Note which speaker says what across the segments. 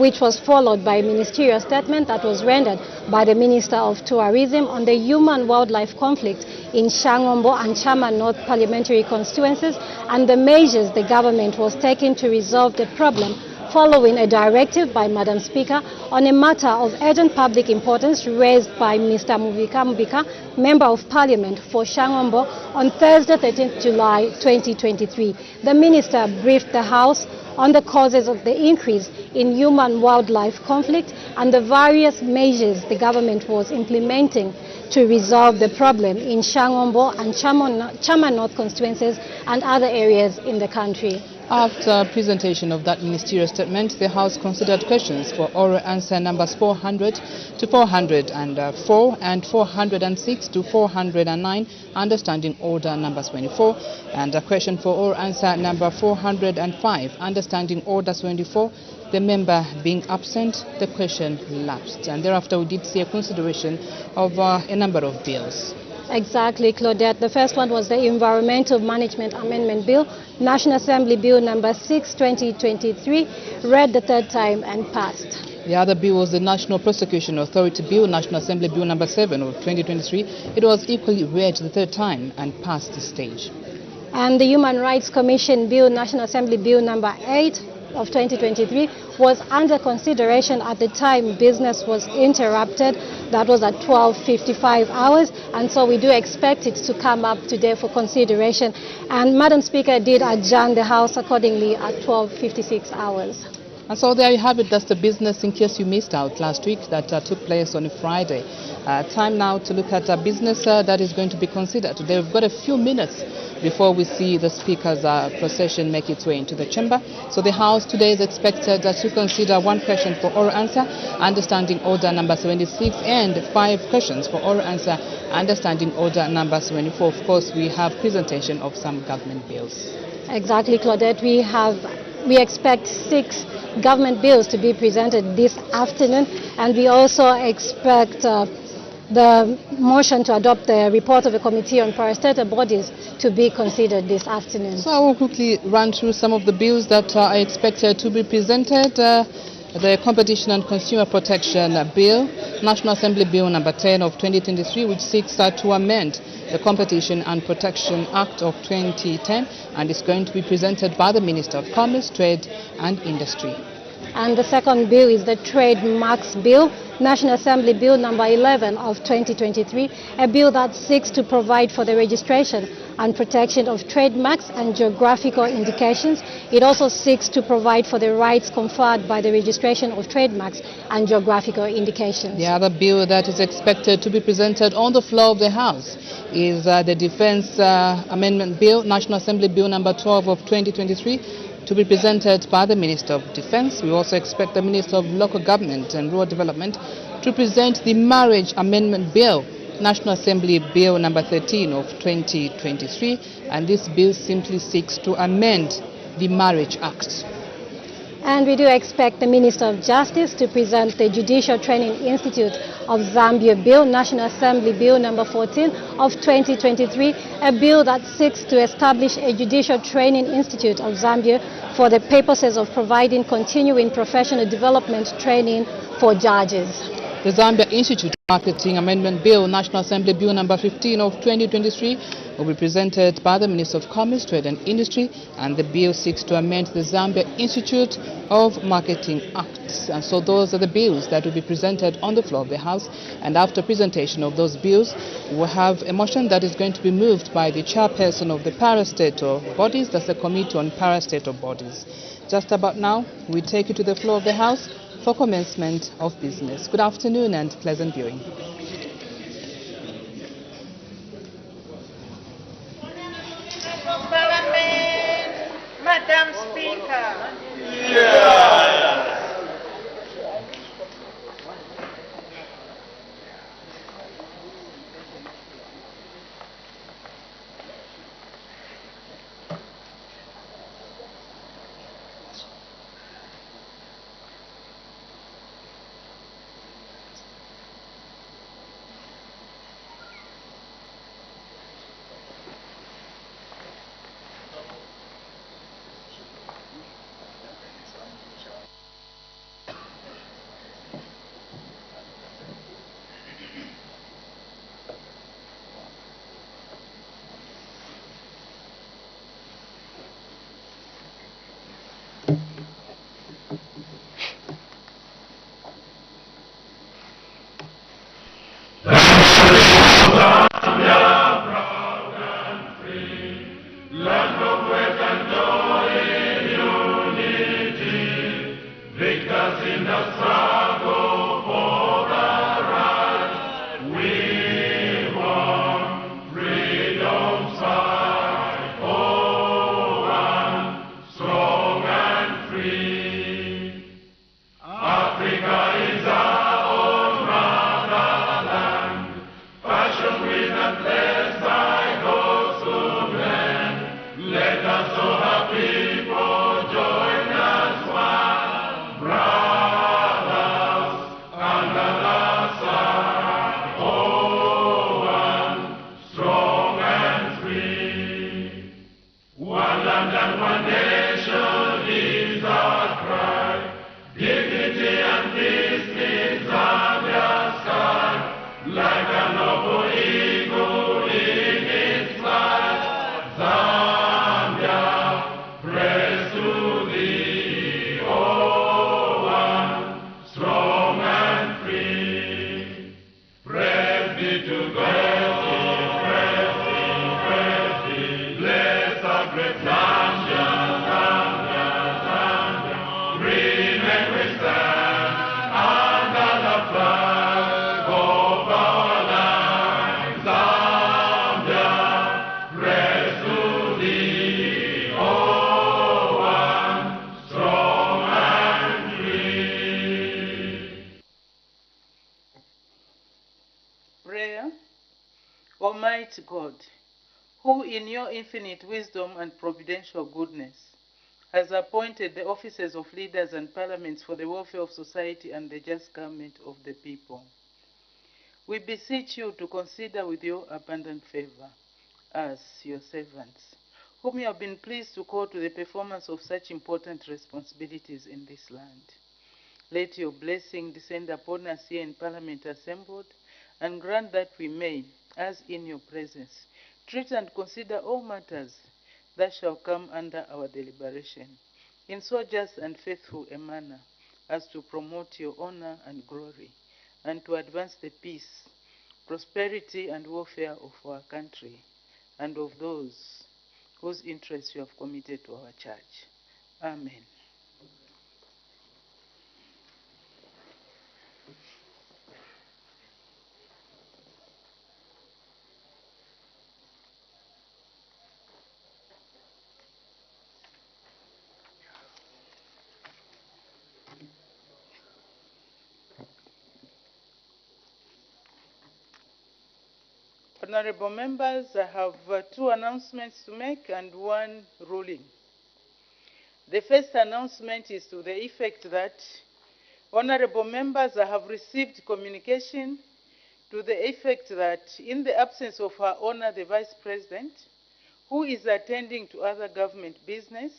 Speaker 1: which was followed by a ministerial statement that was rendered by the Minister of Tourism on the human-wildlife conflict in Shangombo and Chama North parliamentary constituencies and the measures the government was taking to resolve the problem following a directive by Madam Speaker on a matter of urgent public importance raised by Mr. Mubika, Member of Parliament for Shangombo on Thursday, 13th July 2023. The Minister briefed the House on the causes of the increase in human-wildlife conflict and the various measures the government was implementing to resolve the problem in Shangombo and Chama North constituencies and other areas in the country.
Speaker 2: After presentation of that ministerial statement, the House considered questions for oral answer numbers 400 to 404 and 406 to 409, understanding order number 24, and a question for oral answer number 405, understanding order 24. The member being absent, the question lapsed, and thereafter we did see a consideration of a number of bills.
Speaker 1: Exactly, Claudette. The first one was the Environmental Management Amendment Bill, National Assembly Bill number 6, 2023, read the third time and passed.
Speaker 2: The other bill was the National Prosecution Authority Bill, National Assembly Bill number 7 of 2023. It was equally read the third time and passed the stage.
Speaker 1: And the Human Rights Commission Bill, National Assembly Bill number 8 of 2023, was under consideration at the time business was interrupted. That was at 12:55 hours, and so we do expect it to come up today for consideration. And Madam Speaker did adjourn the House accordingly at 12:56 hours.
Speaker 2: And so there you have it. That's the business, in case you missed out last week, that took place on a Friday. Time now to look at a business that is going to be considered today. We've got a few minutes before we see the Speaker's procession make its way into the chamber. So the House today is expected to consider one question for oral answer, understanding order number 76, and 5 questions for oral answer, understanding order number 74. Of course, we have presentation of some government bills.
Speaker 1: Exactly, Claudette. We expect 6 government bills to be presented this afternoon, and we also expect the motion to adopt the report of the Committee on Parastatal Bodies to be considered this afternoon.
Speaker 2: So I will quickly run through some of the bills that are expected to be presented. The Competition and Consumer Protection Bill, National Assembly Bill number 10 of 2023, which seeks to amend the Competition and Protection Act of 2010, and is going to be presented by the Minister of Commerce, Trade and Industry.
Speaker 1: And the second bill is the Trademarks Bill, National Assembly Bill number 11 of 2023, a bill that seeks to provide for the registration and protection of trademarks and geographical indications. It also seeks to provide for the rights conferred by the registration of trademarks and geographical indications.
Speaker 2: The other bill that is expected to be presented on the floor of the House is the Defense Amendment Bill, National Assembly Bill number 12 of 2023, to be presented by the Minister of Defense. We also expect the Minister of Local Government and Rural Development to present the Marriage Amendment Bill, National Assembly Bill number 13 of 2023, and this bill simply seeks to amend the Marriage Act.
Speaker 1: And we do expect the Minister of Justice to present the Judicial Training Institute of Zambia Bill, National Assembly Bill number 14 of 2023, a bill that seeks to establish a Judicial Training Institute of Zambia for the purposes of providing continuing professional development training for judges.
Speaker 2: The Zambia Institute Marketing Amendment Bill, National Assembly Bill number 15 of 2023, will be presented by the Minister of Commerce, Trade and Industry, and the bill seeks to amend the Zambia Institute of Marketing Act. And so those are the bills that will be presented on the floor of the House, and after presentation of those bills, we'll have a motion that is going to be moved by the chairperson of the parastatal bodies, that's the Committee on Parastatal Bodies. Just about now, we take you to the floor of the House for commencement of business. Good afternoon and pleasant viewing.
Speaker 3: Parliament, Madam Speaker.
Speaker 4: Leaders in the struggle for the right. We want freedom's fight. Oh, one, strong and free. Africa is our own motherland, fashioned with and blessed by those who blend. Let us, O her people, join as one, brothers under the sun. Oh, one, strong and free. One land and one nation is our cry. Dignity and peace in Zambia's sky, like a noble eagle in its flight. Zambia, praise to thee, oh, one, strong and free. Praise be to God, praise be, bless our great Zambia, Zambia, Zambia. Remain we stand under the flag of our land. Zambia, praise to thee, oh, one, strong and free.
Speaker 3: Prayer. Almighty God, who in your infinite wisdom and providential goodness has appointed the offices of leaders and parliaments for the welfare of society and the just government of the people, we beseech you to consider with your abundant favor us, your servants, whom you have been pleased to call to the performance of such important responsibilities in this land. Let your blessing descend upon us here in Parliament assembled, and grant that we may, as in your presence, treat and consider all matters that shall come under our deliberation, in so just and faithful a manner as to promote your honor and glory, and to advance the peace, prosperity, and welfare of our country, and of those whose interests you have committed to our church. Amen. Honorable members, I have two announcements to make and one ruling. The first announcement is to the effect that, honorable members, I have received communication to the effect that in the absence of Her Honor the Vice President, who is attending to other government business,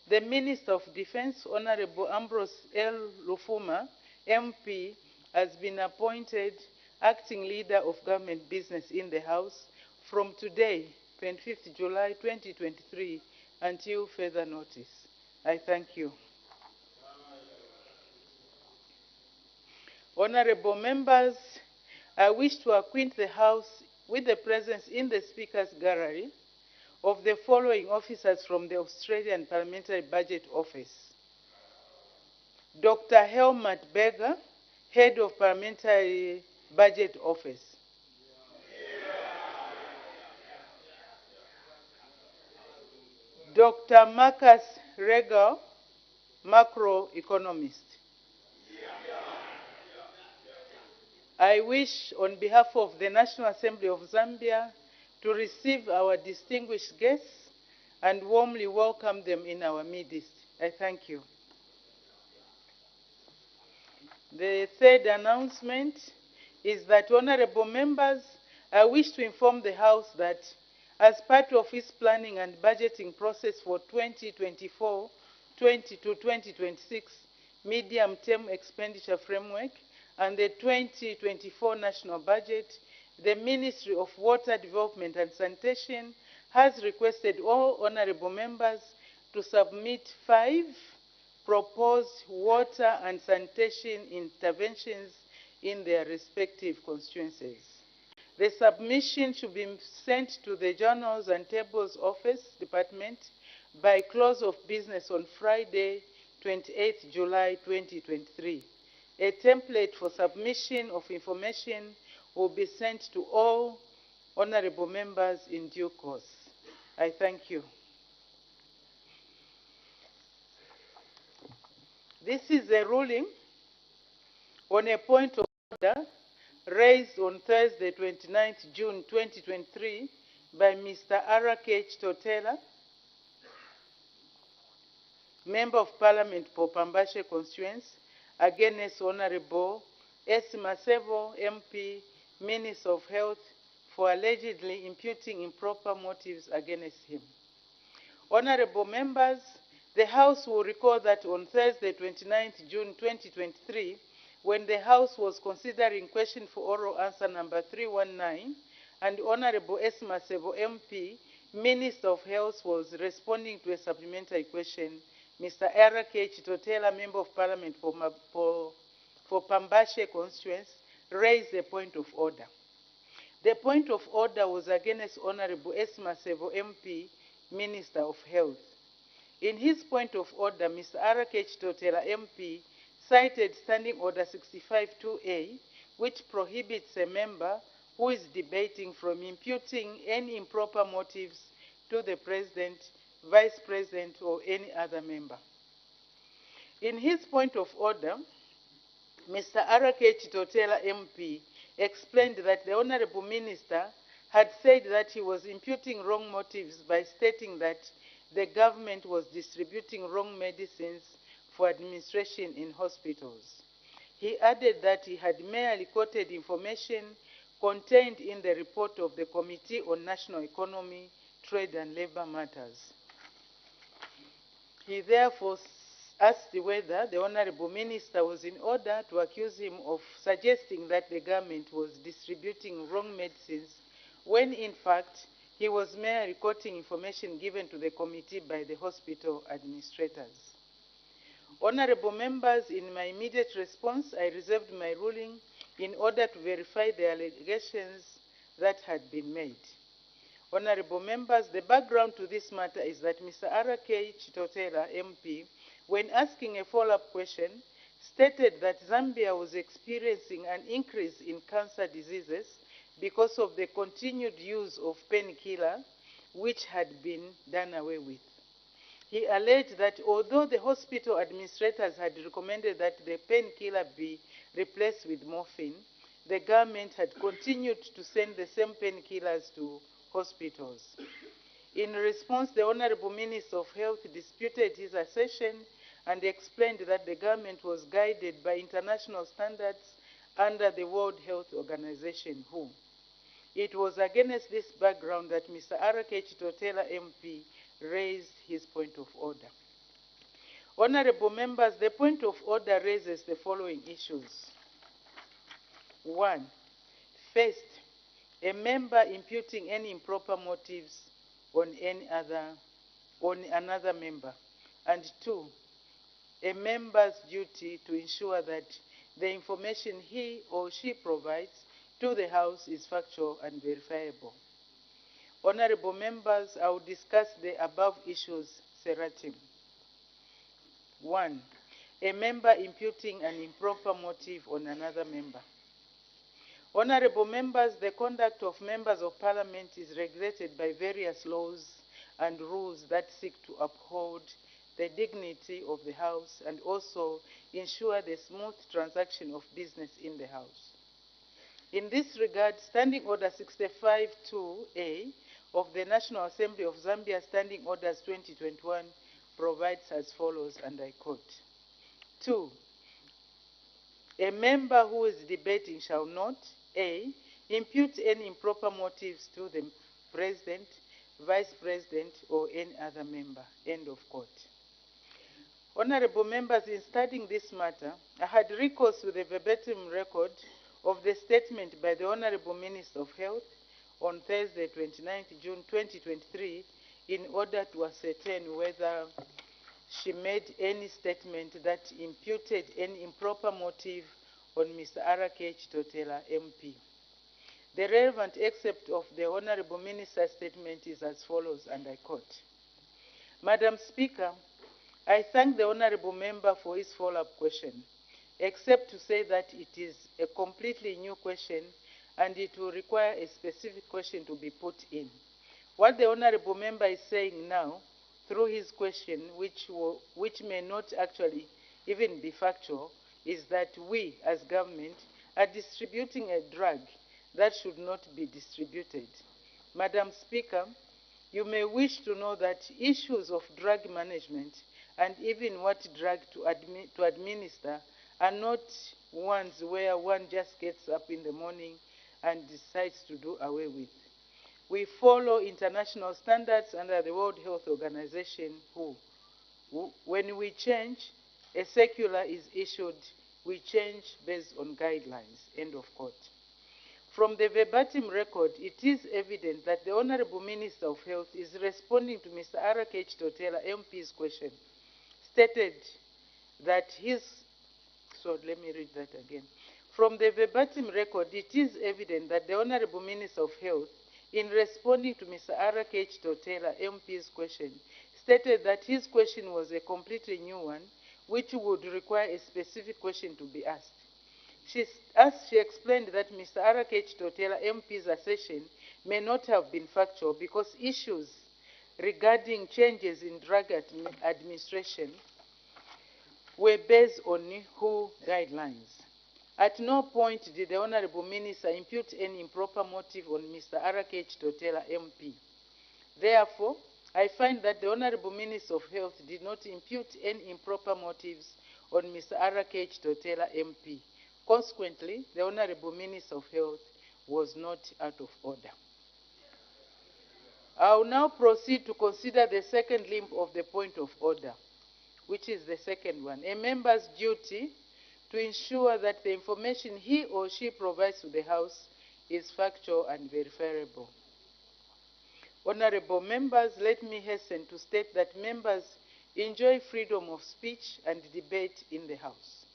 Speaker 3: the Minister of Defense, Honorable Ambrose L. Lufuma, MP, has been appointed acting leader of government business in the House from today, 25th July 2023, until further notice. I thank you. Honorable members, I wish to acquaint the House with the presence in the Speaker's Gallery of the following officers from the Australian Parliamentary Budget Office. Dr. Helmut Berger, Head of Parliamentary Budget Office. Dr. Marcus Regal, Macroeconomist. I wish, on behalf of the National Assembly of Zambia, to receive our distinguished guests and warmly welcome them in our midst. I thank you. The third announcement is that, honorable members, I wish to inform the House that as part of its planning and budgeting process for 2024-20 to 2026 medium-term expenditure framework and the 2024 national budget, the Ministry of Water Development and Sanitation has requested all honorable members to submit 5 proposed water and sanitation interventions in their respective constituencies. The submission should be sent to the Journals and Tables Office Department by close of business on Friday, 28 July 2023. A template for submission of information will be sent to all honorable members in due course. I thank you. This is a ruling on a point of order raised on Thursday, 29th June 2023 by Mr. Arakech Totela, Member of Parliament for Pambashe constituency, against Honorable S. Masevo, MP, Minister of Health, for allegedly imputing improper motives against him. Honorable members, the House will recall that on Thursday, 29th June 2023, when the House was considering question for oral answer number 319, and Honorable S. Masevo, MP, Minister of Health, was responding to a supplementary question, Mr. Arakech Totela, Member of Parliament for Pambashe constituency, raised a point of order. The point of order was against Honorable S. Masevo, MP, Minister of Health. In his point of order, Mr. Arakech Totela, MP, cited Standing Order 65-2A, which prohibits a member who is debating from imputing any improper motives to the President, Vice President, or any other member. In his point of order, Mr. Arakech Totela, MP, explained that the Honorable Minister had said that he was imputing wrong motives by stating that the government was distributing wrong medicines for administration in hospitals. He added that he had merely quoted information contained in the report of the Committee on National Economy, Trade and Labor Matters. He therefore asked whether the Honorable Minister was in order to accuse him of suggesting that the government was distributing wrong medicines, when in fact he was merely quoting information given to the committee by the hospital administrators. Honorable members, in my immediate response, I reserved my ruling in order to verify the allegations that had been made. Honorable members, the background to this matter is that Mr. Arakech Totela, MP, when asking a follow-up question, stated that Zambia was experiencing an increase in cancer diseases because of the continued use of painkiller, which had been done away with. He alleged that although the hospital administrators had recommended that the painkiller be replaced with morphine, the government had continued to send the same painkillers to hospitals. In response, the Honorable Minister of Health disputed his assertion and explained that the government was guided by international standards under the World Health Organization, WHO. It was against this background that Mr. Arakech Totela, MP, raised his point of order. Honorable members, the point of order raises the following issues. 1. First, a member imputing any improper motives on another member. And 2, a member's duty to ensure that the information he or she provides to the House is factual and verifiable. Honorable members, I will discuss the above issues seriatim. 1. A member imputing an improper motive on another member. Honorable members, the conduct of members of Parliament is regulated by various laws and rules that seek to uphold the dignity of the House and also ensure the smooth transaction of business in the House. In this regard, Standing Order 65-2A of the National Assembly of Zambia, Standing Orders 2021, provides as follows, and I quote, 2. A member who is debating shall not, A, impute any improper motives to the President, Vice President, or any other member, end of quote. Honorable members, in studying this matter, I had recourse to the verbatim record of the statement by the Honorable Minister of Health on Thursday, 29th June 2023, in order to ascertain whether she made any statement that imputed any improper motive on Mr. Arakech Totela, MP. The relevant excerpt of the Honorable Minister's statement is as follows, and I quote, Madam Speaker, I thank the Honourable Member for his follow-up question, except to say that it is a completely new question and it will require a specific question to be put in. What the Honourable Member is saying now, through his question, which may not actually even be factual, is that we, as government, are distributing a drug that should not be distributed. Madam Speaker, you may wish to know that issues of drug management and even what drug to administer are not ones where one just gets up in the morning and decides to do away with. We follow international standards under the World Health Organization, WHO. When we change, a circular is issued, we change based on guidelines, end of quote. From the verbatim record, it is evident that the Honourable Minister of Health is responding to Mr. Arakech Totela, MP's question, stated that let me read that again. From the verbatim record, it is evident that the Honourable Minister of Health, in responding to Mr. Arakech Totela, MP's question, stated that his question was a completely new one, which would require a specific question to be asked. As she explained that Mr. Arakech Totela, MP's assertion may not have been factual because issues regarding changes in drug administration were based on WHO guidelines. At no point did the Honourable Minister impute any improper motive on Mr. Arakech Totela, MP. Therefore, I find that the Honourable Minister of Health did not impute any improper motives on Mr. Arakech Totela, MP. Consequently, the Honourable Minister of Health was not out of order. I will now proceed to consider the second limb of the point of order, which is the second one. A member's duty to ensure that the information he or she provides to the House is factual and verifiable. Honourable members, let me hasten to state that members enjoy freedom of speech and debate in the House.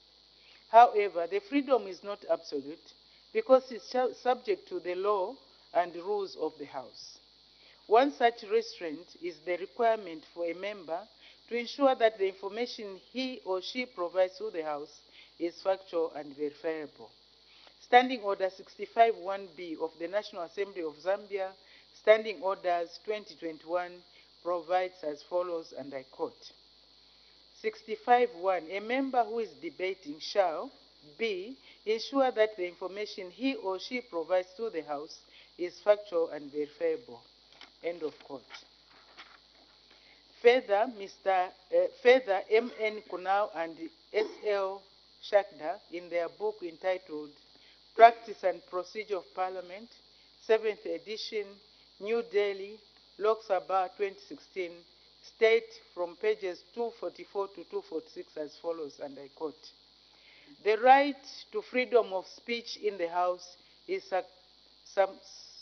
Speaker 3: However, the freedom is not absolute because it's subject to the law and rules of the House. One such restraint is the requirement for a member to ensure that the information he or she provides to the House is factual and verifiable. Standing Order 65-1B of the National Assembly of Zambia, Standing Orders 2021, provides as follows, and I quote, 65.1, a member who is debating shall, B, ensure that the information he or she provides to the House is factual and verifiable, end of quote. Further, M.N. Kunau and S.L. Shakda, in their book entitled Practice and Procedure of Parliament, 7th edition, New Delhi, Lok Sabha 2016, state from pages 244 to 246 as follows, and I quote, the right to freedom of speech in the House is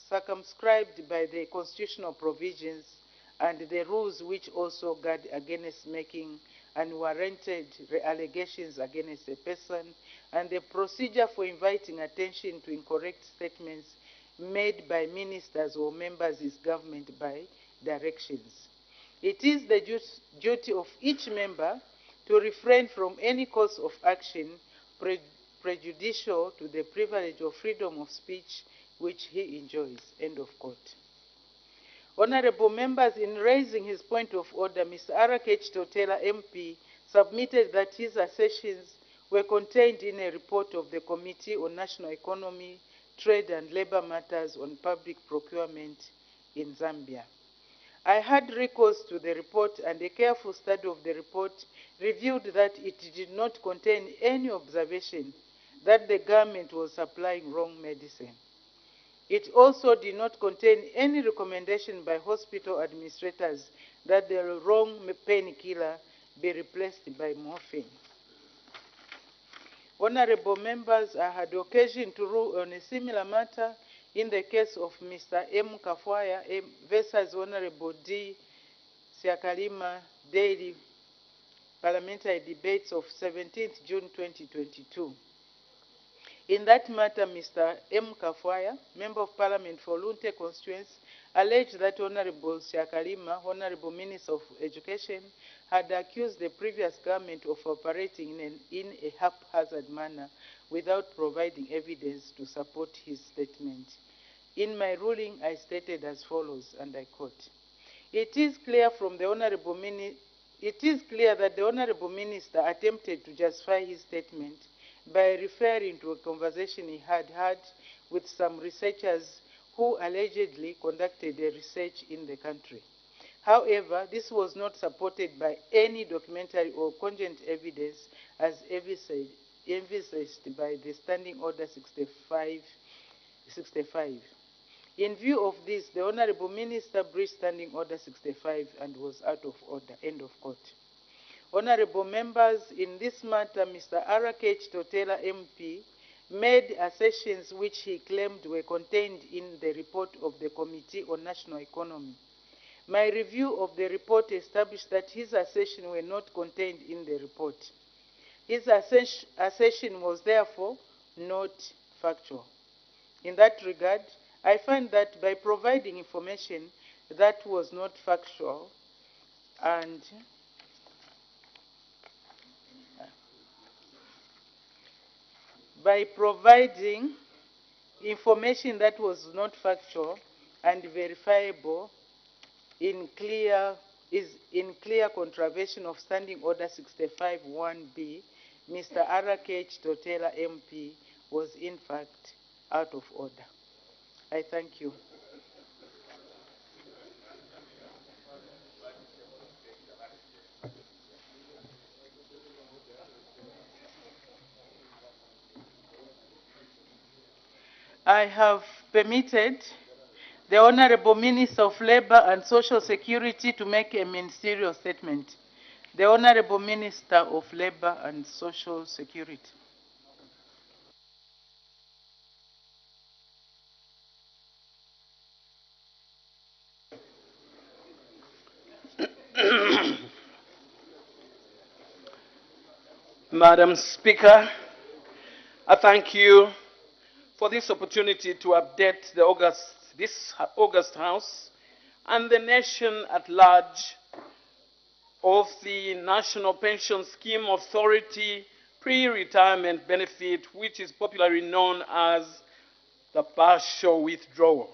Speaker 3: circumscribed by the constitutional provisions and the rules which also guard against making unwarranted allegations against a person, and the procedure for inviting attention to incorrect statements made by ministers or members is governed by directions. It is the duty of each member to refrain from any course of action prejudicial to the privilege of freedom of speech which he enjoys, end of quote. Honourable members, in raising his point of order, Mr. Arakech Totela, MP, submitted that his assertions were contained in a report of the Committee on National Economy, Trade and Labour Matters on Public Procurement in Zambia. I had recourse to the report, and a careful study of the report revealed that it did not contain any observation that the government was supplying wrong medicine. It also did not contain any recommendation by hospital administrators that the wrong painkiller be replaced by morphine. Honourable members, I had occasion to rule on a similar matter in the case of Mr. M. Kafwaya versus Honourable D. Siakalima Daily Parliamentary Debates of 17th June 2022. In that matter, Mr. M. Kafwaya, Member of Parliament for Lunte Constituency, alleged that Honorable Shakalima, Honorable Minister of Education, had accused the previous government of operating in a haphazard manner without providing evidence to support his statement. In my ruling, I stated as follows, and I quote, It is clear that the Honorable Minister attempted to justify his statement by referring to a conversation he had had with some researchers who allegedly conducted a research in the country. However, this was not supported by any documentary or cogent evidence as envisaged by the Standing Order 65. In view of this, the Honorable Minister breached Standing Order 65 and was out of order. End of quote. Honorable members, in this matter, Mr. Arakech Totela MP made assertions which he claimed were contained in the report of the Committee on National Economy. My review of the report established that his assertions were not contained in the report. His assertion was therefore not factual. In that regard, I find that by providing information that was not factual and verifiable is in clear contravention of Standing Order 65(1)(b, Mr. Arakech Totela MP was in fact out of order. I thank you. I have permitted the Honorable Minister of Labour and Social Security to make a ministerial statement. The Honorable Minister of Labour and Social Security.
Speaker 5: Madam Speaker, I thank you for this opportunity to update this August House and the nation at large of the National Pension Scheme Authority pre-retirement benefit, which is popularly known as the partial withdrawal.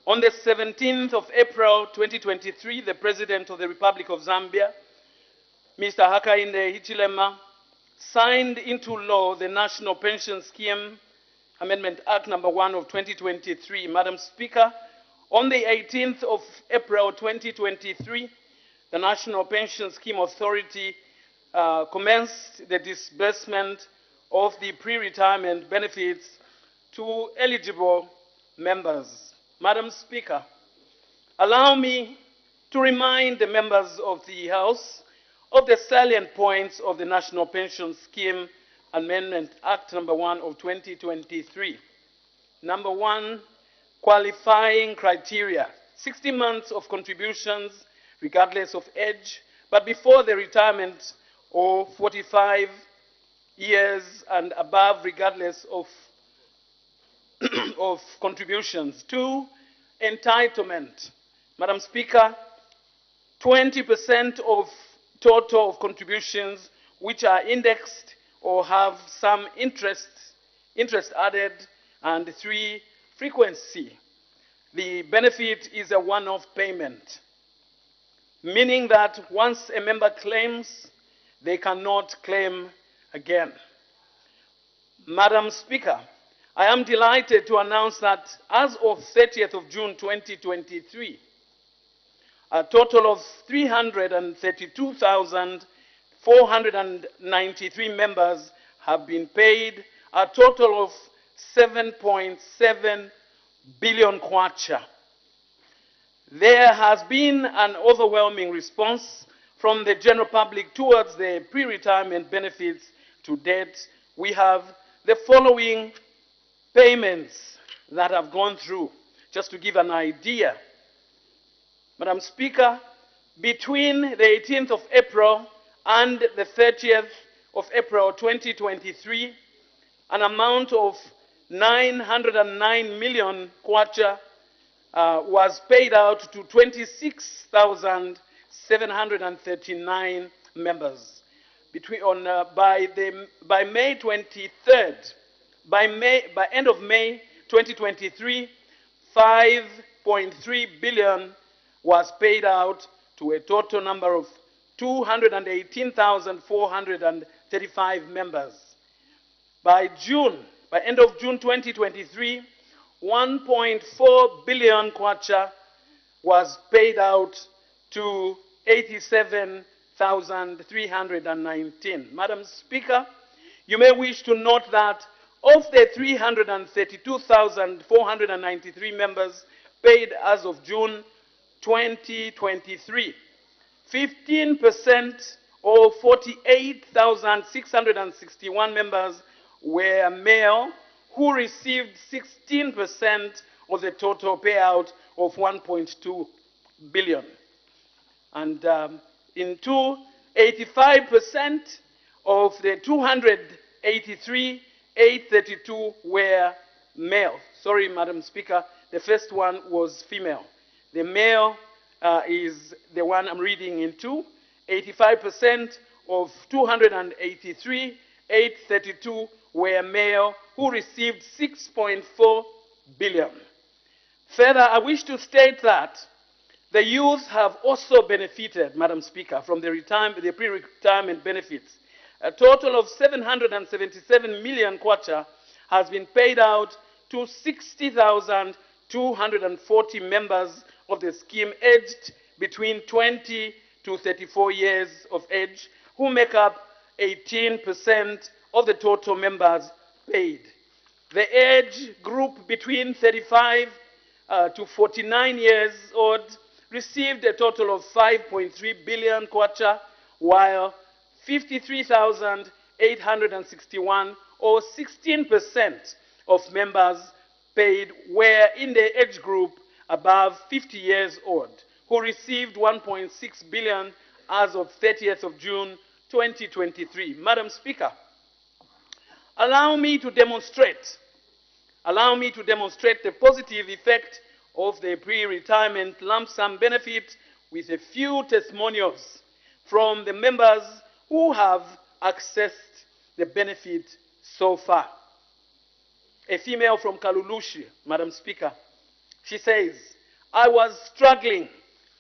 Speaker 5: On the 17th of April 2023, the President of the Republic of Zambia, Mr. Hakainde Hichilema, signed into law the National Pension Scheme Amendment Act number 1 of 2023. Madam Speaker, on the 18th of April 2023, the National Pension Scheme Authority commenced the disbursement of the pre-retirement benefits to eligible members. Madam Speaker, allow me to remind the members of the House of the salient points of the National Pension Scheme Amendment Act number 1 of 2023. Number 1, qualifying criteria. 60 months of contributions regardless of age, but before the retirement, or 45 years and above regardless of, of contributions. 2, entitlement. Madam Speaker, 20% of total of contributions which are indexed or have some interest added. And 3, frequency. The benefit is a one-off payment, meaning that once a member claims, they cannot claim again. Madam Speaker, I am delighted to announce that as of 30th of June 2023, a total of 332,493 members have been paid, a total of 7.7 billion kwacha. There has been an overwhelming response from the general public towards the pre-retirement benefits. To date, we have the following payments that have gone through, just to give an idea. Madam Speaker, between the 18th of April and the 30th of April 2023, an amount of 909 million kwacha was paid out to 26,739 members. By May 23rd, by end of May 2023, 5.3 billion was paid out to a total number of 218,435 members. By end of June 2023, 1.4 billion kwacha was paid out to 87,319. Madam Speaker, you may wish to note that of the 332,493 members paid as of June 2023, 15% or 48,661 members were male, who received 16% of the total payout of 1.2 billion. And 85% of the 283,832 were male. Sorry, Madam Speaker, the first one was female. The male is the one I'm reading into. 85% of 283,832 were male, who received 6.4 billion. Further, I wish to state that the youth have also benefited, Madam Speaker, from the pre-retirement benefits. A total of 777 million kwacha has been paid out to 60,240 members of the scheme aged between 20 to 34 years of age, who make up 18% of the total members paid. The age group between 35 to 49 years old received a total of 5.3 billion kwacha, while 53,861 or 16% of members paid were in the age group above 50 years old, who received 1.6 billion as of 30th of June 2023. Madam Speaker, allow me to demonstrate the positive effect of the pre-retirement lump sum benefit with a few testimonials from the members who have accessed the benefit so far. A female from Kalulushi, Madam Speaker, she says, I was struggling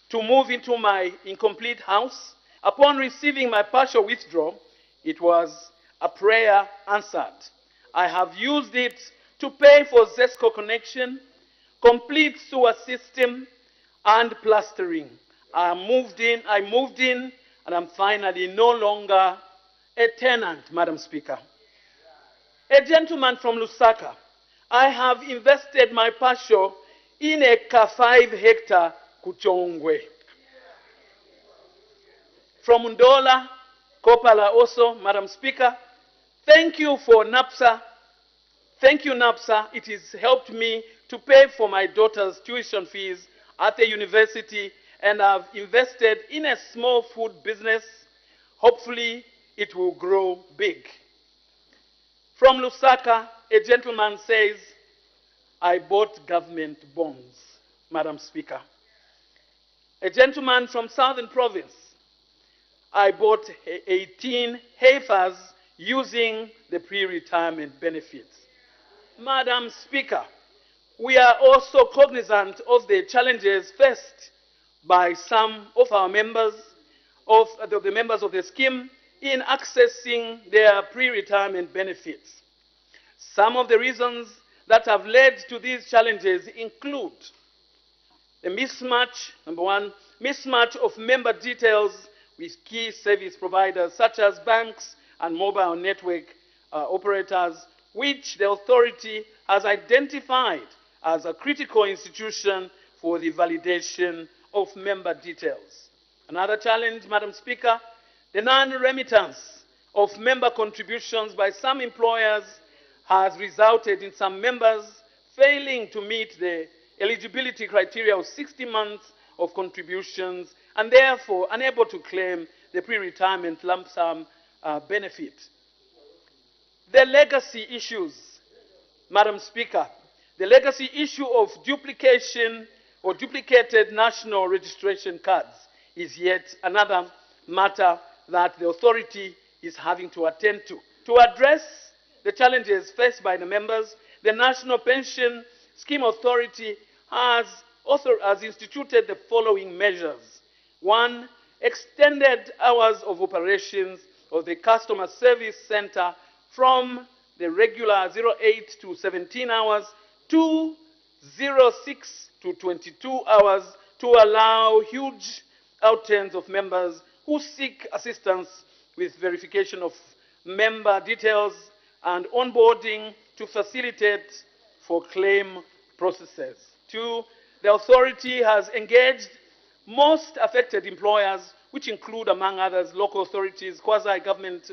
Speaker 5: to move into my incomplete house. Upon receiving my partial withdrawal, it was a prayer answered. I have used it to pay for ZESCO connection, complete sewer system, and plastering. I moved in, and I'm finally no longer a tenant, Madam Speaker. A gentleman from Lusaka, I have invested my partial in a 5-hectare Kuchongwe. From Ndola, Kopala also, Madam Speaker, thank you for NAPSA. Thank you, NAPSA. It has helped me to pay for my daughter's tuition fees at the university, and I've invested in a small food business. Hopefully, it will grow big. From Lusaka, a gentleman says, I bought government bonds, Madam Speaker. A gentleman from Southern Province, I bought 18 heifers using the pre-retirement benefits. Madam Speaker, we are also cognizant of the challenges faced by some of our members, of the members of the scheme, in accessing their pre-retirement benefits. Some of the reasons that have led to these challenges include the mismatch, number one, mismatch of member details with key service providers such as banks and mobile network operators, which the authority has identified as a critical institution for the validation of member details. Another challenge, Madam Speaker, the non-remittance of member contributions by some employers has resulted in some members failing to meet the eligibility criteria of 60 months of contributions and therefore unable to claim the pre-retirement lump sum benefit. The legacy issues, Madam Speaker, the legacy issue of duplication or duplicated national registration cards is yet another matter that the authority is having to attend to. To address the challenges faced by the members, the National Pension Scheme Authority has instituted the following measures. 1, extended hours of operations of the Customer Service Center from the regular 08 to 17 hours to 06 to 22 hours to allow huge outturns of members who seek assistance with verification of member details and onboarding to facilitate for claim processes. 2, the authority has engaged most affected employers, which include, among others, local authorities, quasi-government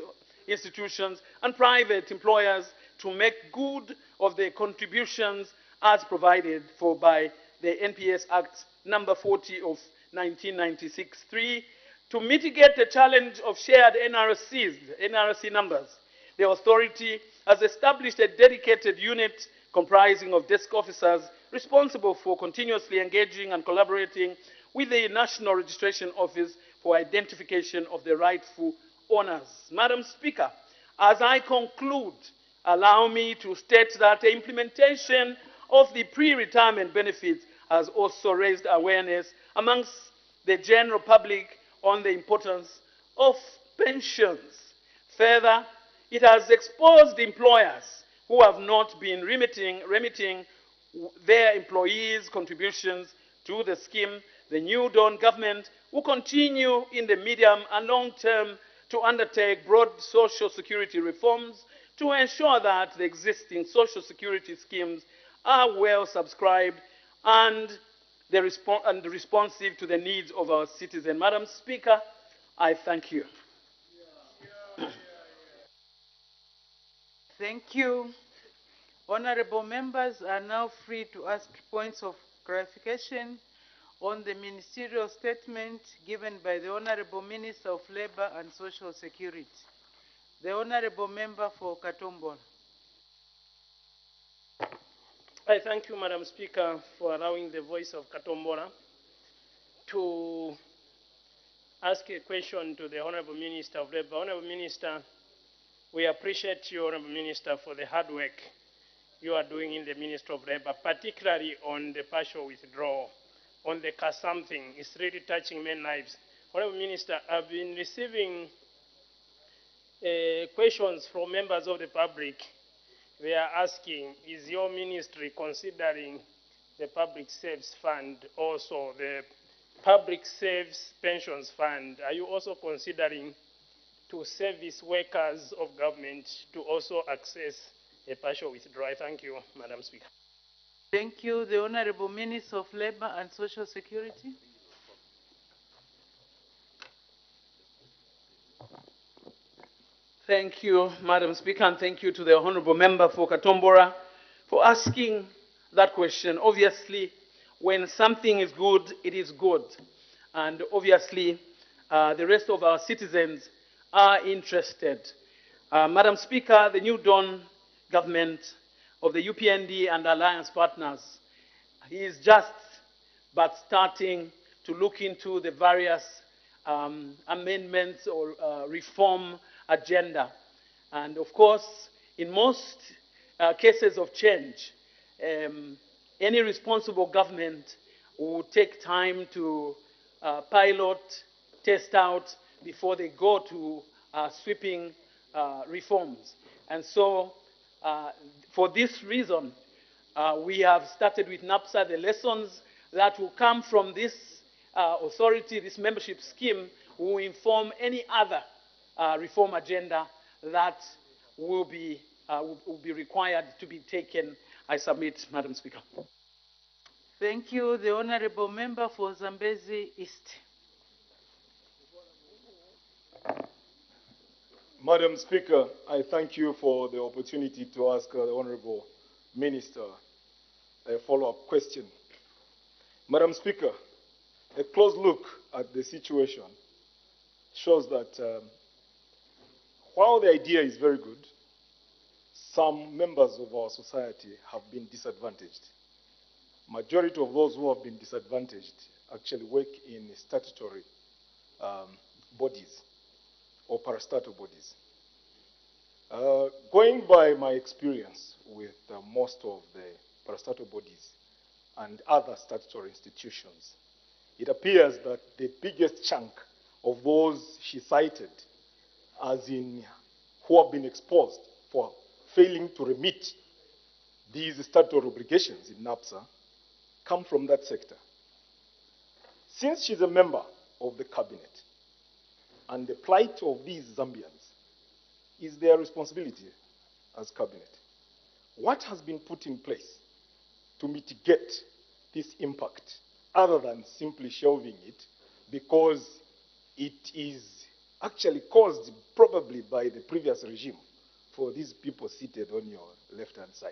Speaker 5: institutions, and private employers, to make good of the contributions as provided for by the NPS Act number 40 of 1996. 3, to mitigate the challenge of shared NRC numbers, the authority has established a dedicated unit comprising of desk officers responsible for continuously engaging and collaborating with the National Registration Office for identification of the rightful owners. Madam Speaker, as I conclude, allow me to state that the implementation of the pre-retirement benefits has also raised awareness amongst the general public on the importance of pensions. Further, it has exposed employers who have not been remitting their employees' contributions to the scheme. The New Dawn government will continue in the medium and long term to undertake broad social security reforms to ensure that the existing social security schemes are well subscribed and responsive to the needs of our citizens. Madam Speaker, I thank you.
Speaker 3: Thank you. Honorable members are now free to ask points of clarification on the ministerial statement given by the Honorable Minister of Labour and Social Security. The Honorable Member for Katombora.
Speaker 6: I thank you, Madam Speaker, for allowing the voice of Katombora to ask a question to the Honorable Minister of Labour. Honorable Minister, we appreciate you, Honorable Minister, for the hard work you are doing in the Ministry of Labour, particularly on the partial withdrawal, on the something. It's really touching many lives. Honorable Minister, I've been receiving questions from members of the public. They are asking, is your ministry considering the Public Saves Fund, also the Public Saves Pensions Fund? Are you also considering to service workers of government to also access a partial withdrawal? Thank you, Madam Speaker.
Speaker 3: Thank you. The Honorable Minister of Labour and Social Security.
Speaker 5: Thank you, Madam Speaker, and thank you to the Honourable Member for Katombora for asking that question. Obviously, when something is good, it is good. And obviously, the rest of our citizens are interested. Madam Speaker, the New Dawn government of the UPND and alliance partners is just but starting to look into the various amendments or reform agenda. And of course, in most cases of change, any responsible government will take time to pilot, test out before they go to sweeping reforms. And so, for this reason, we have started with NAPSA. The lessons that will come from this authority, this membership scheme, will inform any other reform agenda that will be required to be taken. I submit, Madam Speaker.
Speaker 3: Thank you. The Honourable Member for Zambezi East.
Speaker 7: Madam Speaker, I thank you for the opportunity to ask the Honourable Minister a follow-up question. Madam Speaker, a close look at the situation shows that while the idea is very good, some members of our society have been disadvantaged. majority of those who have been disadvantaged actually work in statutory bodies or parastatal bodies. Going by my experience with most of the parastatal bodies and other statutory institutions, it appears that the biggest chunk of those she cited, as in who have been exposed for failing to remit these statutory obligations in NAPSA, come from that sector. Since she's a member of the cabinet, and the plight of these Zambians is their responsibility as cabinet, what has been put in place to mitigate this impact, other than simply shelving it, because it is actually caused probably by the previous regime for these people seated on your left-hand side?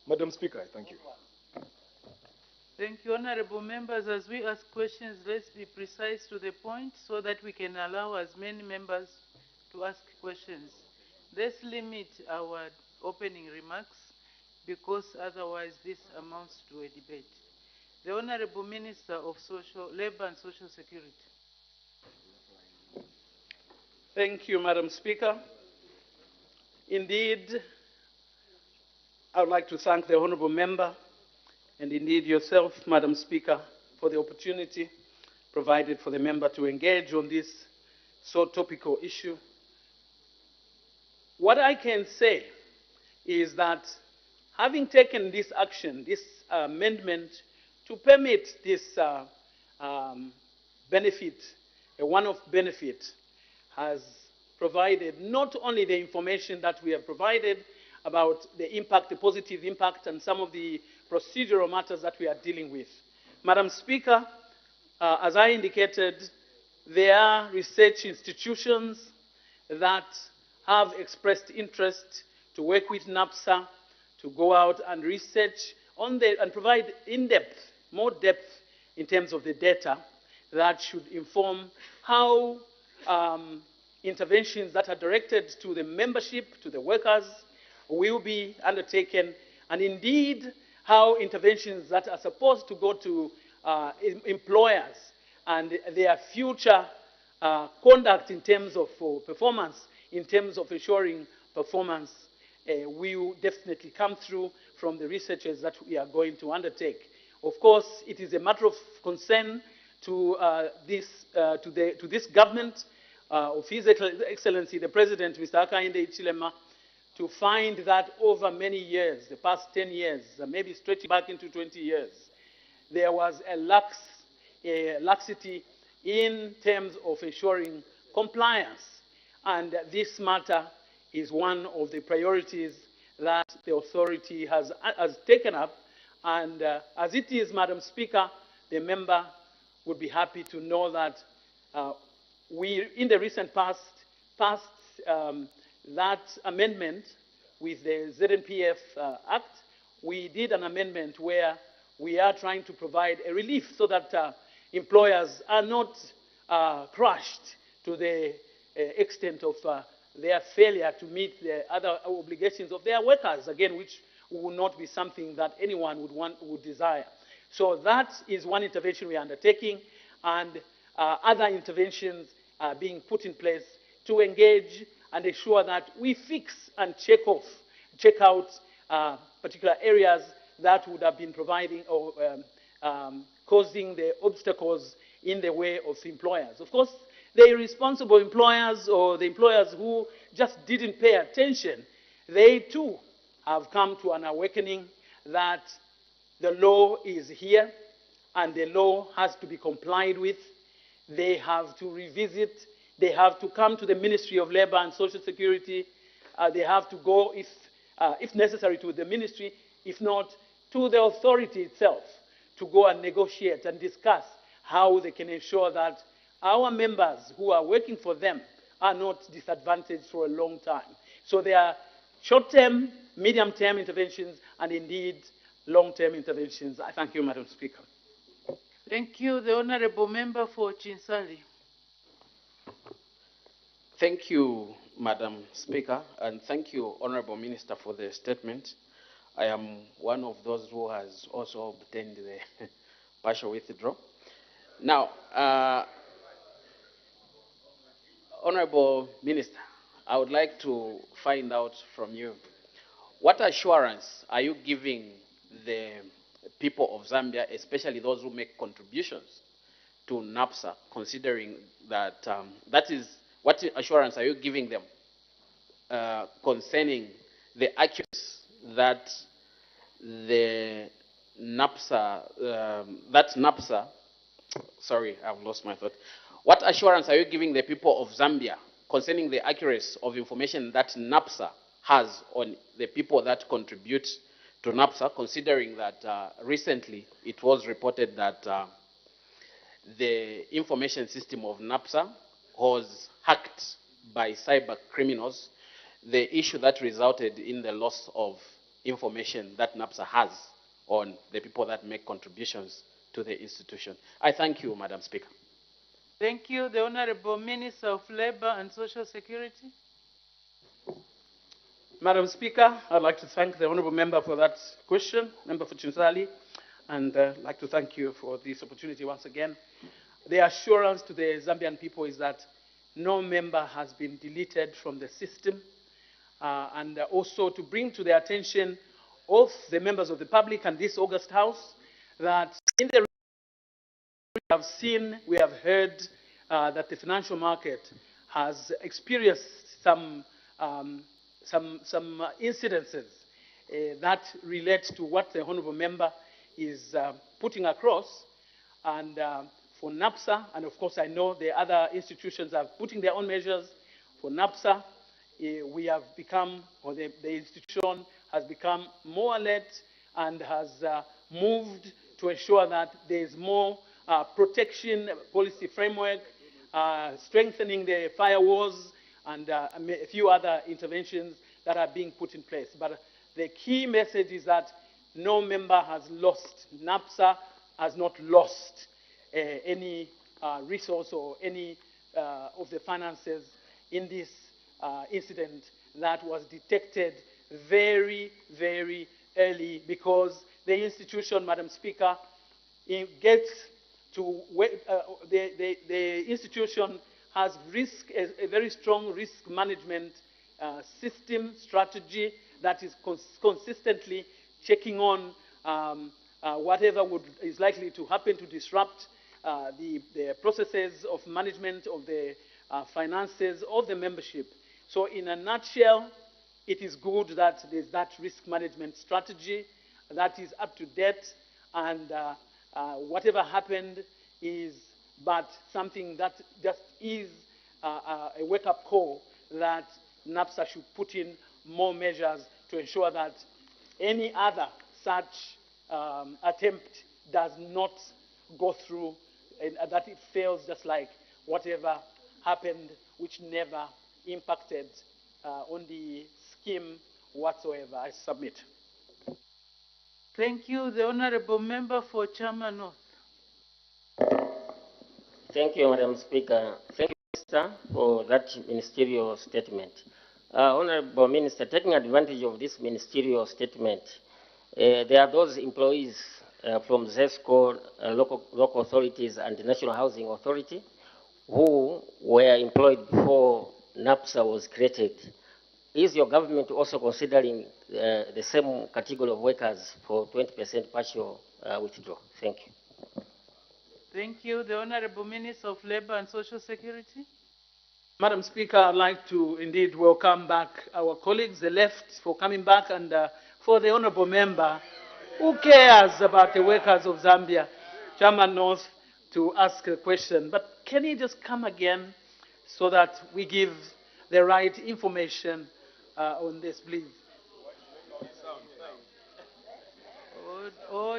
Speaker 7: Madam Speaker, I thank you.
Speaker 3: Thank you, honorable members. As we ask questions, let's be precise to the point so that we can allow as many members to ask questions. Let's limit our opening remarks because otherwise this amounts to a debate. The Honorable Minister of Labour and Social Security.
Speaker 5: Thank you, Madam Speaker. Indeed, I would like to thank the honorable member and indeed yourself, Madam Speaker, for the opportunity provided for the member to engage on this so topical issue. What I can say is that having taken this action, this amendment to permit this benefit, a one-off benefit, has provided not only the information that we have provided about the impact, the positive impact, and some of the procedural matters that we are dealing with. Madam Speaker, as I indicated, there are research institutions that have expressed interest to work with NAPSA to go out and research on and provide in-depth, more depth in terms of the data that should inform how interventions that are directed to the membership, to the workers, will be undertaken, and indeed how interventions that are supposed to go to employers and their future conduct in terms of performance, in terms of ensuring performance, will definitely come through from the researches that we are going to undertake. Of course, it is a matter of concern to this government of His Excellency the President, Mr. Hakainde Hichilema, to find that over many years, the past 10 years, maybe stretching back into 20 years, there was a laxity in terms of ensuring compliance. And this matter is one of the priorities that the authority has taken up. And as it is, Madam Speaker, the member would be happy to know that we, in the recent past, passed that amendment with the ZNPF Act. We did an amendment where we are trying to provide a relief so that employers are not crushed to the extent of their failure to meet the other obligations of their workers, again, which would not be something that anyone would desire. So that is one intervention we are undertaking, and other interventions are being put in place to engage and ensure that we fix and check out particular areas that would have been providing or causing the obstacles in the way of employers. Of course, the irresponsible employers or the employers who just didn't pay attention, they too have come to an awakening that the law is here and the law has to be complied with. They have to revisit. They have to come to the Ministry of Labour and Social Security. They have to go, if necessary, to the ministry, if not, to the authority itself, to go and negotiate and discuss how they can ensure that our members who are working for them are not disadvantaged for a long time. So there are short-term, medium-term interventions, and indeed long-term interventions. I thank you, Madam Speaker.
Speaker 3: Thank you. The Honourable Member for Chinsali.
Speaker 5: Thank you, Madam Speaker, and thank you, Honourable Minister, for the statement.
Speaker 8: I am one of those who has also obtained the partial withdrawal. Now, Honorable Minister, I would like to find out from you, what assurance are you giving the people of Zambia, especially those who make contributions to NAPSA, considering that what assurance are you giving them concerning the accuracy that the NAPSA, sorry, I've lost my thought. What assurance are you giving the people of Zambia concerning the accuracy of information that NAPSA has on the people that contribute to NAPSA, considering that recently it was reported that the information system of NAPSA was hacked by cyber criminals, the issue that resulted in the loss of information that NAPSA has on the people that make contributions to the institution. I thank you, Madam Speaker.
Speaker 3: Thank you. The Honorable Minister of Labour and Social Security.
Speaker 5: Madam Speaker, I'd like to thank the Honourable Member for that question, Member for Chinsali, and I'd like to thank you for this opportunity once again. The assurance to the Zambian people is that no member has been deleted from the system, and also to bring to the attention of the members of the public and this August House that in the we have heard that the financial market has experienced some incidences that relate to what the Honourable Member is putting across. And for NAPSA, and of course I know the other institutions are putting their own measures. For NAPSA, we have become, or the institution has become more alert and has moved to ensure that there is more protection policy framework, strengthening the firewalls, and a few other interventions that are being put in place. But the key message is that no member has lost, NAPSA has not lost any resource or any of the finances in this incident that was detected very, very early, because the institution, Madam Speaker, gets to the institution has a very strong risk management system strategy that is consistently checking on whatever is likely to happen to disrupt the processes of management of the finances of the membership. So in a nutshell, it is good that there's that risk management strategy that is up to date, and whatever happened is but something that just is a wake-up call that NAPSA should put in more measures to ensure that any other such attempt does not go through, and that it fails just like whatever happened, which never impacted on the scheme whatsoever. I submit.
Speaker 3: Thank you. The Honourable Member for Chairman North.
Speaker 9: Thank you, Madam Speaker. Thank you, Minister, for that ministerial statement. Honourable Minister, taking advantage of this ministerial statement, there are those employees from ZESCO, local authorities, and the National Housing Authority who were employed before NAPSA was created. Is your government also considering the same category of workers for 20% partial withdrawal? Thank you.
Speaker 3: Thank you. The Honourable Minister of Labour and Social Security.
Speaker 5: Madam Speaker, I'd like to indeed welcome back our colleagues, the left, for coming back, and for the Honourable Member who cares about the workers of Zambia, Chairman North, to ask a question. But can he just come again so that we give the right information on this, please?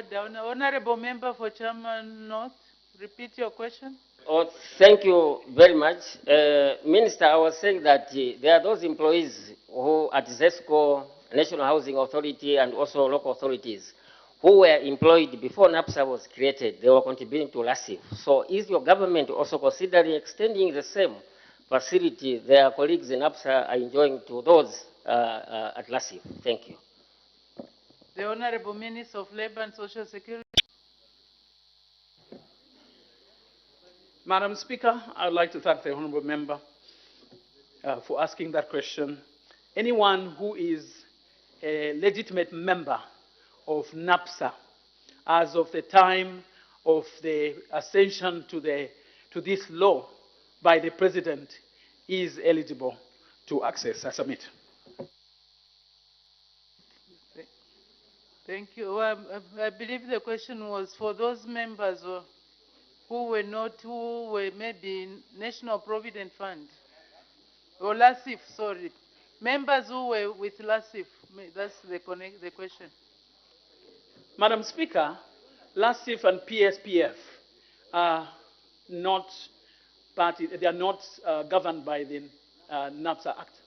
Speaker 3: The Honourable Member for Chairman North, repeat your question.
Speaker 9: Oh, thank you very much. Minister, I was saying that there are those employees who at ZESCO, National Housing Authority, and also local authorities who were employed before NAPSA was created. They were contributing to LASIF. So is your government also considering extending the same facility their colleagues in NAPSA are enjoying to those at LASIF? Thank you.
Speaker 3: The Honorable Minister of Labour and Social Security.
Speaker 5: Madam Speaker, I would like to thank the honourable member for asking that question. Anyone who is a legitimate member of NAPSA as of the time of the ascension to this law by the President is eligible to access. I submit.
Speaker 3: Thank you. I believe the question was for those members who were maybe in National Provident Fund or LASIF, sorry. Members who were with LASIF, that's the question.
Speaker 5: Madam Speaker, LASIF and PSPF are not they are not governed by the NAPSA Act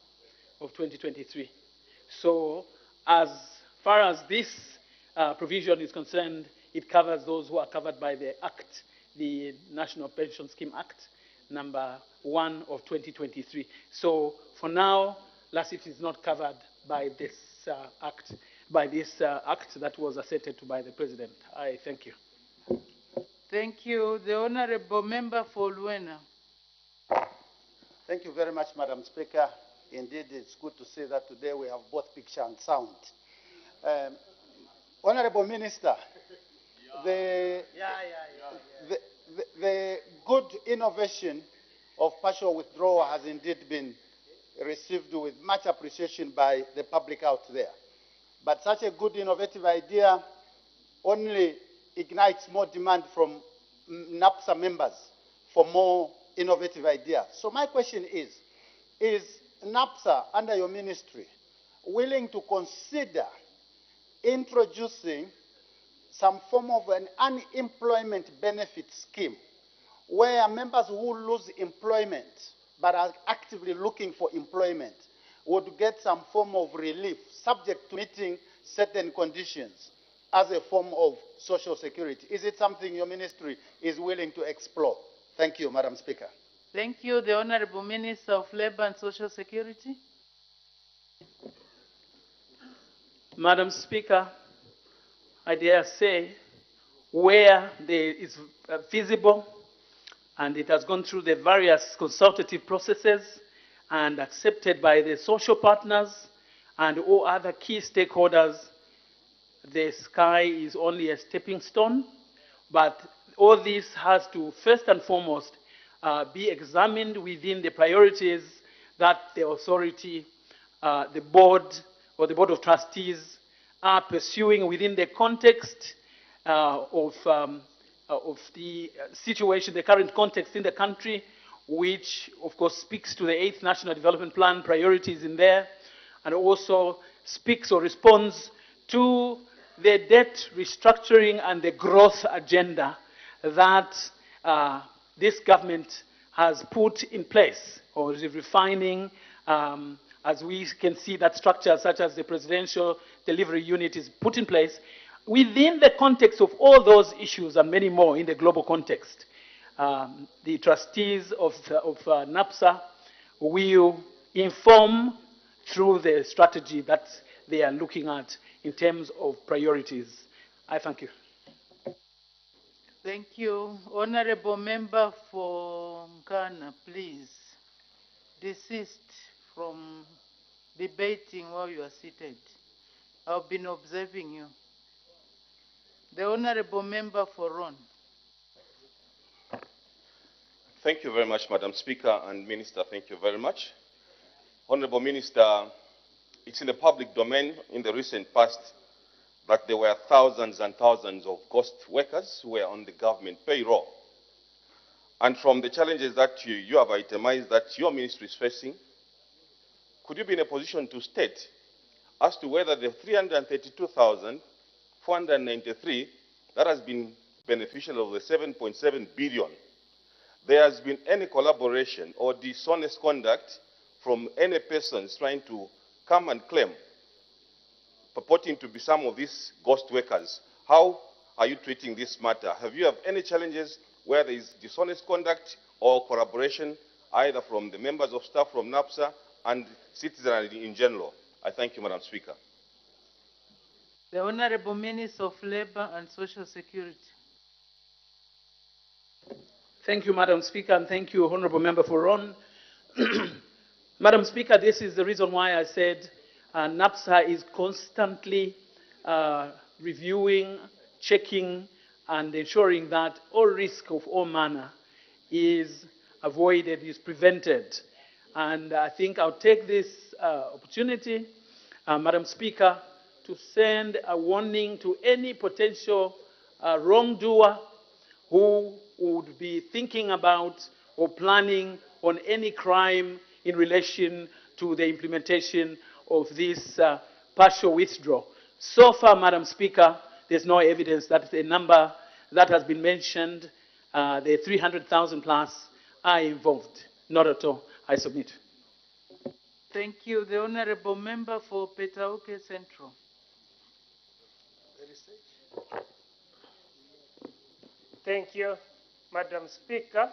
Speaker 5: of 2023. So as far as this provision is concerned, it covers those who are covered by the Act, the National Pension Scheme Act, number 1 of 2023. So for now, LASIF is not covered by this act, act that was asserted by the President. I thank you.
Speaker 3: Thank you. The Honourable Member for Luena.
Speaker 10: Thank you very much, Madam Speaker. Indeed, it's good to see that today we have both picture and sound. Honourable Minister, the good innovation of partial withdrawal has indeed been received with much appreciation by the public out there. But such a good innovative idea only ignites more demand from NAPSA members for more innovative ideas. So my question is NAPSA, under your ministry, willing to consider introducing some form of an unemployment benefit scheme where members who lose employment but are actively looking for employment would get some form of relief subject to meeting certain conditions as a form of social security? Is it something your ministry is willing to explore? Thank you, Madam Speaker.
Speaker 3: Thank you. The Honourable Minister of Labour and Social Security.
Speaker 5: Madam Speaker, I dare say, where there is feasible and it has gone through the various consultative processes and accepted by the social partners and all other key stakeholders, the sky is only a stepping stone, but all this has to first and foremost be examined within the priorities that the authority, the board, or the Board of Trustees are pursuing within the context of the situation, the current context in the country, which of course speaks to the 8th National Development Plan priorities in there, and also speaks or responds to the debt restructuring and the growth agenda that this government has put in place, or is refining, as we can see that structure such as the Presidential Delivery Unit is put in place, within the context of all those issues and many more in the global context. The trustees of NAPSA will inform through the strategy that they are looking at in terms of priorities. I thank you.
Speaker 3: Thank you. Honourable Member for Nkana, please desist from debating while you are seated. I've been observing you. The Honourable Member for Ron.
Speaker 11: Thank you very much, Madam Speaker, and Minister, thank you very much. Honourable Minister, it's in the public domain in the recent past that there were thousands and thousands of ghost workers who were on the government payroll. And from the challenges that you have itemized that your ministry is facing, could you be in a position to state as to whether the 332,493 that has been beneficial of the 7.7 billion, there has been any collaboration or dishonest conduct from any persons trying to come and claim, purporting to be some of these ghost workers? How are you treating this matter? Have you any challenges where there is dishonest conduct or collaboration either from the members of staff from NAPSA and citizenry in general? I thank you, Madam Speaker.
Speaker 3: The Honorable Minister of Labour and Social Security.
Speaker 5: Thank you, Madam Speaker, and thank you, Honourable Member for Ron. Madam Speaker, this is the reason why I said NAPSA is constantly reviewing, checking, and ensuring that all risk of all manner is avoided, is prevented. And I think I'll take this opportunity, Madam Speaker, to send a warning to any potential wrongdoer who would be thinking about or planning on any crime in relation to the implementation of this partial withdrawal. So far, Madam Speaker, there's no evidence that the number that has been mentioned, the 300,000 plus, are involved. Not at all. I submit.
Speaker 3: Thank you. The Honorable Member for Petauke Central.
Speaker 6: Thank you, Madam Speaker,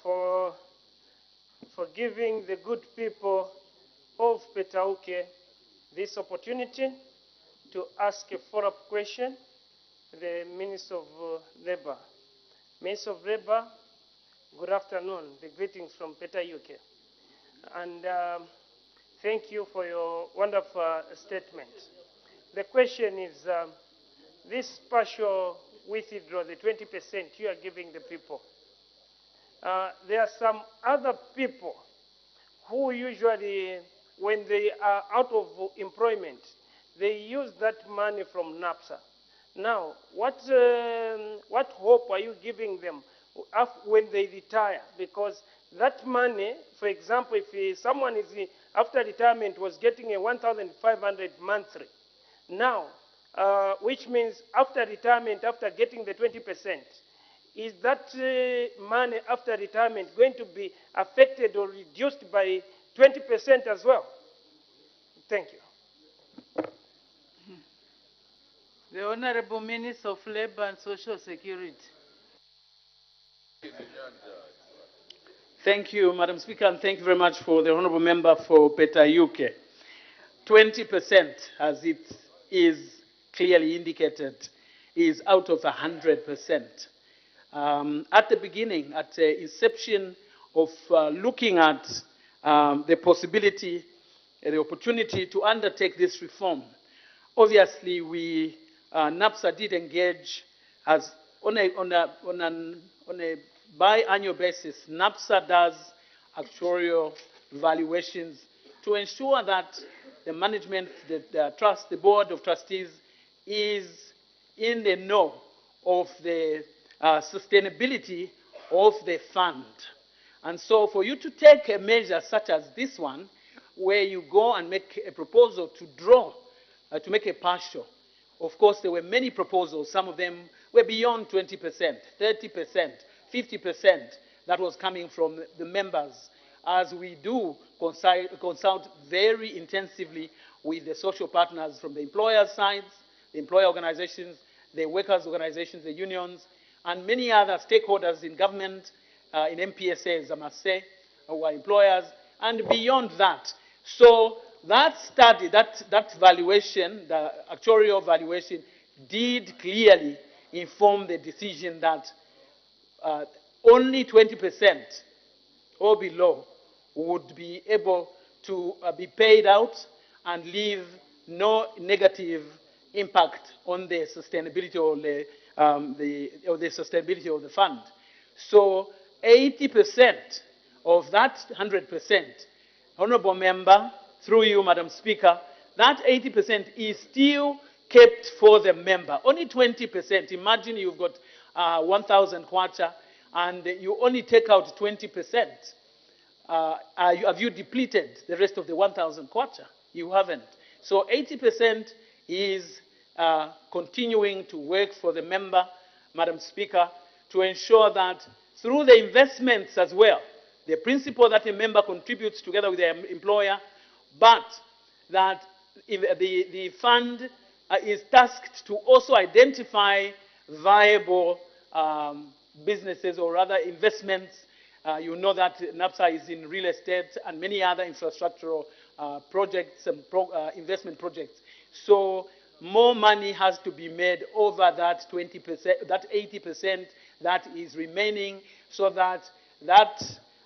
Speaker 6: for giving the good people of Petauke this opportunity to ask a follow-up question to the Minister of Labour. Minister of Labour, good afternoon. The greetings from Petauke. And thank you for your wonderful statement. The question is, this partial withdrawal, the 20% you are giving the people, there are some other people who usually, when they are out of employment, they use that money from NAPSA. Now, what hope are you giving them when they retire? Because that money, for example, if someone is after retirement was getting a 1,500 monthly, now, which means after retirement, after getting the 20%, is that money after retirement going to be affected or reduced by 20% as well? Thank you.
Speaker 3: The Honorable Minister of Labour and Social Security.
Speaker 5: Thank you, Madam Speaker, and thank you very much for the Honourable Member for Petauke. 20%, as it is clearly indicated, is out of 100%. At the beginning, at the inception of looking at the possibility, the opportunity to undertake this reform, obviously we, NAPSA did engage as on a biannual basis. NAPSA does actuarial valuations to ensure that the management, the board of trustees is in the know of the sustainability of the fund. And so for you to take a measure such as this one, where you go and make a proposal to draw, to make a partial, of course there were many proposals, some of them were beyond 20%, 30%, 50% that was coming from the members, as we do consult very intensively with the social partners from the employer sides, the employer organizations, the workers' organizations, the unions, and many other stakeholders in government, in MPSAs, I must say, who are employers, and beyond that. So that study, that valuation, the actuarial valuation, did clearly inform the decision that only 20% or below would be able to be paid out and leave no negative impact on the sustainability or the sustainability of the fund. So 80% of that 100%, Honourable Member, through you, Madam Speaker, that 80% is still kept for the member. Only 20%. Imagine you've got 1,000 kwacha and you only take out 20%. Have you depleted the rest of the 1,000 kwacha? You haven't. So 80% is continuing to work for the member, Madam Speaker, to ensure that through the investments as well, the principle that a member contributes together with their employer, but that the fund is tasked to also identify viable businesses or other investments. You know that NAPSA is in real estate and many other infrastructural projects and investment projects. So
Speaker 6: more money has to be made over that 20%, that 80% that is remaining, so that that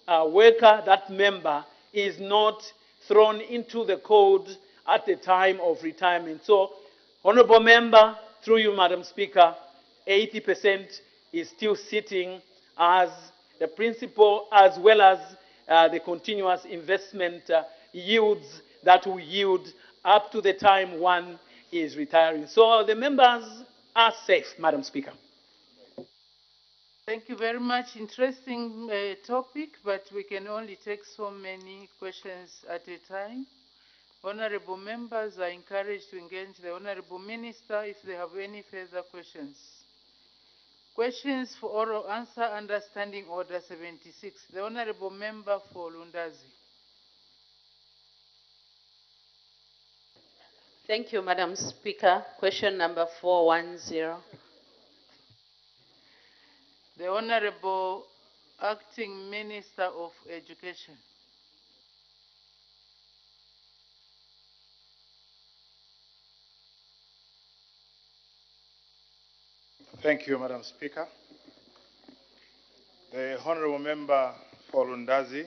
Speaker 6: worker, that member, is not thrown into the code at the time of retirement. So, Honorable Member, through you, Madam Speaker, 80% is still sitting as the principal, as well as the continuous investment yields that will yield up to the time one is retiring. So the members are safe, Madam Speaker.
Speaker 3: Thank you very much. Interesting topic, but we can only take so many questions at a time. Honorable members are encouraged to engage the Honorable Minister if they have any further questions. Questions for oral answer under Standing Order 76. The Honorable Member for Lundazi.
Speaker 12: Thank you, Madam Speaker. Question number 410.
Speaker 3: The Honorable Acting Minister of Education.
Speaker 13: Thank you, Madam Speaker. The Honorable Member for Lundazi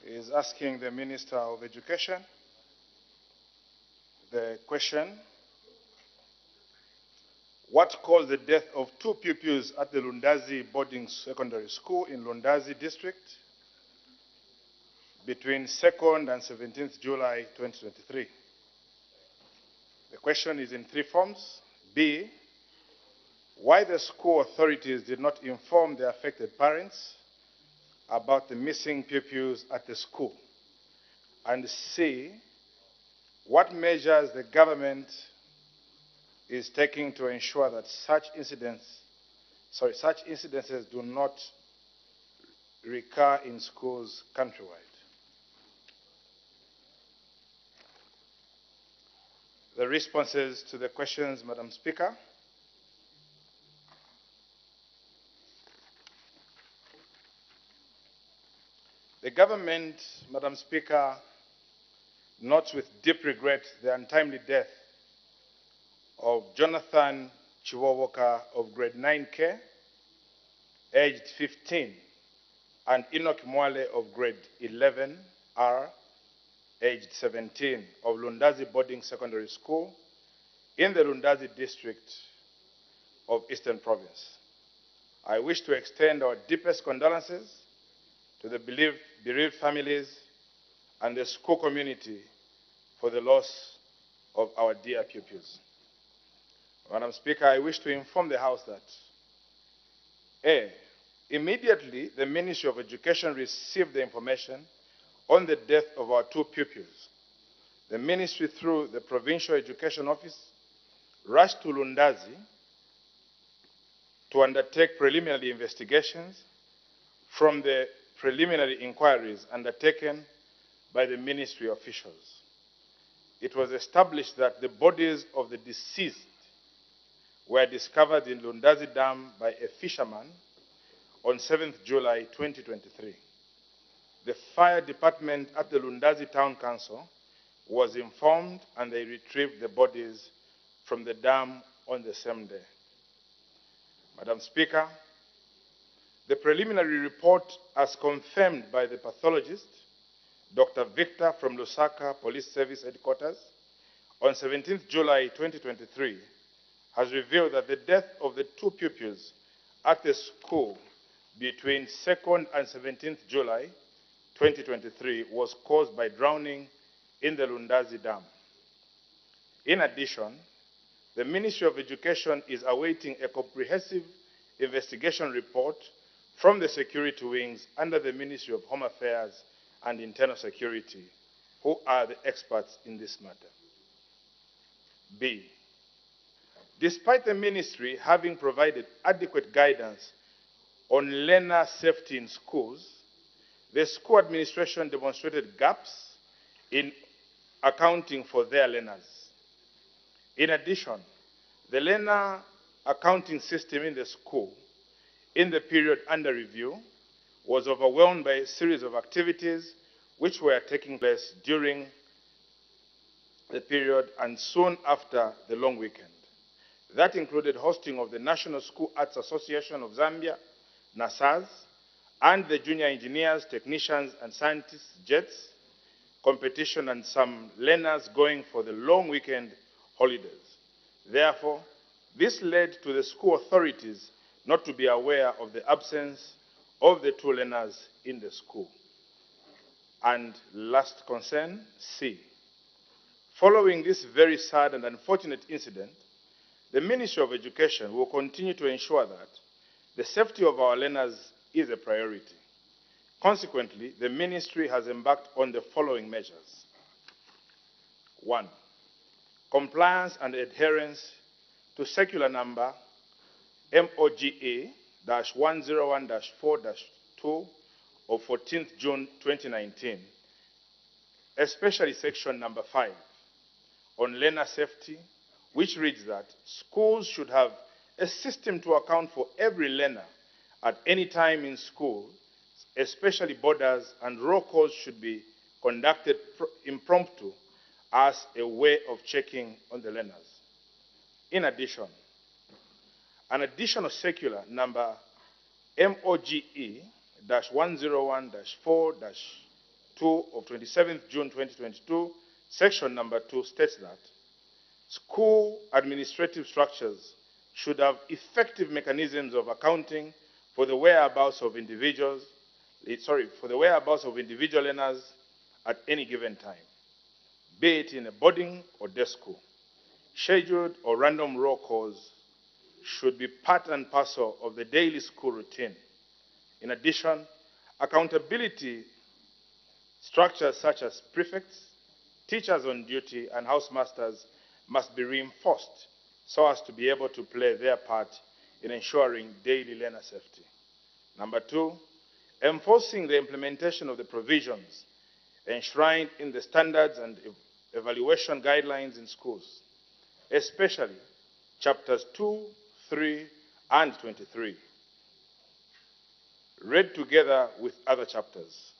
Speaker 13: is asking the Minister of Education the question: what caused the death of 2 pupils at the Lundazi boarding secondary school in Lundazi district between 2nd and 17th July 2023? The question is in 3 forms. B, why the school authorities did not inform the affected parents about the missing pupils at the school. And C, what measures the government is taking to ensure that such incidences do not recur in schools countrywide. The responses to the questions, Madam Speaker. The government, Madam Speaker, notes with deep regret the untimely death of Jonathan Chiwowoka of grade 9K, aged 15, and Enoch Mwale of grade 11R, aged 17, of Lundazi Boarding Secondary School in the Lundazi district of Eastern Province. I wish to extend our deepest condolences to the bereaved families and the school community for the loss of our dear pupils. Madam Speaker, I wish to inform the House that A, immediately the Ministry of Education received the information on the death of our 2 pupils. The Ministry, through the Provincial Education Office, rushed to Lundazi to undertake preliminary investigations from the preliminary inquiries undertaken by the Ministry officials. It was established that the bodies of the deceased were discovered in Lundazi Dam by a fisherman on 7th July 2023. The fire department at the Lundazi Town Council was informed and they retrieved the bodies from the dam on the same day. Madam Speaker, the preliminary report, as confirmed by the pathologist, Dr. Victor from Lusaka Police Service Headquarters, on 17th July 2023, has revealed that the death of the 2 pupils at the school between 2nd and 17th July 2023 was caused by drowning in the Lundazi Dam. In addition, the Ministry of Education is awaiting a comprehensive investigation report from the security wings under the Ministry of Home Affairs and Internal Security, who are the experts in this matter. B, despite the ministry having provided adequate guidance on learner safety in schools, the school administration demonstrated gaps in accounting for their learners. In addition, the learner accounting system in the school in the period under review was overwhelmed by a series of activities which were taking place during the period and soon after the long weekend. That included hosting of the National School Arts Association of Zambia, NASAS, and the Junior Engineers, Technicians, and Scientists, JETS, competition and some learners going for the long weekend holidays. Therefore, this led to the school authorities not to be aware of the absence of the two learners in the school. And last concern, C. Following this very sad and unfortunate incident, the Ministry of Education will continue to ensure that the safety of our learners is a priority. Consequently, the Ministry has embarked on the following measures. 1. Compliance and adherence to circular number MOGA-101-4-2 of 14th June 2019, especially section number 5 on learner safety, which reads that schools should have a system to account for every learner at any time in school, especially boarders, and roll calls should be conducted impromptu as a way of checking on the learners. In addition, an additional circular number MOGE-101-4-2 of 27th June 2022, section number 2 states that school administrative structures should have effective mechanisms of accounting for the whereabouts of individual learners at any given time, be it in a boarding or day school. Scheduled or random roll calls should be part and parcel of the daily school routine. In addition, accountability structures such as prefects, teachers on duty, and housemasters must be reinforced so as to be able to play their part in ensuring daily learner safety. Number 2, enforcing the implementation of the provisions enshrined in the standards and evaluation guidelines in schools, especially chapters 2, 3, and 23, read together with other chapters.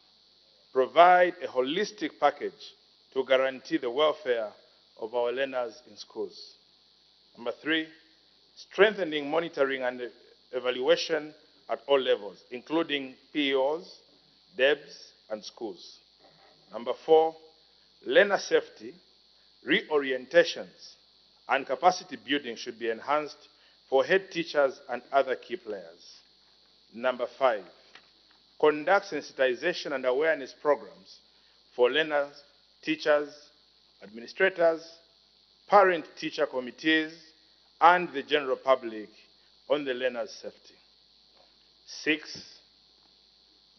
Speaker 13: Provide a holistic package to guarantee the welfare of our learners in schools. Number 3, strengthening monitoring and evaluation at all levels, including PEOs, DEBs, and schools. Number 4, learner safety, reorientations, and capacity building should be enhanced for head teachers and other key players. Number 5, conduct sensitization and awareness programs for learners, teachers, administrators, parent-teacher committees, and the general public on the learner's safety. 6,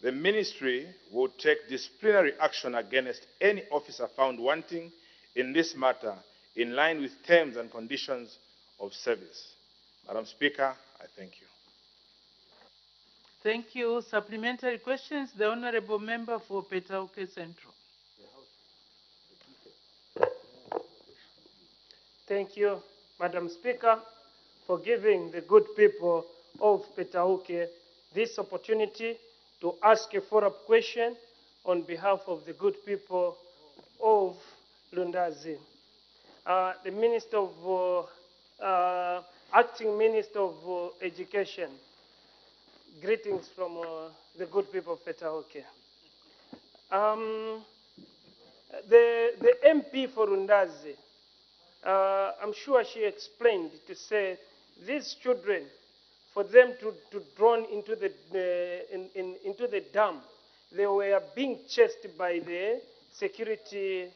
Speaker 13: the ministry will take disciplinary action against any officer found wanting in this matter in line with terms and conditions of service. Madam Speaker, I thank you.
Speaker 3: Thank you. Supplementary questions. The Honorable Member for Petauke Central.
Speaker 6: Thank you, Madam Speaker, for giving the good people of Petauke this opportunity to ask a follow-up question on behalf of the good people of Lundazi. The Minister of, Acting Minister of Education, greetings from the good people of Petauke. The MP for Lundazi, I'm sure she explained to say these children, for them to drawn into the dam, they were being chased by the security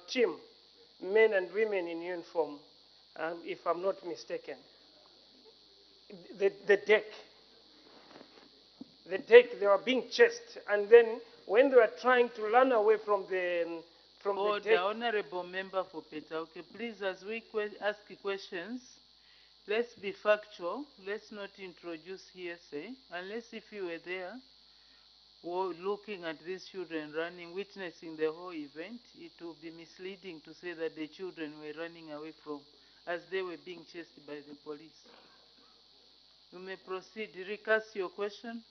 Speaker 6: team, men and women in uniform, if I'm not mistaken. The deck, they were being chased, and then when they were trying to run away from the deck.
Speaker 3: Honorable Member for Petauke, please, as we ask questions, let's be factual. Let's not introduce hearsay, unless if you were there, or looking at these children running, witnessing the whole event, it would be misleading to say that the children were running away from, as they were being chased by the police. You may proceed. Recast your question.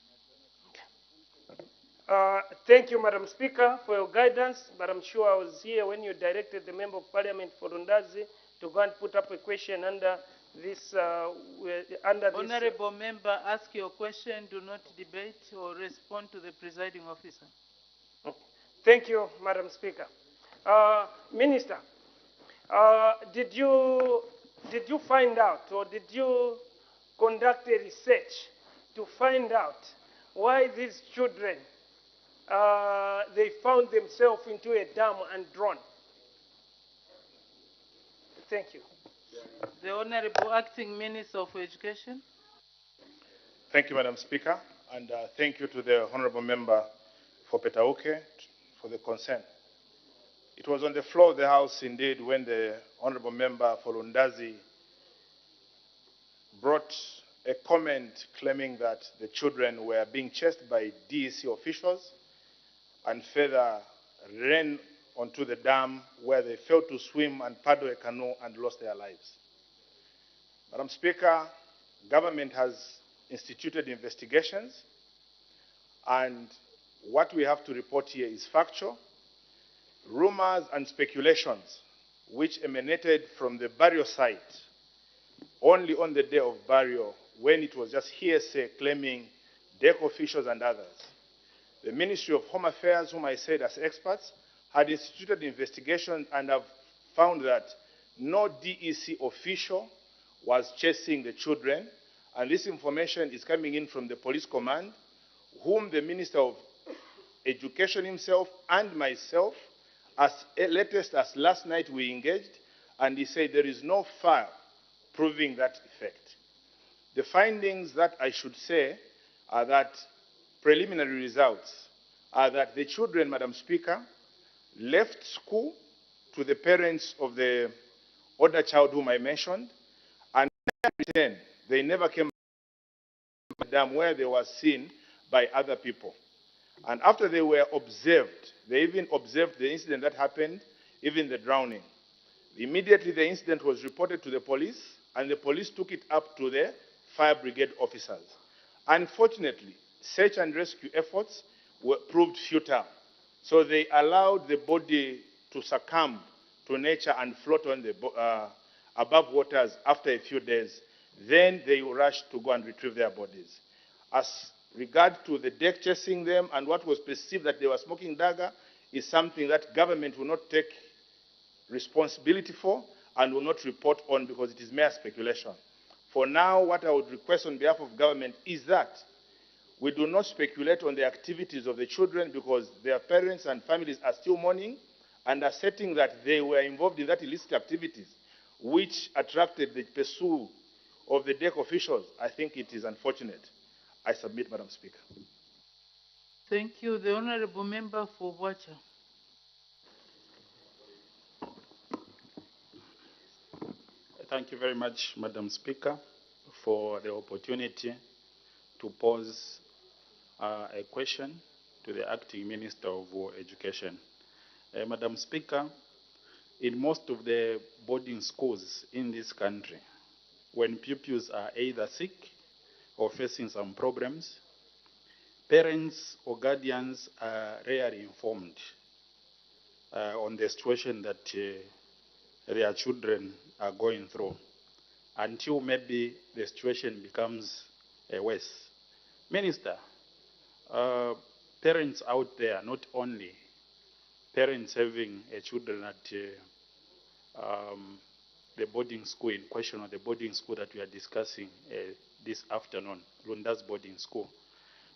Speaker 6: Thank you, Madam Speaker, for your guidance, but I'm sure I was here when you directed the Member of Parliament for Rundazi to go and put up a question under this.
Speaker 3: Honorable member, ask your question. Do not debate or respond to the presiding officer.
Speaker 6: Thank you, Madam Speaker. Minister, did you find out, or did you conduct a research to find out why these children they found themselves into a dam and drowned? Thank you.
Speaker 3: The Honorable Acting Minister of Education.
Speaker 13: Thank you, Madam Speaker, and thank you to the Honorable Member for Petauke for the concern. It was on the floor of the House, indeed, when the Honorable Member for Lundazi brought a comment claiming that the children were being chased by DEC officials and further ran onto the dam where they failed to swim and paddle a canoe and lost their lives. Madam Speaker, government has instituted investigations, and what we have to report here is factual. Rumors and speculations which emanated from the burial site only on the day of burial, when it was just hearsay claiming DEC officials and others. The Ministry of Home Affairs, whom I said as experts, had instituted investigations and have found that no DEC official was chasing the children, and this information is coming in from the police command, whom the Minister of Education himself and myself, as latest as last night, we engaged, and he said there is no file proving that effect. The findings that I should say are that preliminary results are that the children, Madam Speaker, left school to the parents of the other child whom I mentioned, and then they never came to the dam where they were seen by other people. And after they were observed, they even observed the incident that happened, even the drowning. Immediately the incident was reported to the police, and the police took it up to the fire brigade officers. Unfortunately, search and rescue efforts proved futile. So they allowed the body to succumb to nature and float on the, above waters after a few days. Then they rushed to go and retrieve their bodies. As regard to the deck chasing them and what was perceived that they were smoking dagger is something that government will not take responsibility for and will not report on because it is mere speculation. For now, what I would request on behalf of government is that we do not speculate on the activities of the children because their parents and families are still mourning and asserting that they were involved in that illicit activities which attracted the pursuit of the DEC officials. I think it is unfortunate. I submit, Madam Speaker.
Speaker 3: Thank you. The Honorable Member for Wacha.
Speaker 14: Thank you very much, Madam Speaker, for the opportunity to pose a question to the Acting Minister of Education. Madam Speaker, in most of the boarding schools in this country, when pupils are either sick or facing some problems, parents or guardians are rarely informed on the situation that their children are going through until maybe the situation becomes worse. Minister, parents out there, not only parents having children at the boarding school in question, or the boarding school that we are discussing this afternoon, Lunda's boarding school,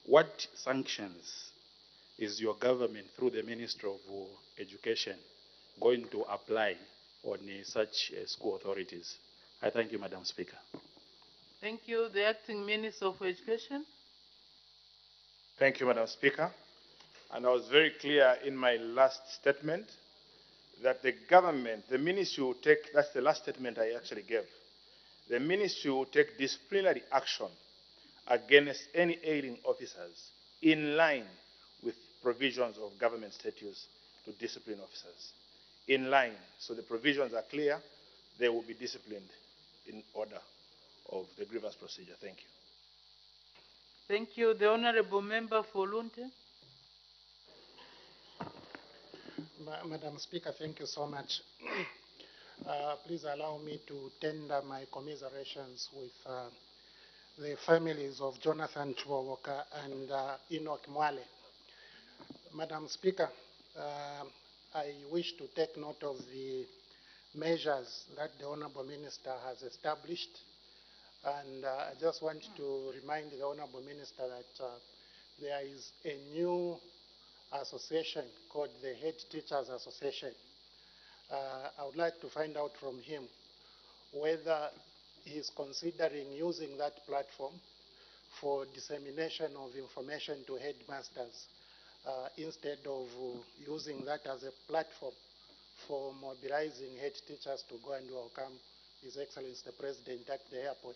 Speaker 14: what sanctions is your government, through the Ministry of Education, going to apply on such school authorities? I thank you, Madam Speaker.
Speaker 3: Thank you. The Acting Minister of Education.
Speaker 13: Thank you, Madam Speaker. And I was very clear in my last statement that the government, the ministry will take, that's the last statement I actually gave, the ministry will take disciplinary action against any ailing officers in line with provisions of government statutes to discipline officers. In line. So the provisions are clear. They will be disciplined in order of the grievance procedure. Thank you.
Speaker 3: Thank you. The Honorable Member for Lunte.
Speaker 15: Madam Speaker, thank you so much. Please allow me to tender my commiserations with the families of Jonathan Chuawoka and Enoch Mwale. Madam Speaker, I wish to take note of the measures that the Honourable Minister has established, and I just want to remind the Honourable Minister that there is a new association called the Head Teachers Association. I would like to find out from him whether he is considering using that platform for dissemination of information to headmasters instead of using that as a platform for mobilizing head teachers to go and welcome His Excellency the President at the airport.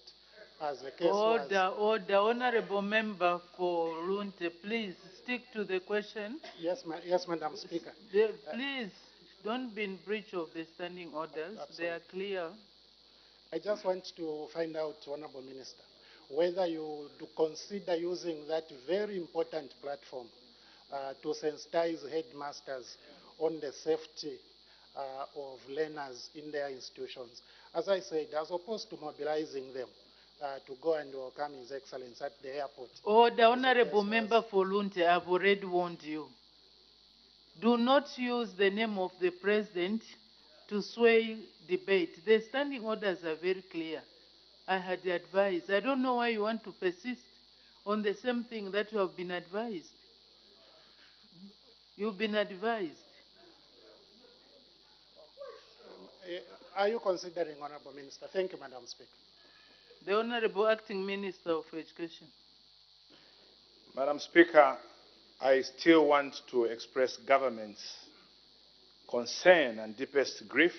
Speaker 15: As the case
Speaker 3: Order, Honourable Member for Lunte, please stick to the question.
Speaker 15: Yes, Madam Speaker.
Speaker 3: Please don't be in breach of the standing orders.
Speaker 15: Absolutely.
Speaker 3: They are clear.
Speaker 15: I just want to find out, Honourable Minister, whether you do consider using that very important platform to sensitize headmasters on the safety of learners in their institutions. As I said, as opposed to mobilizing them to go and welcome His Excellency at the airport.
Speaker 3: Order, Honourable Member for Lunte, I've already warned you. Do not use the name of the President to sway debate. The standing orders are very clear. I had advised. I don't know why you want to persist on the same thing that you have been advised. You've been advised.
Speaker 15: Are you considering, Honourable Minister? Thank you, Madam Speaker.
Speaker 3: The Honourable Acting Minister of Education.
Speaker 13: Madam Speaker, I still want to express government's concern and deepest grief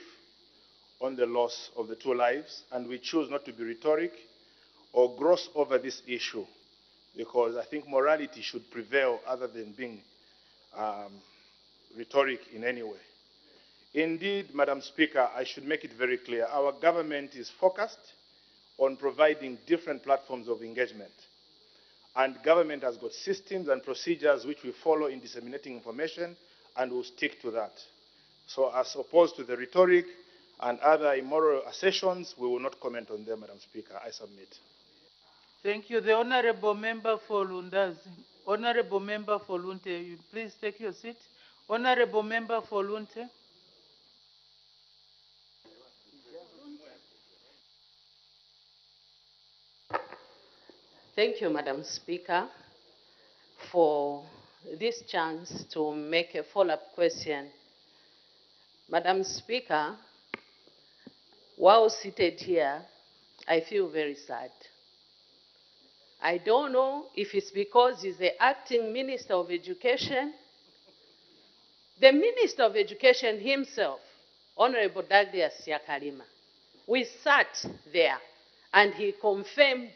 Speaker 13: on the loss of the two lives, and we choose not to be rhetoric or gross over this issue, because I think morality should prevail other than being rhetoric in any way. Indeed, Madam Speaker, I should make it very clear, our government is focused on providing different platforms of engagement. And government has got systems and procedures which we follow in disseminating information, and will stick to that. So as opposed to the rhetoric and other immoral assertions, we will not comment on them, Madam Speaker. I submit.
Speaker 3: Thank you. The Honourable Member for Lundazi. Honourable Member for Lunte, please take your seat. Honourable Member for Lunte.
Speaker 12: Thank you, Madam Speaker, for this chance to make a follow-up question. Madam Speaker, while seated here, I feel very sad. I don't know if it's because he's the acting Minister of Education. The Minister of Education himself, Honorable Douglas Yakalima, we sat there and he confirmed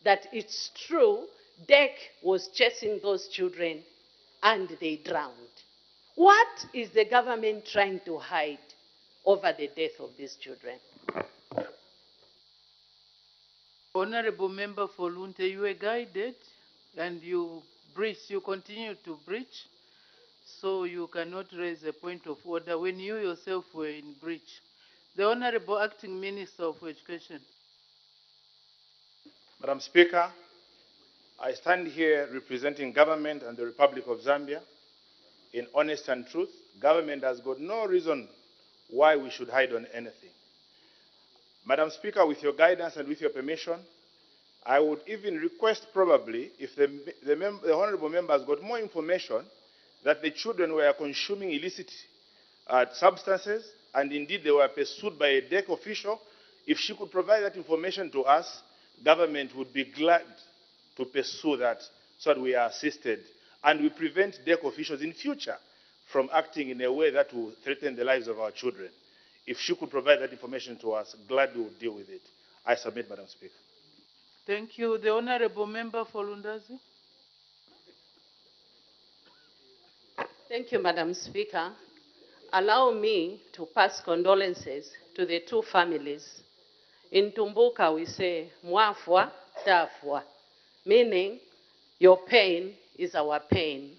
Speaker 12: that it's true, DEC was chasing those children and they drowned. What is the government trying to hide over the death of these children?
Speaker 3: Honourable Member for Lunte, you were guided and you breached, you continue to breach, so you cannot raise a point of order when you yourself were in breach. The Honourable Acting Minister of Education.
Speaker 13: Madam Speaker, I stand here representing government and the Republic of Zambia. In honest and truth, government has got no reason why we should hide on anything. Madam Speaker, with your guidance and with your permission, I would even request probably if the Honourable Member has got more information that the children were consuming illicit substances and indeed they were pursued by a DEC official, if she could provide that information to us, government would be glad to pursue that so that we are assisted and we prevent DEC officials in future from acting in a way that will threaten the lives of our children. If she could provide that information to us, glad we would deal with it. I submit, Madam Speaker.
Speaker 3: Thank you. The Honourable Member for Lundazi.
Speaker 12: Thank you, Madam Speaker. Allow me to pass condolences to the two families. In Tumbuka, we say, mwafwa, tafwa, meaning your pain is our pain.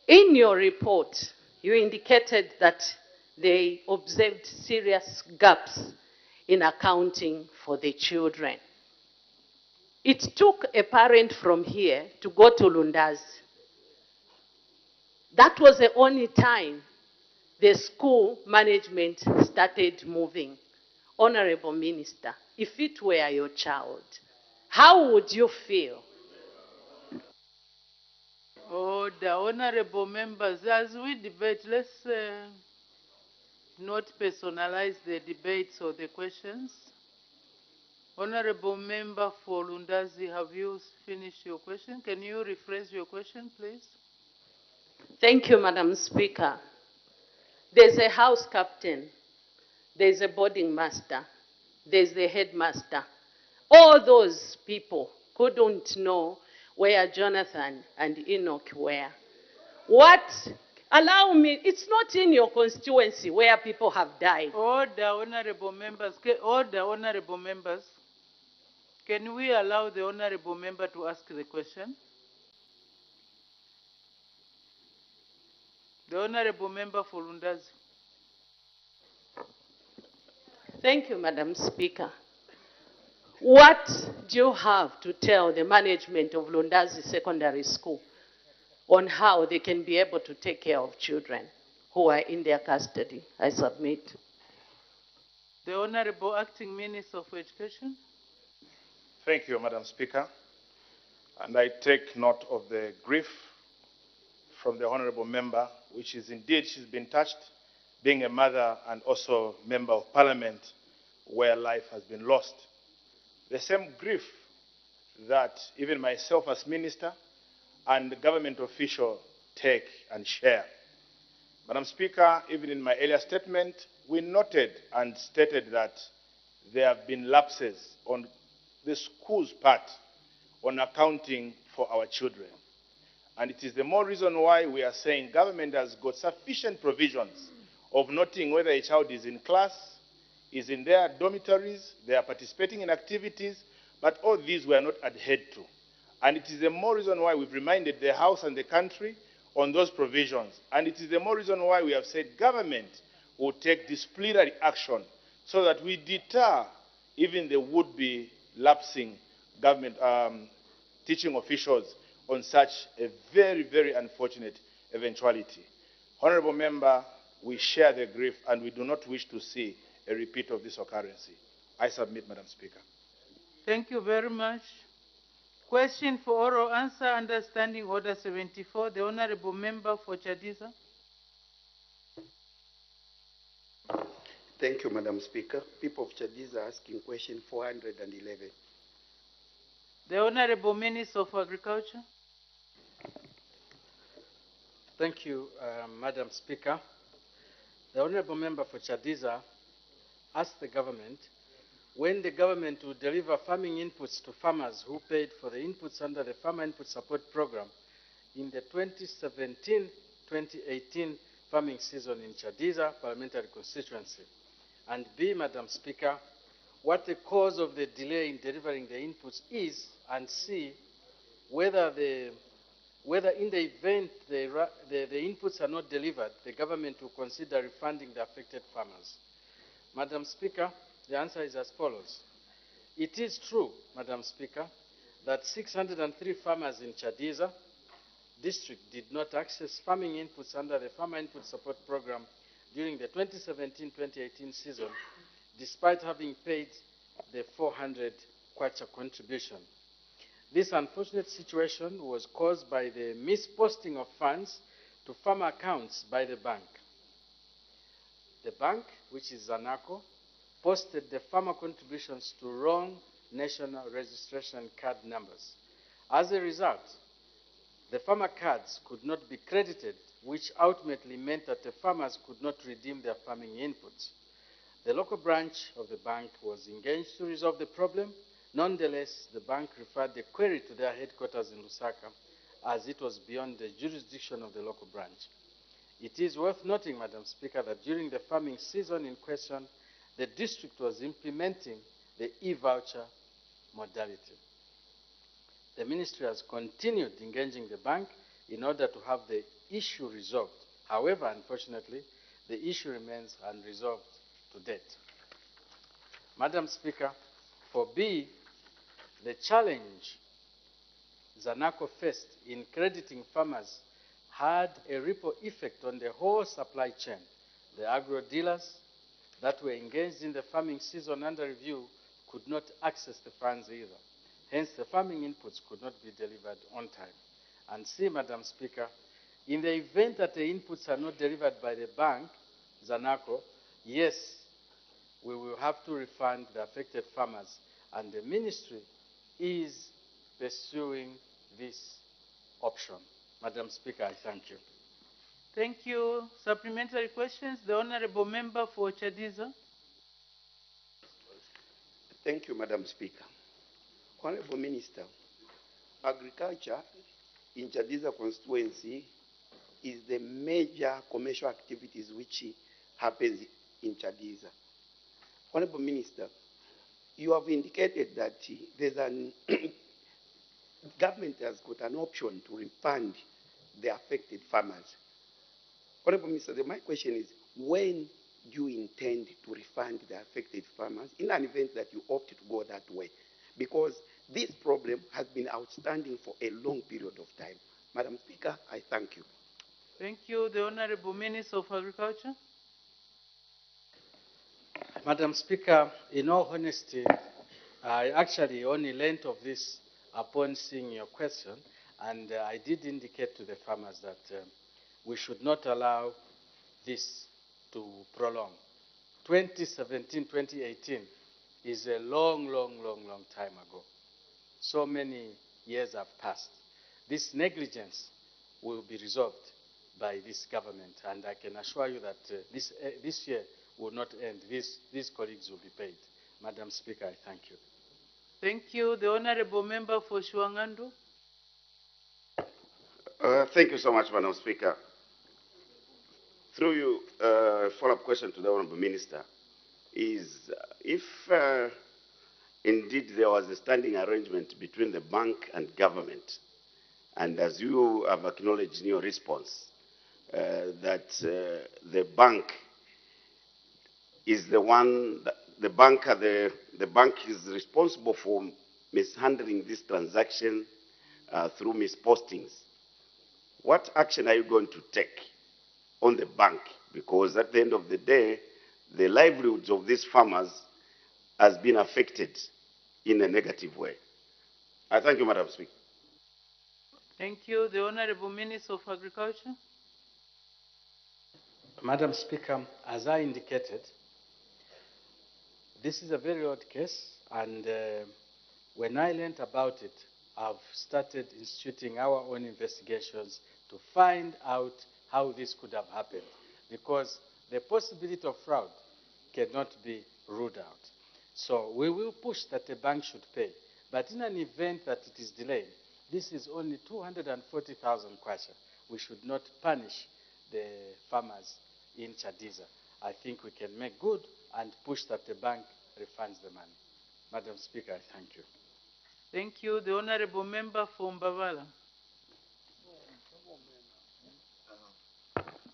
Speaker 12: In your report, you indicated that they observed serious gaps in accounting for the children. It took a parent from here to go to Lundazi. That was the only time the school management started moving. Honorable Minister, if it were your child, how would you feel?
Speaker 3: Order, honorable members, as we debate, let's not personalize the debates or the questions. Honorable member for Lundazi, have you finished your question? Can you rephrase your question, please?
Speaker 12: Thank you, Madam Speaker. There's a house captain, there's a boarding master, there's the headmaster. All those people couldn't know where Jonathan and Enoch were. What? Allow me, it's not in your constituency where people have died.
Speaker 3: Order, honorable members. Order, honorable members. Can we allow the honorable member to ask the question? The honorable member for Lundazi.
Speaker 12: Thank you, Madam Speaker. What do you have to tell the management of Lundazi Secondary School on how they can be able to take care of children who are in their custody? I submit.
Speaker 3: The Honorable Acting Minister for Education.
Speaker 13: Thank you, Madam Speaker. And I take note of the grief from the honorable member, which is indeed, she's been touched, being a mother and also member of parliament where life has been lost. The same grief that even myself as minister and the government official take and share. Madam Speaker, even in my earlier statement, we noted and stated that there have been lapses on the school's part on accounting for our children. And it is the more reason why we are saying government has got sufficient provisions of noting whether a child is in class, is in their dormitories, they are participating in activities, but all these were not adhered to. And it is the more reason why we've reminded the House and the country on those provisions. And it is the more reason why we have said government will take disciplinary action so that we deter even the would-be lapsing government teaching officials on such a very, very unfortunate eventuality. Honorable member, we share the grief and we do not wish to see a repeat of this occurrence. I submit, Madam Speaker.
Speaker 3: Thank you very much. Question for oral answer, understanding order 74. The honorable member for Chadiza.
Speaker 16: Thank you, Madam Speaker. People of Chadiza asking question 411.
Speaker 3: The honorable Minister of Agriculture.
Speaker 17: Thank you, Madam Speaker. The honorable member for Chadiza asked the government when the government will deliver farming inputs to farmers who paid for the inputs under the Farmer Input Support Program in the 2017-2018 farming season in Chadiza Parliamentary constituency. And B, Madam Speaker, what the cause of the delay in delivering the inputs is, and C, whether in the event the inputs are not delivered, the government will consider refunding the affected farmers. Madam Speaker, the answer is as follows. It is true, Madam Speaker, that 603 farmers in Chadiza district did not access farming inputs under the Farmer Input Support Program during the 2017-2018 season, despite having paid the 400 kwacha contribution. This unfortunate situation was caused by the misposting of funds to farmer accounts by the bank. The bank, which is Zanaco, posted the farmer contributions to wrong national registration card numbers. As a result, the farmer cards could not be credited, which ultimately meant that the farmers could not redeem their farming inputs. The local branch of the bank was engaged to resolve the problem. Nonetheless, the bank referred the query to their headquarters in Lusaka, as it was beyond the jurisdiction of the local branch. It is worth noting, Madam Speaker, that during the farming season in question, the district was implementing the e-voucher modality. The ministry has continued engaging the bank in order to have the issue resolved. However, unfortunately, the issue remains unresolved to date. Madam Speaker, for B, the challenge Zanaco faced in crediting farmers had a ripple effect on the whole supply chain. The agro dealers that were engaged in the farming season under review could not access the funds either. Hence, the farming inputs could not be delivered on time. And C, Madam Speaker, in the event that the inputs are not delivered by the bank, Zanaco, yes, we will have to refund the affected farmers, and the ministry is pursuing this option. Madam Speaker, I thank you.
Speaker 3: Thank you. Supplementary questions. The Honorable Member for Chadiza.
Speaker 16: Thank you, Madam Speaker. Honorable Minister, agriculture in Chadiza constituency is the major commercial activities which happens in Chadiza. Honorable Minister, you have indicated that there's an government has got an option to refund the affected farmers. Honorable Minister, my question is, when do you intend to refund the affected farmers in an event that you opt to go that way? Because this problem has been outstanding for a long period of time. Madam Speaker, I thank you.
Speaker 3: Thank you. The Honorable Minister of Agriculture.
Speaker 17: Madam Speaker, in all honesty, I actually only learned of this upon seeing your question, and I did indicate to the farmers that we should not allow this to prolong. 2017, 2018 is a long time ago. So many years have passed. This negligence will be resolved by this government, and I can assure you that this year will not end. These colleagues will be paid. Madam Speaker, I thank you.
Speaker 3: Thank you. The Honorable Member for Shuangandu.
Speaker 11: Thank you so much, Madam Speaker. Through you, follow-up question to the Honorable Minister is if indeed there was a standing arrangement between the bank and government, and as you have acknowledged in your response, that the bank is the one, the bank is responsible for mishandling this transaction through mispostings. What action are you going to take on the bank? Because at the end of the day, the livelihoods of these farmers has been affected in a negative way. I thank you, Madam Speaker.
Speaker 3: Thank you. The Honorable Minister of Agriculture.
Speaker 17: Madam Speaker, as I indicated, this is a very odd case, and when I learned about it, I've started instituting our own investigations to find out how this could have happened, because the possibility of fraud cannot be ruled out. So we will push that the bank should pay. But in an event that it is delayed, this is only 240,000 kwacha. We should not punish the farmers in Chadiza. I think we can make good and push that the bank refunds the money. Madam Speaker, I thank you.
Speaker 3: Thank you. The Honorable Member for Mbavala.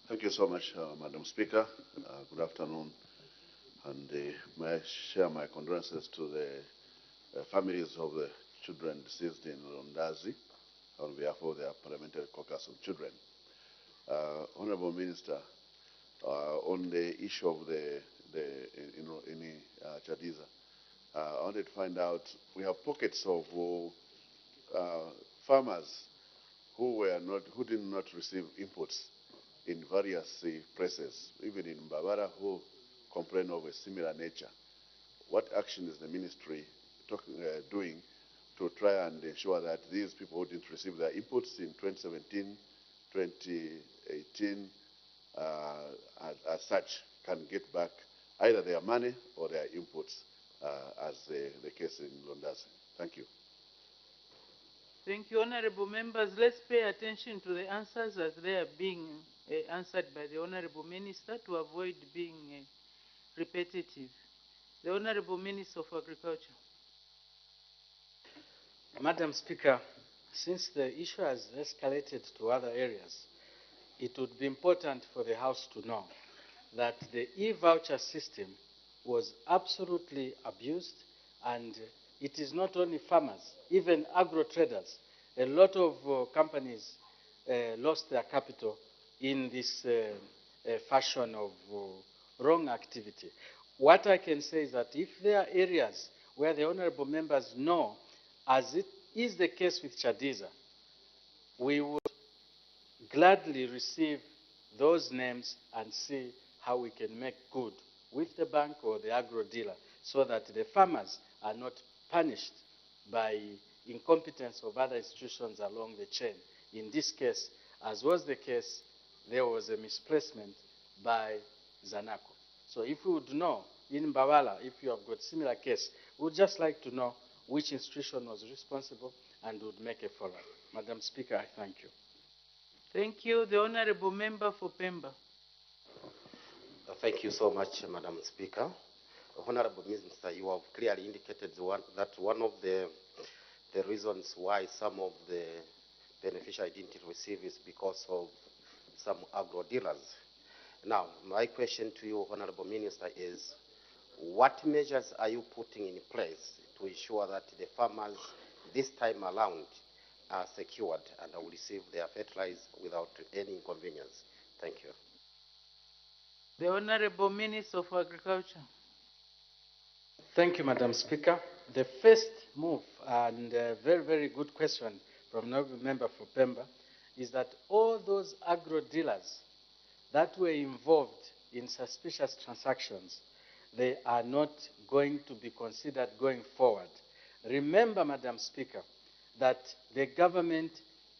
Speaker 18: Thank you so much, Madam Speaker. Good afternoon. And may I share my condolences to the families of the children deceased in Londazi on behalf of the Parliamentary Caucus of Children. Honorable Minister, on the issue of in Chadiza, I wanted to find out, we have pockets of farmers who did not receive inputs in various places, even in Mbabara, who complain of a similar nature. What action is the ministry doing to try and ensure that these people who didn't receive their inputs in 2017, 2018, as such, can get back either their money or their inputs, as the case in Londazi? Thank you.
Speaker 3: Thank you, Honorable Members. Let's pay attention to the answers as they are being answered by the Honorable Minister to avoid being repetitive. The Honorable Minister of Agriculture.
Speaker 17: Madam Speaker, since the issue has escalated to other areas, it would be important for the House to know that the e-voucher system was absolutely abused, and it is not only farmers, even agro-traders. A lot of companies lost their capital in this fashion of wrong activity. What I can say is that if there are areas where the honorable members know, as it is the case with Chadiza, we would gladly receive those names and see how we can make good with the bank or the agro dealer so that the farmers are not punished by incompetence of other institutions along the chain. In this case, as was the case, there was a misplacement by Zanaco. So if we would know in Mbawala, if you have got similar case, we would just like to know which institution was responsible and would make a follow-up. Madam Speaker, I thank you.
Speaker 3: Thank you. The Honorable Member for Pemba.
Speaker 19: Thank you so much, Madam Speaker. Honorable Minister, you have clearly indicated that one of the reasons why some of the beneficiaries didn't receive is because of some agro dealers. Now, my question to you, Honorable Minister, is what measures are you putting in place to ensure that the farmers this time around are secured and will receive their fertilizer without any inconvenience? Thank you.
Speaker 3: The Honorable Minister of Agriculture.
Speaker 17: Thank you, Madam Speaker. The first move, and a very, very good question from the member for Pemba, is that all those agro dealers that were involved in suspicious transactions, they are not going to be considered going forward. Remember, Madam Speaker, that the government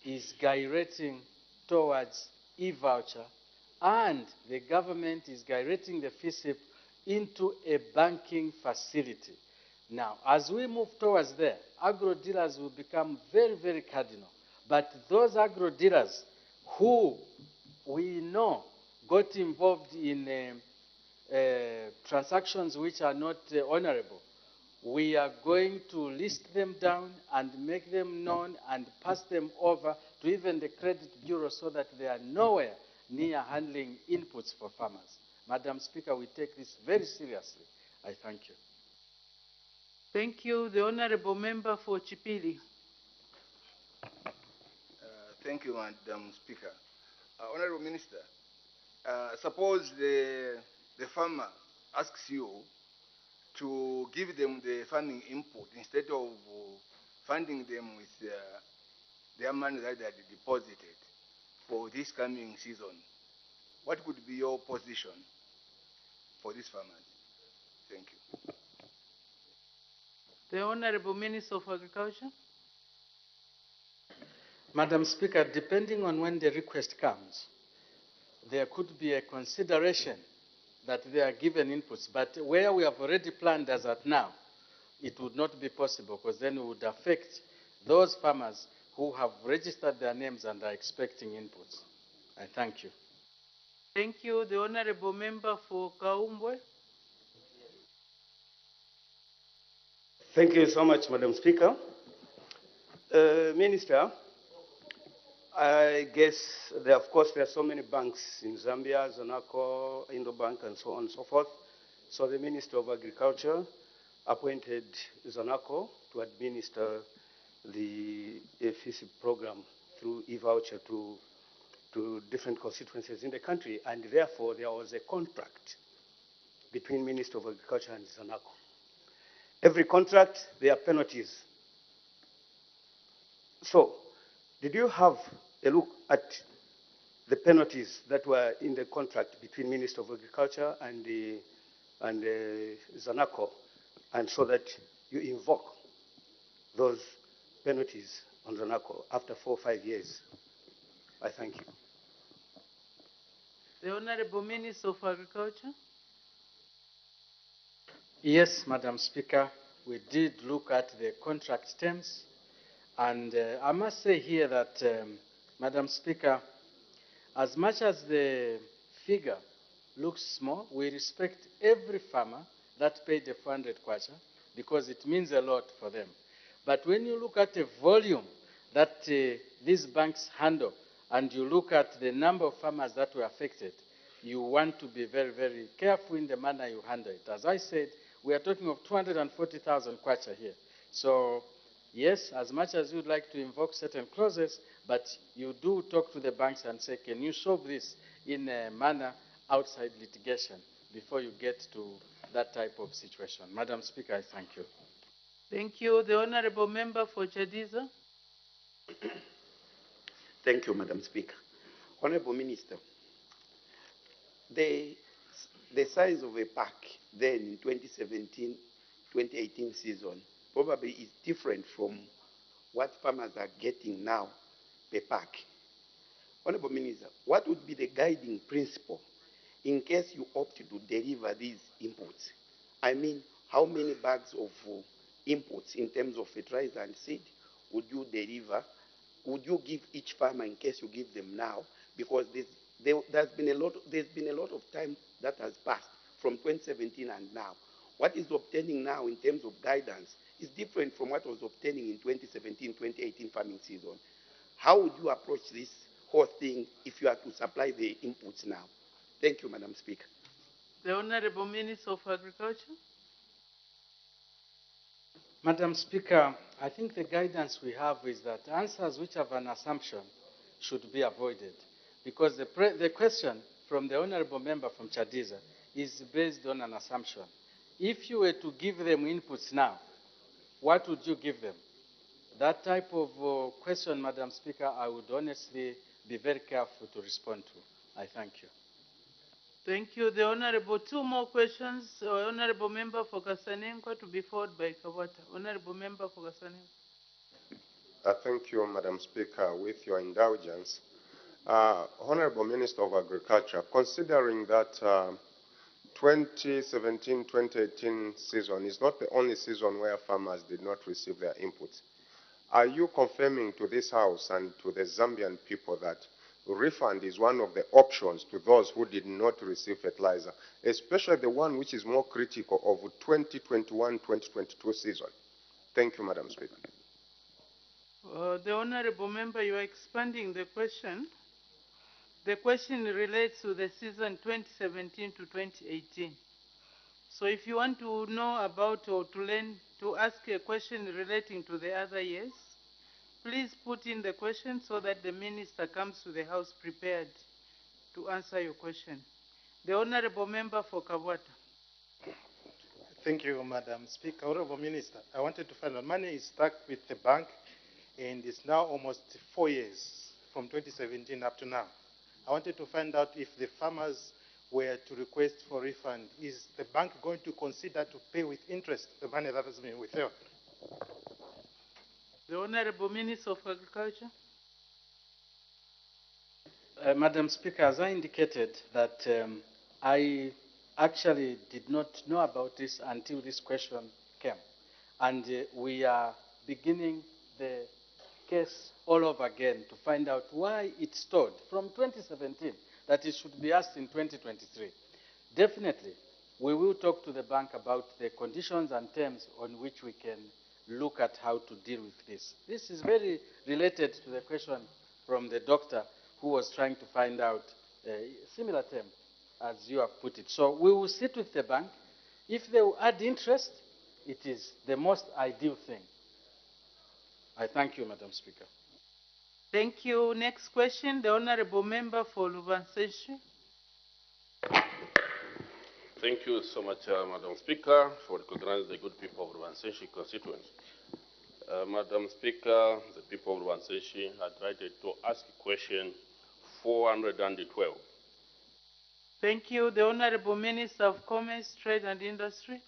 Speaker 17: is gyrating towards e-voucher, and the government is gyrating the FISIP into a banking facility. Now, as we move towards there, agro dealers will become very, very cardinal. But those agro dealers who we know got involved in transactions which are not honorable, we are going to list them down and make them known and pass them over to even the credit bureau so that they are nowhere near handling inputs for farmers. Madam Speaker, we take this very seriously. I thank you.
Speaker 3: Thank you. The Honorable Member for Chipili.
Speaker 20: Thank you, Madam Speaker. Honorable Minister, suppose the farmer asks you to give them the farming input instead of funding them with their money that they had deposited for this coming season. What could be your position for these farmers? Thank you.
Speaker 3: The Honorable Minister of Agriculture.
Speaker 17: Madam Speaker, depending on when the request comes, there could be a consideration that they are given inputs, but where we have already planned as at now, it would not be possible because then it would affect those farmers who have registered their names and are expecting inputs. I thank you.
Speaker 3: Thank you. The Honorable Member for Kaumbwe.
Speaker 21: Thank you so much, Madam Speaker. Minister, I guess there, of course, there are so many banks in Zambia, Zanaco, Indobank, and so on and so forth. So the Minister of Agriculture appointed Zanaco to administer the FISIP program through e-voucher to different constituencies in the country, and therefore there was a contract between Minister of Agriculture and Zanaco. Every contract, there are penalties. So, did you have a look at the penalties that were in the contract between Minister of Agriculture and Zanaco, and so that you invoke those penalties on Zanaco after 4 or 5 years? I thank you.
Speaker 3: The Honorable Minister of Agriculture.
Speaker 17: Yes, Madam Speaker, we did look at the contract terms, and I must say here that, Madam Speaker, as much as the figure looks small, we respect every farmer that paid the 400 kwacha because it means a lot for them. But when you look at the volume that these banks handle, and you look at the number of farmers that were affected, you want to be very, very careful in the manner you handle it. As I said, we are talking of 240,000 kwacha here. So, yes, as much as you'd like to invoke certain clauses, but you do talk to the banks and say, can you solve this in a manner outside litigation before you get to that type of situation? Madam Speaker, I thank you.
Speaker 3: Thank you. The Honorable Member for Chadiza.
Speaker 16: Thank you, Madam Speaker. Honorable Minister, the size of a pack then in 2017-2018 season probably is different from what farmers are getting now per pack. Honorable Minister, what would be the guiding principle in case you opt to deliver these inputs? I mean, how many bags of inputs in terms of fertilizer and seed would you deliver? Would you give each farmer in case you give them now? Because there's been a lot of time that has passed from 2017 and now. What is obtaining now in terms of guidance is different from what was obtaining in 2017-2018 farming season. How would you approach this whole thing if you are to supply the inputs now? Thank you, Madam Speaker.
Speaker 3: The Honorable Minister of Agriculture.
Speaker 17: Madam Speaker, I think the guidance we have is that answers which have an assumption should be avoided, because the question from the Honorable Member from Chadiza is based on an assumption. If you were to give them inputs now, what would you give them? That type of question, Madam Speaker, I would honestly be very careful to respond to. I thank you.
Speaker 3: Thank you. The Honorable, two more questions. Honorable Member for Kasanenko to be followed by Kawata. Honorable Member for Kasanenko.
Speaker 1: Thank you, Madam Speaker. With your indulgence, Honorable Minister of Agriculture, considering that 2017-2018 season is not the only season where farmers did not receive their inputs, are you confirming to this House and to the Zambian people that refund is one of the options to those who did not receive fertilizer, especially the one which is more critical of 2021-2022 season? Thank you, Madam Speaker.
Speaker 3: The Honorable Member, you are expanding the question. The question relates to the season 2017 to 2018. So if you want to know about or to ask a question relating to the other years, please put in the question so that the Minister comes to the House prepared to answer your question. The Honorable Member for Kawata.
Speaker 13: Thank you, Madam Speaker. Honorable Minister, I wanted to find out, money is stuck with the bank and it's now almost 4 years from 2017 up to now. I wanted to find out if the farmers were to request for refund, is the bank going to consider to pay with interest the money that has been withheld?
Speaker 3: The Honorable Minister of Agriculture.
Speaker 17: Madam Speaker, as I indicated that I actually did not know about this until this question came. And we are beginning the case all over again to find out why it stalled from 2017, that it should be asked in 2023. Definitely, we will talk to the bank about the conditions and terms on which we can look at how to deal with this. This is very related to the question from the doctor who was trying to find out a similar term as you have put it. So we will sit with the bank. If they will add interest, it is the most ideal thing. I thank you, Madam Speaker.
Speaker 3: Thank you. Next question, the Honorable Member for Lubanseshi.
Speaker 22: Thank you so much, Madam Speaker, for recognizing the good people of Lubanseshi constituency. Madam Speaker, the people of Lubanseshi are invited to ask question 412.
Speaker 3: Thank you. The Honorable Minister of Commerce, Trade and Industry.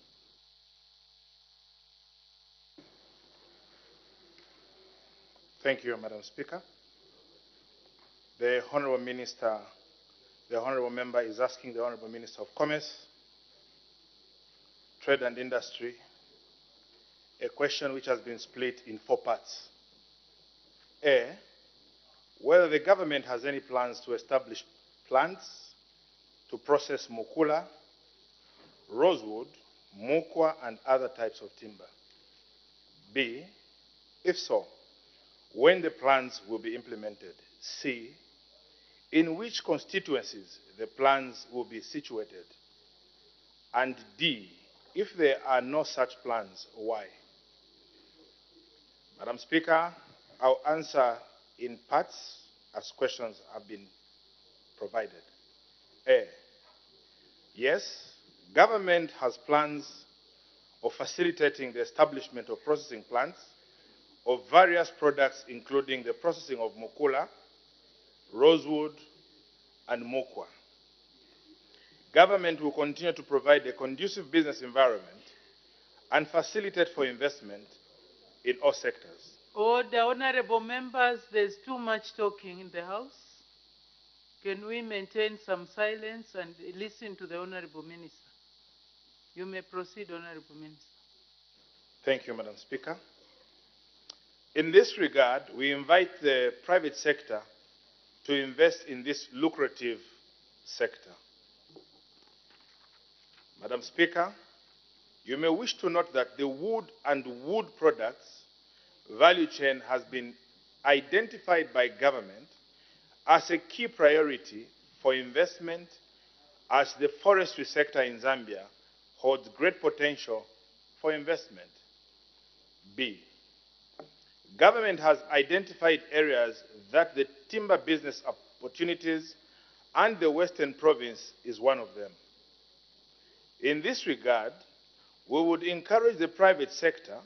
Speaker 13: Thank you, Madam Speaker. The Honorable Minister, the Honorable Member is asking the Honorable Minister of Commerce, Trade and Industry, a question which has been split in 4 parts. A, whether the government has any plans to establish plants to process mukula, rosewood, mukwa, and other types of timber. B, if so, when the plans will be implemented. C, in which constituencies the plans will be situated? And D, if there are no such plans, why? Madam Speaker, I'll answer in parts as questions have been provided. A, yes, government has plans of facilitating the establishment of processing plants of various products, including the processing of mukula, rosewood, and mukwa. Government will continue to provide a conducive business environment and facilitate for investment in all sectors.
Speaker 3: Order, honorable members, there's too much talking in the House. Can we maintain some silence and listen to the Honorable Minister? You may proceed, Honorable Minister.
Speaker 13: Thank you, Madam Speaker. In this regard, we invite the private sector to invest in this lucrative sector. Madam Speaker, you may wish to note that the wood and wood products value chain has been identified by government as a key priority for investment, as the forestry sector in Zambia holds great potential for investment. B, government has identified areas that the timber business opportunities, and the Western Province is one of them. In this regard, we would encourage the private sector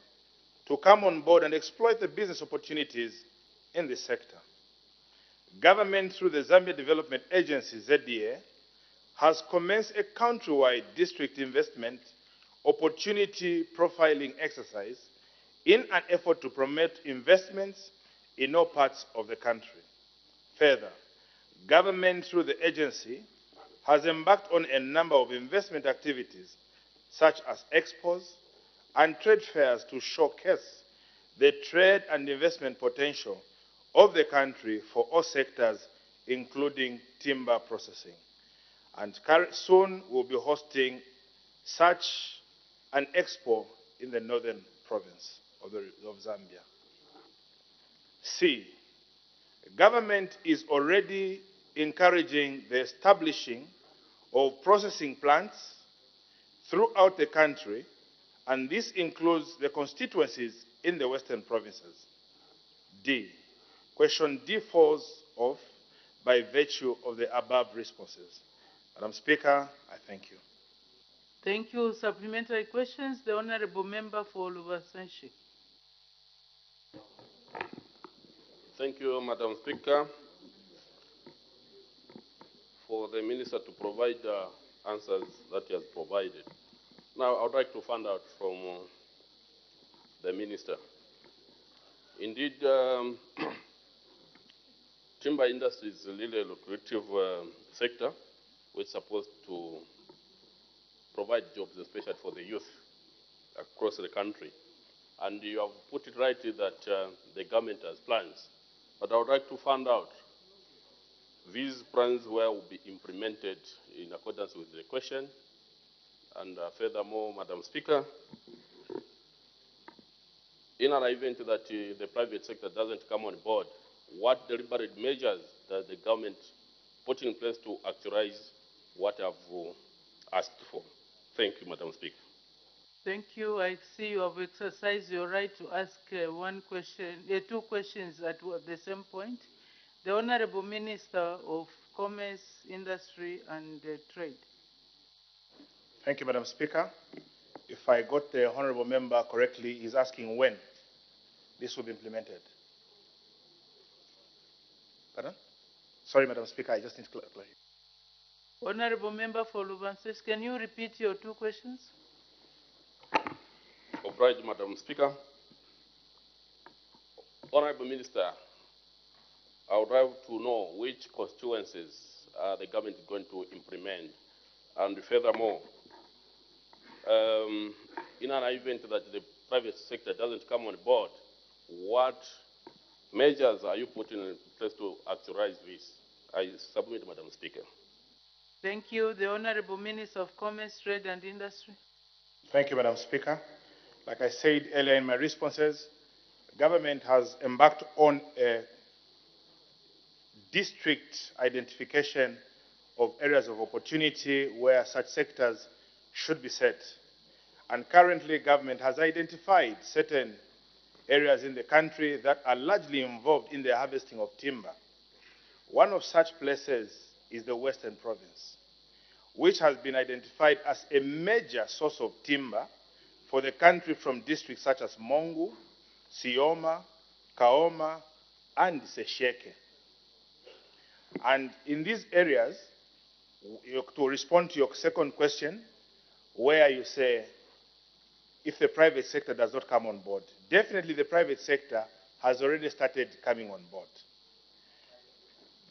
Speaker 13: to come on board and exploit the business opportunities in this sector. Government, through the Zambia Development Agency, ZDA, has commenced a countrywide district investment opportunity profiling exercise in an effort to promote investments in all parts of the country. Further, government, through the agency, has embarked on a number of investment activities, such as expos and trade fairs, to showcase the trade and investment potential of the country for all sectors, including timber processing. And soon we'll be hosting such an expo in the northern province of Zambia. C, government is already encouraging the establishing of processing plants throughout the country, and this includes the constituencies in the western provinces. D, question D falls off by virtue of the above responses. Madam Speaker, I thank you.
Speaker 3: Thank you. Supplementary questions. The Honorable Member for Lubasanshi.
Speaker 22: Thank you, Madam Speaker, for the Minister to provide answers that he has provided. Now, I would like to find out from the Minister. Indeed, timber industry is really a lucrative sector which is supposed to provide jobs, especially for the youth across the country. And you have put it rightly that the government has plans. But I would like to find out these plans where will be implemented in accordance with the question. And furthermore, Madam Speaker, in an event that the private sector doesn't come on board, what deliberate measures does the government put in place to actualize what I've asked for? Thank you, Madam Speaker.
Speaker 3: Thank you. I see you have exercised your right to ask two questions at the same point. The Honorable Minister of Commerce, Industry and Trade.
Speaker 13: Thank you, Madam Speaker. If I got the Honorable Member correctly, he's asking when this will be implemented. Pardon? Sorry, Madam Speaker, I just need to clarify.
Speaker 3: Honorable Member for Lubanses, can you repeat your two questions?
Speaker 22: Obliged, Madam Speaker. Honorable Minister, I would like to know which constituencies are the government going to implement, and furthermore, in an event that the private sector doesn't come on board, what measures are you putting in place to actualize this? I submit, Madam Speaker.
Speaker 3: Thank you. The Honorable Minister of Commerce, Trade and Industry.
Speaker 13: Thank you, Madam Speaker. Like I said earlier in my responses, government has embarked on a district identification of areas of opportunity where such sectors should be set. And currently, government has identified certain areas in the country that are largely involved in the harvesting of timber. One of such places is the Western Province, which has been identified as a major source of timber for the country from districts such as Mongu, Sioma, Kaoma, and Sesheke. And in these areas, to respond to your second question, where you say, if the private sector does not come on board, definitely the private sector has already started coming on board.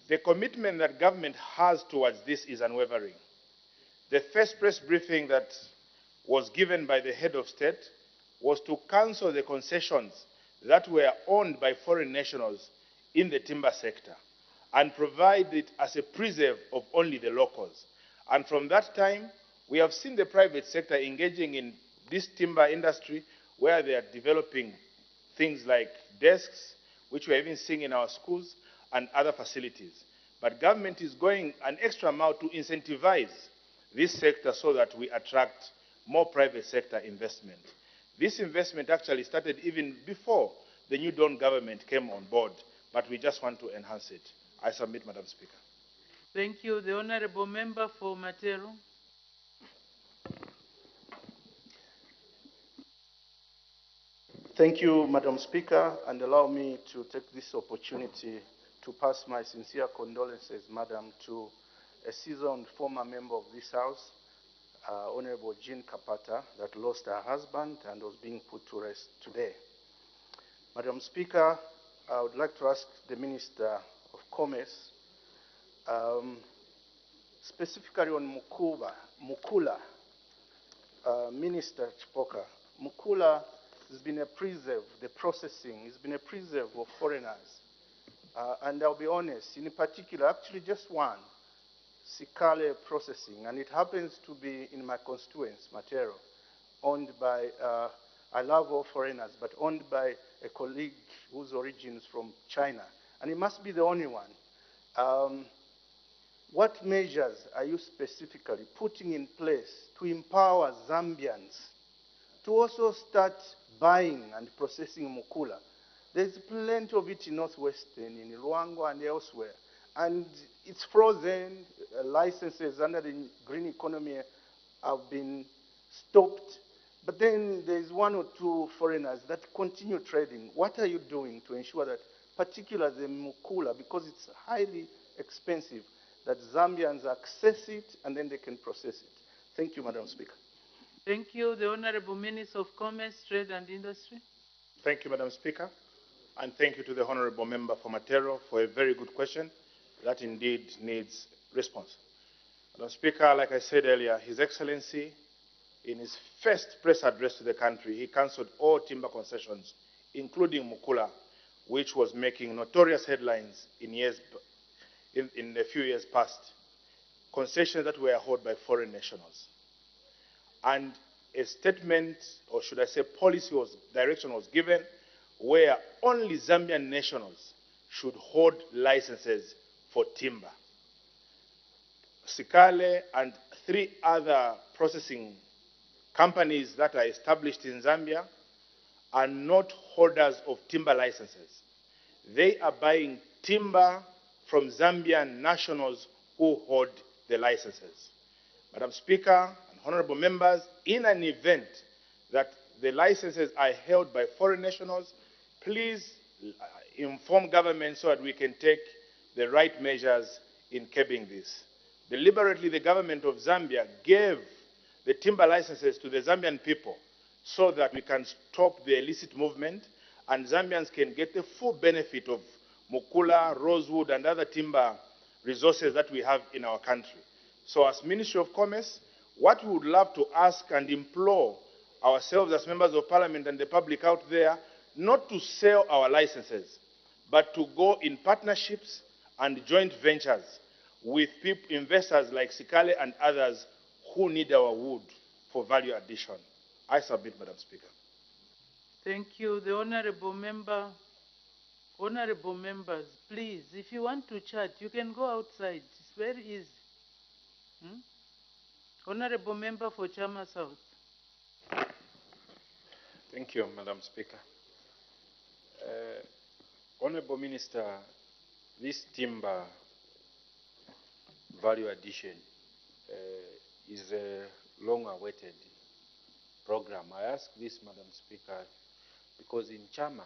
Speaker 13: The commitment that government has towards this is unwavering. The first press briefing that was given by the head of state was to cancel the concessions that were owned by foreign nationals in the timber sector and provide it as a preserve of only the locals. And from that time, we have seen the private sector engaging in this timber industry where they are developing things like desks, which we are even seeing in our schools, and other facilities. But government is going an extra mile to incentivize this sector so that we attract more private sector investment. This investment actually started even before the New Dawn government came on board, but we just want to enhance it. I submit, Madam Speaker.
Speaker 3: Thank you. The Honourable Member for Matero.
Speaker 2: Thank you, Madam Speaker, and allow me to take this opportunity to pass my sincere condolences, Madam, to a seasoned former member of this House, Honorable Jean Kapata, that lost her husband and was being put to rest today. Madam Speaker, I would like to ask the Minister of Commerce, specifically on Mukula, Minister Chipoka. Mukula has been a preserve, the processing has been a preserve of foreigners. And I'll be honest, in particular, actually just one, Sikale Processing, and it happens to be in my constituents, Matero, owned by, I love all foreigners, but owned by a colleague whose origins from China. And it must be the only one. What measures are you specifically putting in place to empower Zambians to also start buying and processing mukula? There's plenty of it in Northwestern, in Luangwa and elsewhere. And it's frozen. Licenses under the green economy have been stopped. But then there's one or two foreigners that continue trading. What are you doing to ensure that, particularly the mukula, because it's highly expensive, that Zambians access it and then they can process it? Thank you, Madam Speaker.
Speaker 3: Thank you. The Honourable Minister of Commerce, Trade and Industry.
Speaker 13: Thank you, Madam Speaker. And thank you to the Honourable Member for Matero for a very good question that indeed needs response. Madam Speaker, like I said earlier, His Excellency, in his first press address to the country, he cancelled all timber concessions, including Mukula, which was making notorious headlines in a few years past, concessions that were held by foreign nationals. And a statement, or should I say policy direction was given where only Zambian nationals should hold licenses for timber. Sikale and 3 other processing companies that are established in Zambia are not holders of timber licenses. They are buying timber from Zambian nationals who hold the licenses. Madam Speaker and honorable members, in an event that the licenses are held by foreign nationals, please inform government so that we can take the right measures in curbing this. Deliberately, the government of Zambia gave the timber licenses to the Zambian people so that we can stop the illicit movement and Zambians can get the full benefit of mukula, rosewood, and other timber resources that we have in our country. So as Ministry of Commerce, what we would love to ask and implore ourselves as members of parliament and the public out there, not to sell our licenses, but to go in partnerships and joint ventures with investors like Sikale and others who need our wood for value addition. I submit, Madam Speaker.
Speaker 3: Thank you. The Honourable Member Honorable members, please, if you want to chat, you can go outside. It's very easy. Honorable member for Chama South.
Speaker 14: Thank you, Madam Speaker. Honorable Minister, this timber value addition is a long-awaited program. I ask this, Madam Speaker, because in Chama,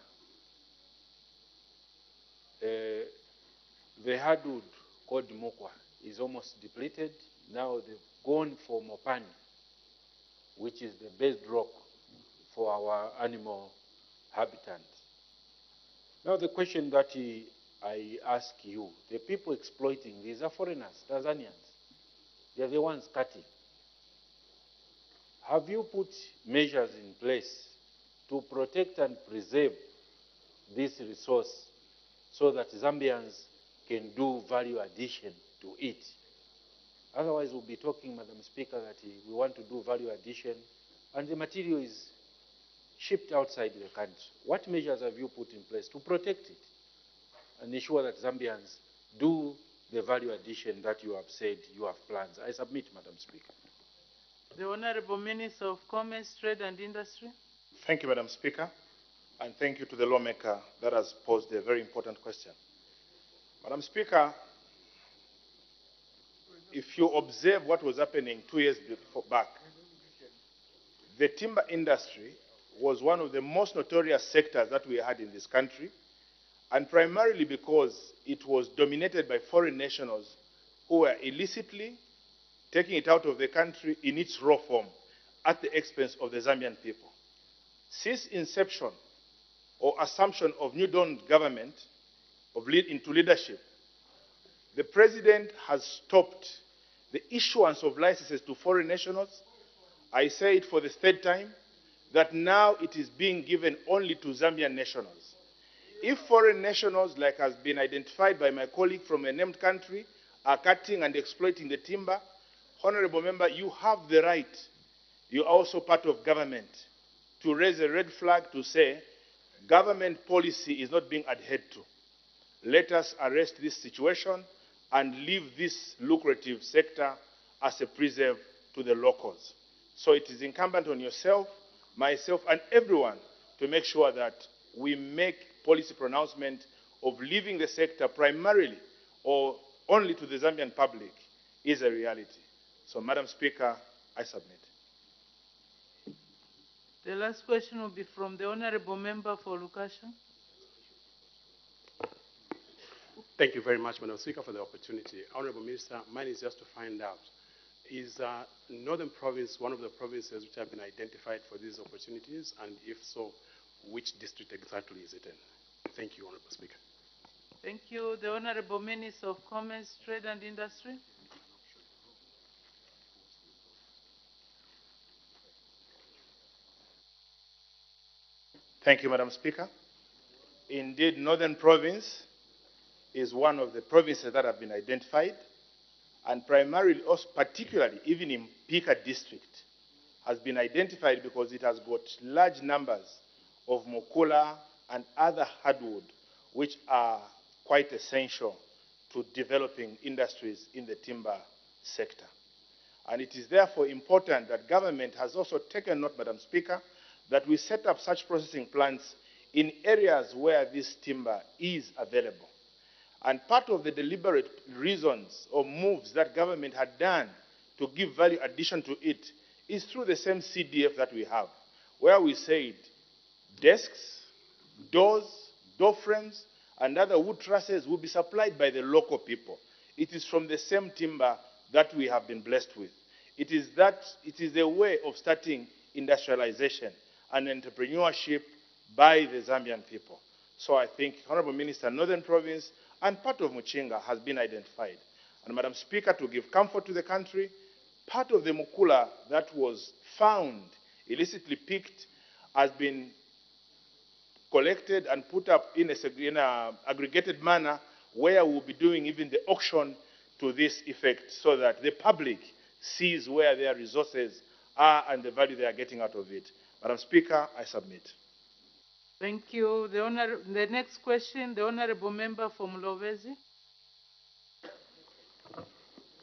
Speaker 14: the hardwood called Mukwa is almost depleted. Now they've gone for Mopani, which is the bedrock for our animal habitat. Now the question that I ask you, the people exploiting these are foreigners, Tanzanians. They're the ones cutting. Have you put measures in place to protect and preserve this resource so that Zambians can do value addition to it? Otherwise, we'll be talking, Madam Speaker, that we want to do value addition and the material is shipped outside the country. What measures have you put in place to protect it and ensure that Zambians do the value addition that you have said you have plans? I submit, Madam Speaker.
Speaker 3: The Honorable Minister of Commerce, Trade and Industry.
Speaker 13: Thank you, Madam Speaker, and thank you to the lawmaker that has posed a very important question. Madam Speaker, if you observe what was happening 2 years back, the timber industry was one of the most notorious sectors that we had in this country, and primarily because it was dominated by foreign nationals who were illicitly taking it out of the country in its raw form at the expense of the Zambian people. Since inception or assumption of New Dawn government into leadership, the President has stopped the issuance of licenses to foreign nationals. I say it for the third time, that now it is being given only to Zambian nationals. If foreign nationals, like has been identified by my colleague from a named country, are cutting and exploiting the timber, Honorable Member, you have the right, you're also part of government, to raise a red flag to say government policy is not being adhered to. Let us arrest this situation and leave this lucrative sector as a preserve to the locals. So it is incumbent on yourself, myself, and everyone to make sure that we make policy pronouncement of leaving the sector primarily or only to the Zambian public is a reality. So, Madam Speaker, I submit.
Speaker 3: The last question will be from the Honorable Member for Lukasha.
Speaker 4: Thank you very much, Madam Speaker, for the opportunity. Honorable Minister, mine is just to find out, is Northern Province one of the provinces which have been identified for these opportunities? And if so, which district exactly is it in? Thank you, Honorable Speaker.
Speaker 3: Thank you. The Honorable Minister of Commerce, Trade and Industry.
Speaker 13: Thank you, Madam Speaker. Indeed, Northern Province is one of the provinces that have been identified, and primarily, also particularly, even in Pika district, has been identified because it has got large numbers of mokula and other hardwood, which are quite essential to developing industries in the timber sector. And it is therefore important that government has also taken note, Madam Speaker, that we set up such processing plants in areas where this timber is available. And part of the deliberate reasons or moves that government had done to give value addition to it is through the same CDF that we have, where we said desks, doors, door frames, and other wood trusses will be supplied by the local people. It is from the same timber that we have been blessed with. It is a way of starting industrialization and entrepreneurship by the Zambian people. So I think, Honorable Minister, Northern Province and part of Muchinga has been identified. And Madam Speaker, to give comfort to the country, part of the mukula that was found illicitly picked has been collected and put up in an aggregated manner where we'll be doing even the auction to this effect so that the public sees where their resources are and the value they are getting out of it. Madam Speaker, I submit.
Speaker 3: Thank you. The next question, the Honorable Member from Lovezi.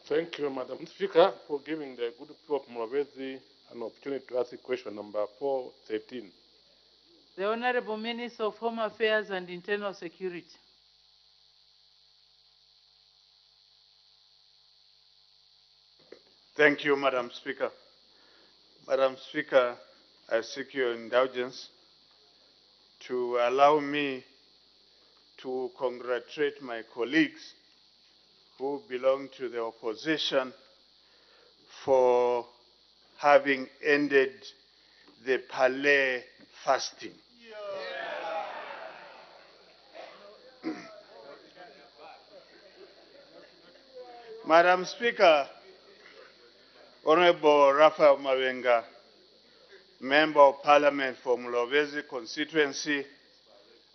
Speaker 7: Thank you, Madam Speaker, for giving the good people of Mwabezi an opportunity to ask question number 413.
Speaker 3: The Honorable Minister of Home Affairs and Internal Security.
Speaker 10: Thank you, Madam Speaker. Madam Speaker, I seek your indulgence to allow me to congratulate my colleagues who belong to the opposition for having ended the Palais fasting. Madam Speaker, Honorable Raphael Mawenga, Member of Parliament for Mulobezi constituency,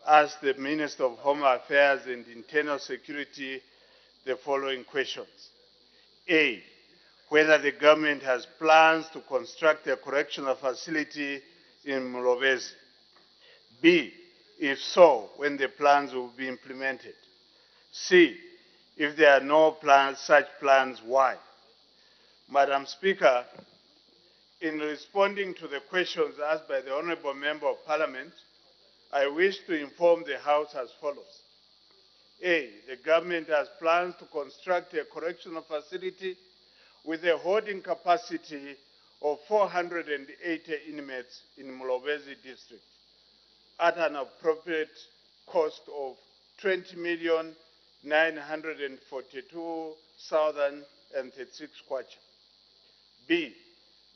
Speaker 10: asked the Minister of Home Affairs and Internal Security the following questions. A, whether the government has plans to construct a correctional facility in Mulobezi. B, if so, when the plans will be implemented. C, if there are no plans, such plans, why? Madam Speaker, in responding to the questions asked by the Honourable Member of Parliament, I wish to inform the House as follows. A, the government has plans to construct a correctional facility with a holding capacity of 480 inmates in Mulobezi district at an appropriate cost of 20,942,036 kwacha. B,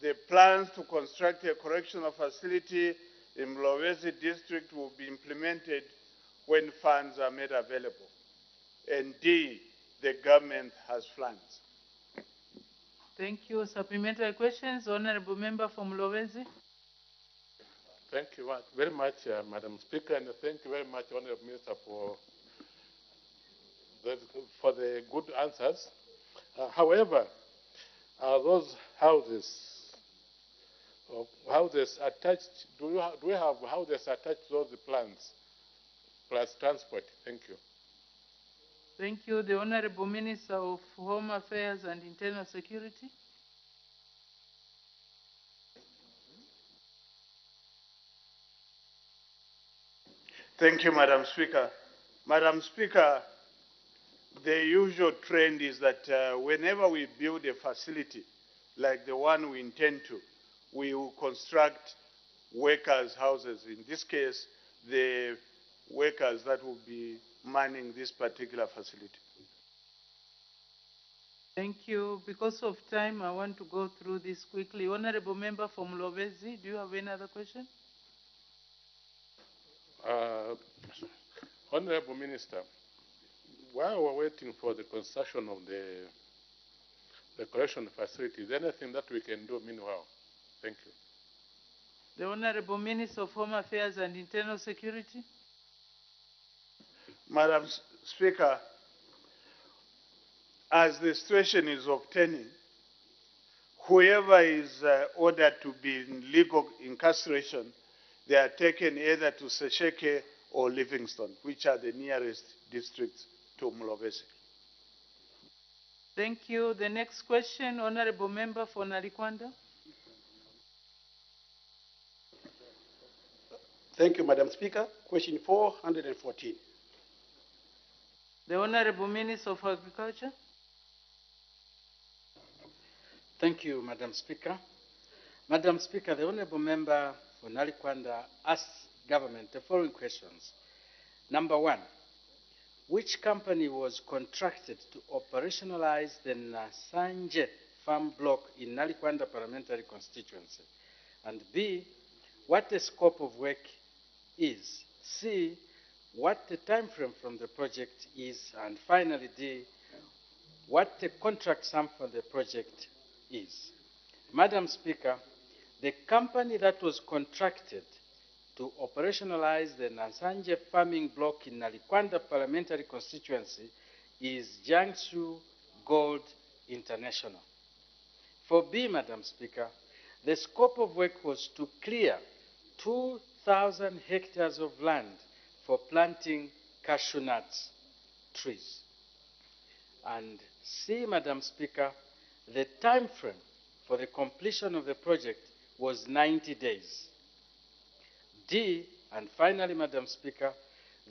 Speaker 10: the plans to construct a correctional facility in Mulobezi district will be implemented when funds are made available. And D, the government has plans.
Speaker 3: Thank you. Supplementary questions, Honorable Member from Mulobezi.
Speaker 7: Thank you very much, Madam Speaker, and thank you very much, Honorable Minister, for the good answers. However, those houses attached, do we have houses attached to those plans, plus transport? Thank you.
Speaker 3: Thank you. The Honorable Minister of Home Affairs and Internal Security.
Speaker 10: Thank you, Madam Speaker. Madam Speaker, the usual trend is that whenever we build a facility like the one we intend to, we will construct workers' houses. In this case, the workers that will be manning this particular facility.
Speaker 3: Thank you. Because of time, I want to go through this quickly. Honorable Member from Lovezi, do you have any other question?
Speaker 7: Honorable Minister, while we're waiting for the construction of the correction facility, is there anything that we can do meanwhile? Thank you.
Speaker 3: The Honorable Minister of Home Affairs and Internal Security.
Speaker 10: Madam Speaker, as the situation is obtaining, whoever is ordered to be in legal incarceration, they are taken either to Sesheke or Livingstone, which are the nearest districts to Mulobezi.
Speaker 3: Thank you. The next question, Honorable Member for Nalikwanda.
Speaker 8: Thank you, Madam Speaker. Question 414.
Speaker 3: The Honorable Minister of Agriculture.
Speaker 17: Thank you, Madam Speaker. Madam Speaker, the Honorable Member for Nalikwanda asked government the following questions. Number one, which company was contracted to operationalize the Nasanje farm block in Nalikwanda Parliamentary constituency? And B, what the scope of work is? C, what the time frame from the project is? And finally, D, what the contract sum for the project is. Madam Speaker, the company that was contracted to operationalize the Nasanje farming block in Nalikwanda Parliamentary constituency is Jiangsu Gold International. For B, Madam Speaker, the scope of work was to clear 2 2,000 hectares of land for planting cashew nuts trees. And C, Madam Speaker, the time frame for the completion of the project was 90 days. D, and finally, Madam Speaker,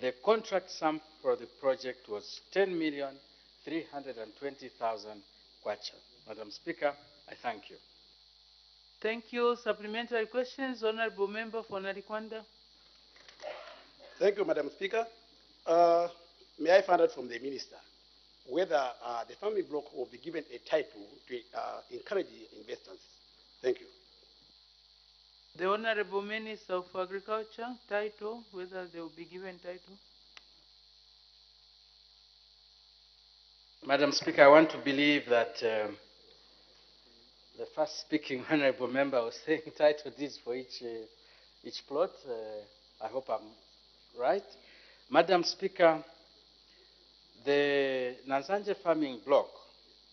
Speaker 17: the contract sum for the project was 10,320,000 kwacha. Madam Speaker, I thank you.
Speaker 3: Thank you. Supplementary questions, Honorable Member for Narikwanda.
Speaker 8: Thank you, Madam Speaker. May I find out from the Minister whether the family block will be given a title to encourage investors? Thank you.
Speaker 3: The Honorable Minister of Agriculture, title, whether they will be given title.
Speaker 17: Madam Speaker, I want to believe that the first speaking honorable member was saying title deeds for each plot. I hope I'm right. Madam Speaker, the Nanzanje farming block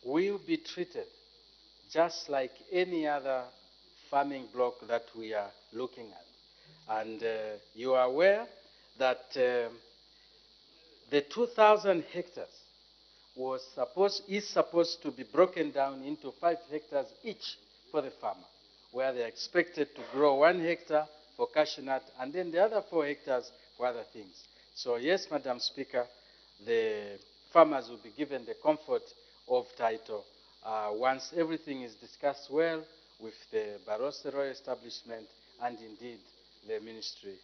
Speaker 17: will be treated just like any other farming block that we are looking at. And you are aware that the 2,000 hectares is supposed to be broken down into 5 hectares each for the farmer, where they're expected to grow 1 hectare for cashew nut and then the other 4 hectares for other things. So yes, Madam Speaker, the farmers will be given the comfort of title once everything is discussed well with the Barroso Royal Establishment and indeed the Ministry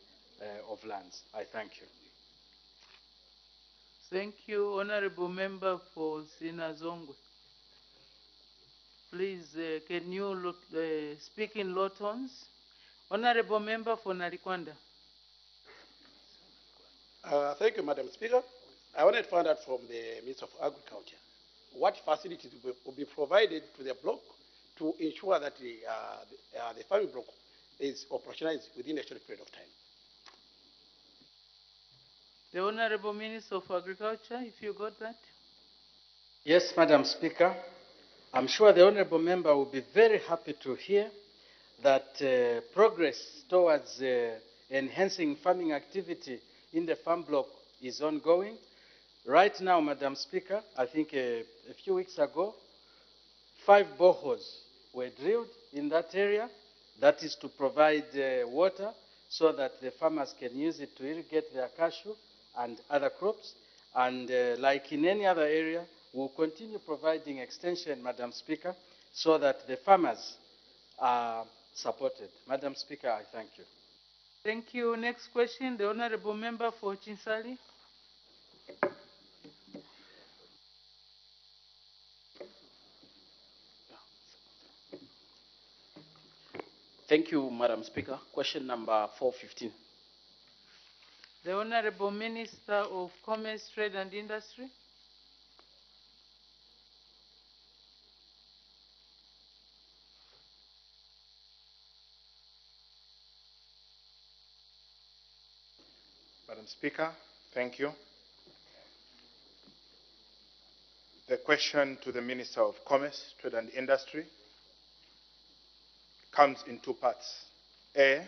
Speaker 17: of Lands. I thank you.
Speaker 3: Thank you, Honorable Member for Sinazongwe. Please, can you speak in low tones? Honorable Member for Narikwanda.
Speaker 8: Thank you, Madam Speaker. I wanted to find out from the Minister of Agriculture what facilities will be provided to the block to ensure that the farming block is operationalized within a short period of time.
Speaker 3: The Honorable Minister of Agriculture, if you got that.
Speaker 17: Yes, Madam Speaker. I'm sure the Honorable Member will be very happy to hear that progress towards enhancing farming activity in the farm block is ongoing. Right now, Madam Speaker, I think a few weeks ago, 5 boreholes were drilled in that area. That is to provide water so that the farmers can use it to irrigate their cashew and other crops. And like in any other area, we'll continue providing extension, Madam Speaker, so that the farmers are supported. Madam Speaker, I thank you.
Speaker 3: Thank you. Next question, the Honorable Member for Chinsali.
Speaker 8: Thank you, Madam Speaker. Question number 415.
Speaker 3: The Honorable Minister of Commerce, Trade and Industry.
Speaker 13: Madam Speaker, thank you. The question to the Minister of Commerce, Trade and Industry comes in 2 parts. A,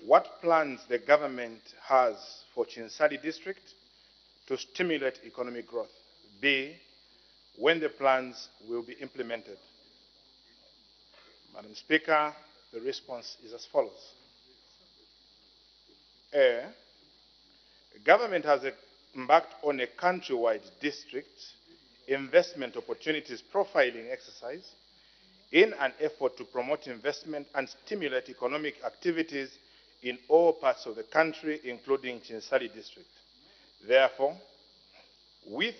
Speaker 13: what plans the government has for Chinsali district to stimulate economic growth? B, when the plans will be implemented? Madam Speaker, the response is as follows. A, government has embarked on a countrywide district investment opportunities profiling exercise in an effort to promote investment and stimulate economic activities in all parts of the country, including Chinsali district. Therefore, with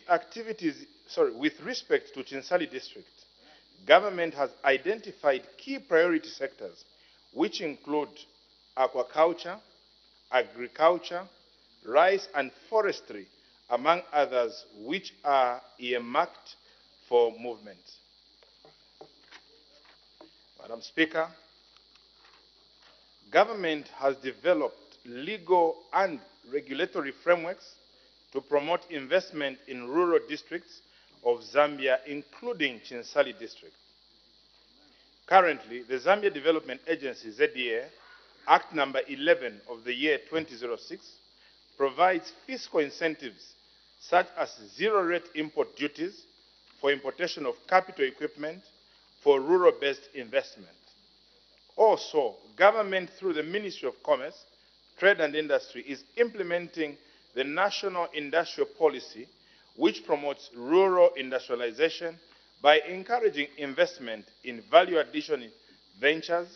Speaker 13: respect to Chinsali district, government has identified key priority sectors, which include aquaculture, agriculture, rice and forestry, among others, which are earmarked for movement. Madam Speaker, government has developed legal and regulatory frameworks to promote investment in rural districts of Zambia, including Chinsali district. Currently, the Zambia Development Agency, ZDA, Act number 11 of the year 2006 provides fiscal incentives such as zero-rate import duties for importation of capital equipment for rural-based investment. Also, government through the Ministry of Commerce, Trade and Industry is implementing the National Industrial Policy, which promotes rural industrialization by encouraging investment in value addition ventures,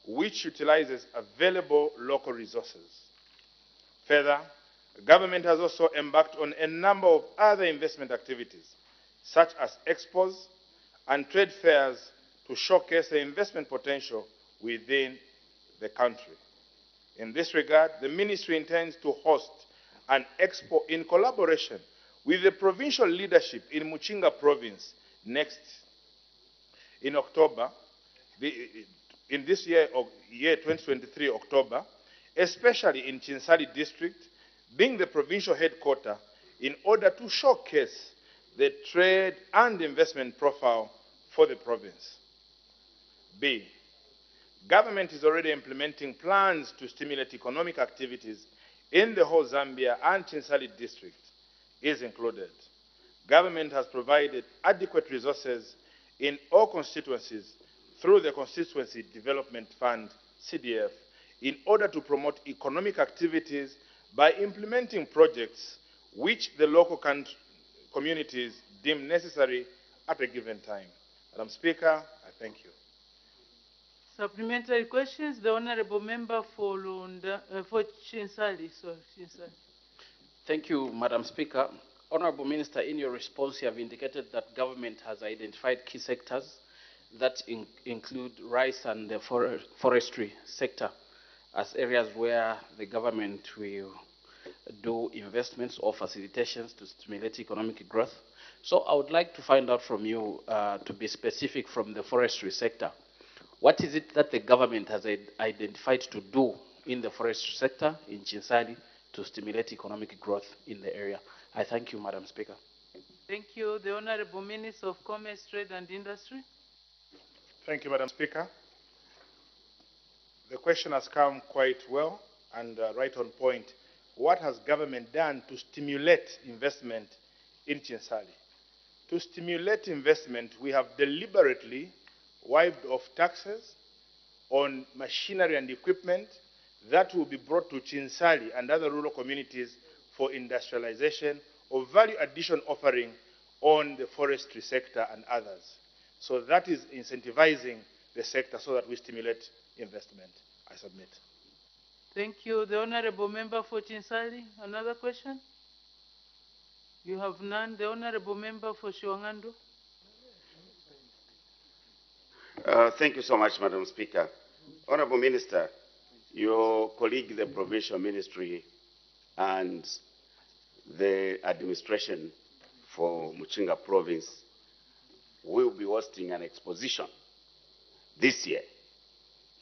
Speaker 13: which utilizes available local resources. Further, government has also embarked on a number of other investment activities, such as expos and trade fairs, to showcase the investment potential within the country. In this regard, the ministry intends to host an expo in collaboration with the provincial leadership in Muchinga province next in October, in this year 2023 October, especially in Chinsali district, being the provincial headquarters, in order to showcase the trade and investment profile for the province. B, government is already implementing plans to stimulate economic activities in the whole Zambia and Chinsali district is included. Government has provided adequate resources in all constituencies through the Constituency Development Fund, CDF, in order to promote economic activities by implementing projects which the local communities deem necessary at a given time. Madam Speaker, I thank you.
Speaker 3: Supplementary questions, the Honorable Member for Chinsali. Chinsali.
Speaker 17: Thank you, Madam Speaker. Honorable Minister, in your response, you have indicated that government has identified key sectors that include rice and the forestry sector as areas where the government will do investments or facilitations to stimulate economic growth. So I would like to find out from you, to be specific from the forestry sector, what is it that the government has identified to do in the forestry sector in Chinsali to stimulate economic growth in the area? I thank you, Madam Speaker.
Speaker 3: Thank you. The Honorable Minister of Commerce, Trade and Industry.
Speaker 13: Thank you, Madam Speaker. The question has come quite well and right on point. What has government done to stimulate investment in Chinsali? To stimulate investment, we have deliberately wiped off taxes on machinery and equipment that will be brought to Chinsali and other rural communities for industrialization or value addition offering on the forestry sector and others. So that is incentivizing the sector so that we stimulate investment. I submit.
Speaker 3: Thank you. The Honorable Member for Chinsali, another question? You have none. The Honorable Member for Shiwangando.
Speaker 16: Thank you so much, Madam Speaker. Honorable Minister, your colleague, the Provincial Ministry, and the administration for Muchinga Province will be hosting an exposition this year.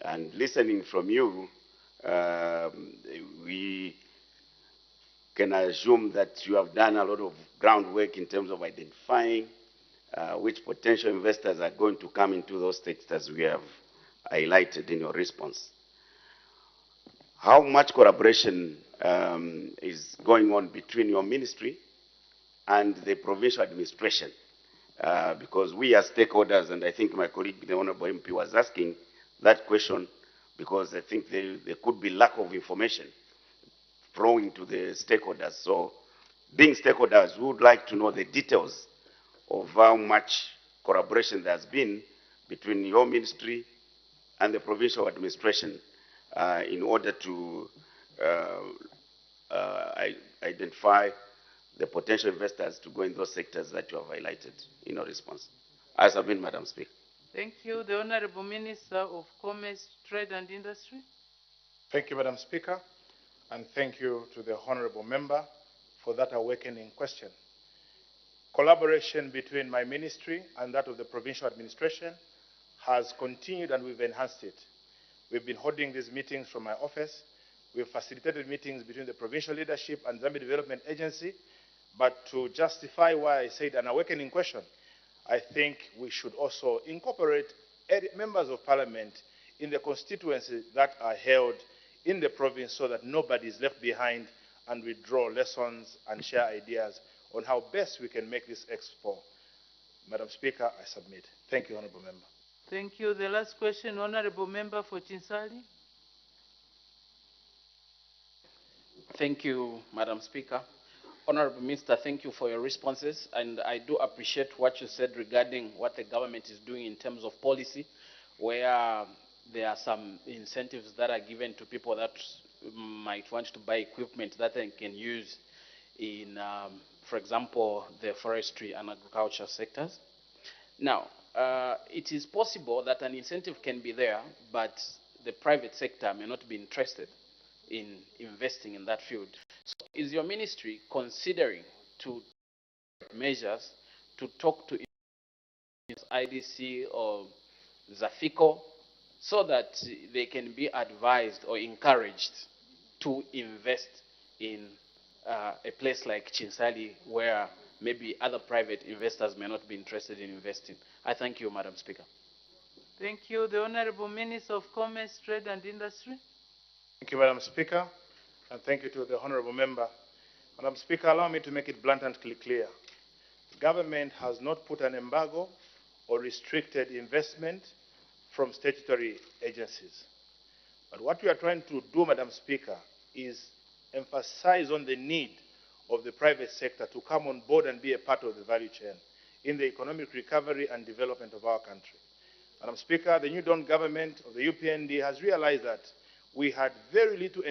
Speaker 16: And listening from you, we can assume that you have done a lot of groundwork in terms of identifying which potential investors are going to come into those sectors we have highlighted in your response. How much collaboration is going on between your ministry and the provincial administration? Because we are stakeholders, and I think my colleague, the Honorable MP, was asking that question because I think there could be lack of information flowing to the stakeholders. So, being stakeholders, we would like to know the details of how much collaboration there has been between your ministry and the provincial administration in order to identify the potential investors to go in those sectors that you have highlighted in your response. I submit, Madam Speaker.
Speaker 3: Thank you. The Honorable Minister of Commerce, Trade and Industry.
Speaker 13: Thank you, Madam Speaker, and thank you to the Honorable Member for that awakening question. Collaboration between my ministry and that of the provincial administration has continued, and we've enhanced it. We've been holding these meetings from my office. We've facilitated meetings between the provincial leadership and Zambia Development Agency. But to justify why I said an awakening question, I think we should also incorporate members of parliament in the constituencies that are held in the province so that nobody is left behind, and we draw lessons and share ideas on how best we can make this expo. Madam Speaker, I submit. Thank you, Honourable Member.
Speaker 3: Thank you. The last question, Honourable Member for Chinsali.
Speaker 5: Thank you, Madam Speaker. Honourable Minister, thank you for your responses, and I do appreciate what you said regarding what the government is doing in terms of policy, where there are some incentives that are given to people that might want to buy equipment that they can use in, for example, the forestry and agriculture sectors. Now, it is possible that an incentive can be there, but the private sector may not be interested in investing in that field. So is your ministry considering to measures to talk to IDC or Zafico so that they can be advised or encouraged to invest in a place like Chinsali, where maybe other private investors may not be interested in investing? I thank you, Madam Speaker.
Speaker 3: Thank you. The Honourable Minister of Commerce, Trade and Industry.
Speaker 13: Thank you, Madam Speaker, and thank you to the Honourable Member. Madam Speaker, allow me to make it blatantly clear. The government has not put an embargo or restricted investment from statutory agencies. But what we are trying to do, Madam Speaker, is emphasize on the need of the private sector to come on board and be a part of the value chain in the economic recovery and development of our country. Madam Speaker, the New Dawn government of the UPND has realized that we had very little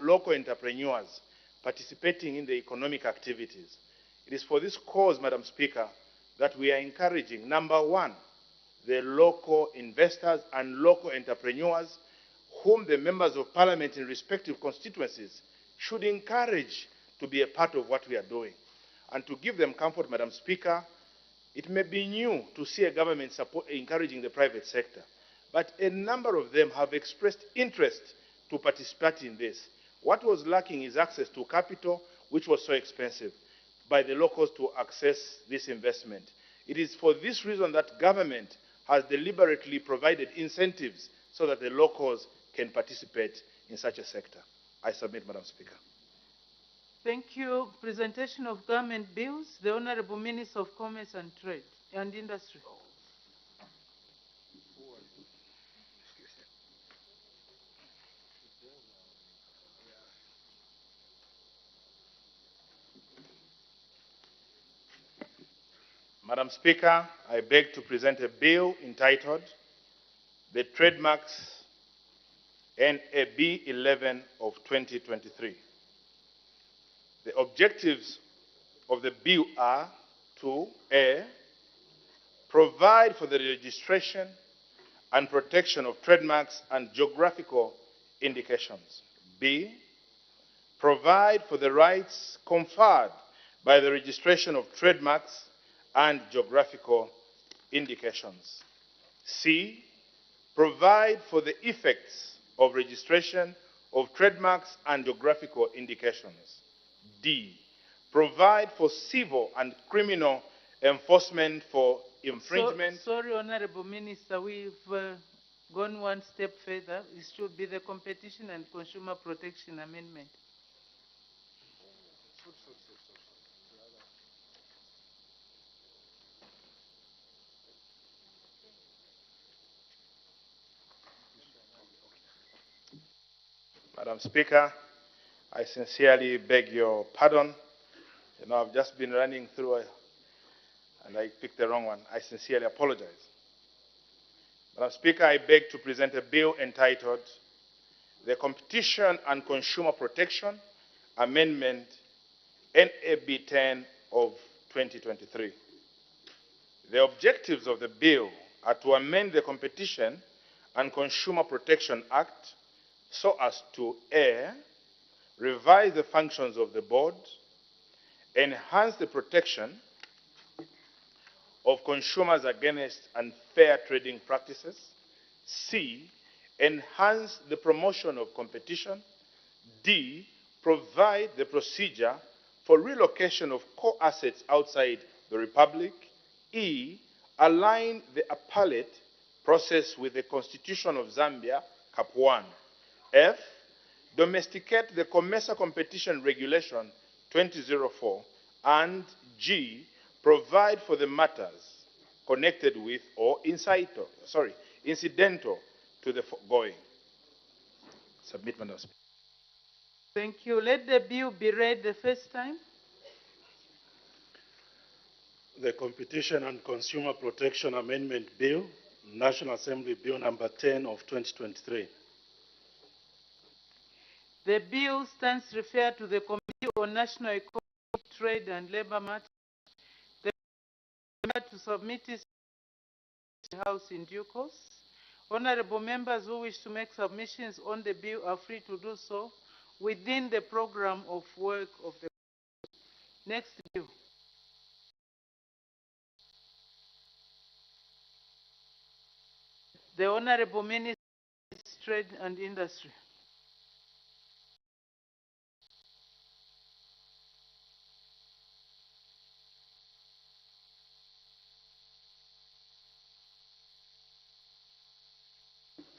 Speaker 13: local entrepreneurs participating in the economic activities. It is for this cause, Madam Speaker, that we are encouraging, number one, the local investors and local entrepreneurs whom the members of parliament in respective constituencies should encourage to be a part of what we are doing. And to give them comfort, Madam Speaker, it may be new to see a government encouraging the private sector, but a number of them have expressed interest to participate in this. What was lacking is access to capital, which was so expensive, by the locals to access this investment. It is for this reason that government has deliberately provided incentives so that the locals can participate in such a sector. I submit, Madam Speaker.
Speaker 3: Thank you. Presentation of government bills. The Honourable Minister of Commerce and Trade and Industry.
Speaker 13: Madam Speaker, I beg to present a bill entitled the Trademarks NAB 11 of 2023. The objectives of the bill are to A, provide for the registration and protection of trademarks and geographical indications. B, provide for the rights conferred by the registration of trademarks and geographical indications. C, provide for the effects of registration of trademarks and geographical indications. D, provide for civil and criminal enforcement for infringement.
Speaker 3: Sorry, Honourable Minister, we've gone one step further. It should be the Competition and Consumer Protection Amendment.
Speaker 13: Madam Speaker, I sincerely beg your pardon. You know, I've just been running through and I picked the wrong one. I sincerely apologize. Madam Speaker, I beg to present a bill entitled the Competition and Consumer Protection Amendment NAB 10 of 2023. The objectives of the bill are to amend the Competition and Consumer Protection Act so as to A, revise the functions of the board, enhance the protection of consumers against unfair trading practices, C, enhance the promotion of competition, D, provide the procedure for relocation of core assets outside the Republic, E, align the appellate process with the Constitution of Zambia, Cap 1. F, domesticate the COMESA Competition Regulation 2004. And G, provide for the matters connected with or incidental to the foregoing. Submit, Madam Speaker.
Speaker 3: Thank you. Let the bill be read the first time.
Speaker 6: The Competition and Consumer Protection Amendment Bill, National Assembly Bill number 10 of 2023.
Speaker 3: The bill stands referred to the Committee on National Economic, Trade and Labor Matters. The to submit it to the House in due course. Honorable members who wish to make submissions on the bill are free to do so within the program of work of the next bill. The Honorable Minister of Trade and Industry.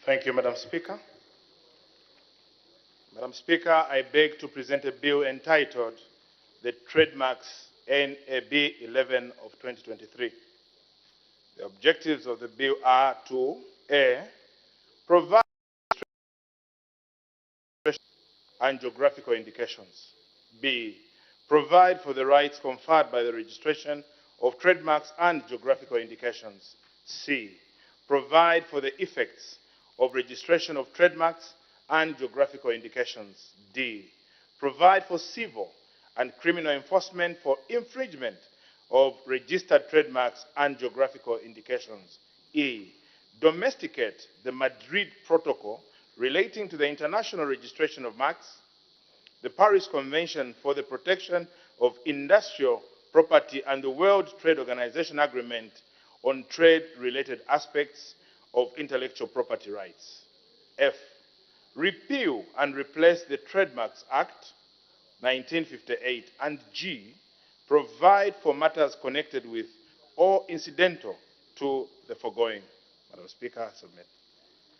Speaker 13: Thank you, Madam Speaker. Madam Speaker, I beg to present a bill entitled the Trademarks NAB 11 of 2023. The objectives of the bill are to A, provide and geographical indications. B, provide for the rights conferred by the registration of trademarks and geographical indications. C, provide for the effects of registration of trademarks and geographical indications. D, provide for civil and criminal enforcement for infringement of registered trademarks and geographical indications. E, domesticate the Madrid Protocol relating to the international registration of marks, the Paris Convention for the Protection of Industrial Property, and the World Trade Organization Agreement on trade-related aspects of intellectual property rights. F, repeal and replace the Trademarks Act 1958. And G, provide for matters connected with or incidental to the foregoing. Madam Speaker, I submit.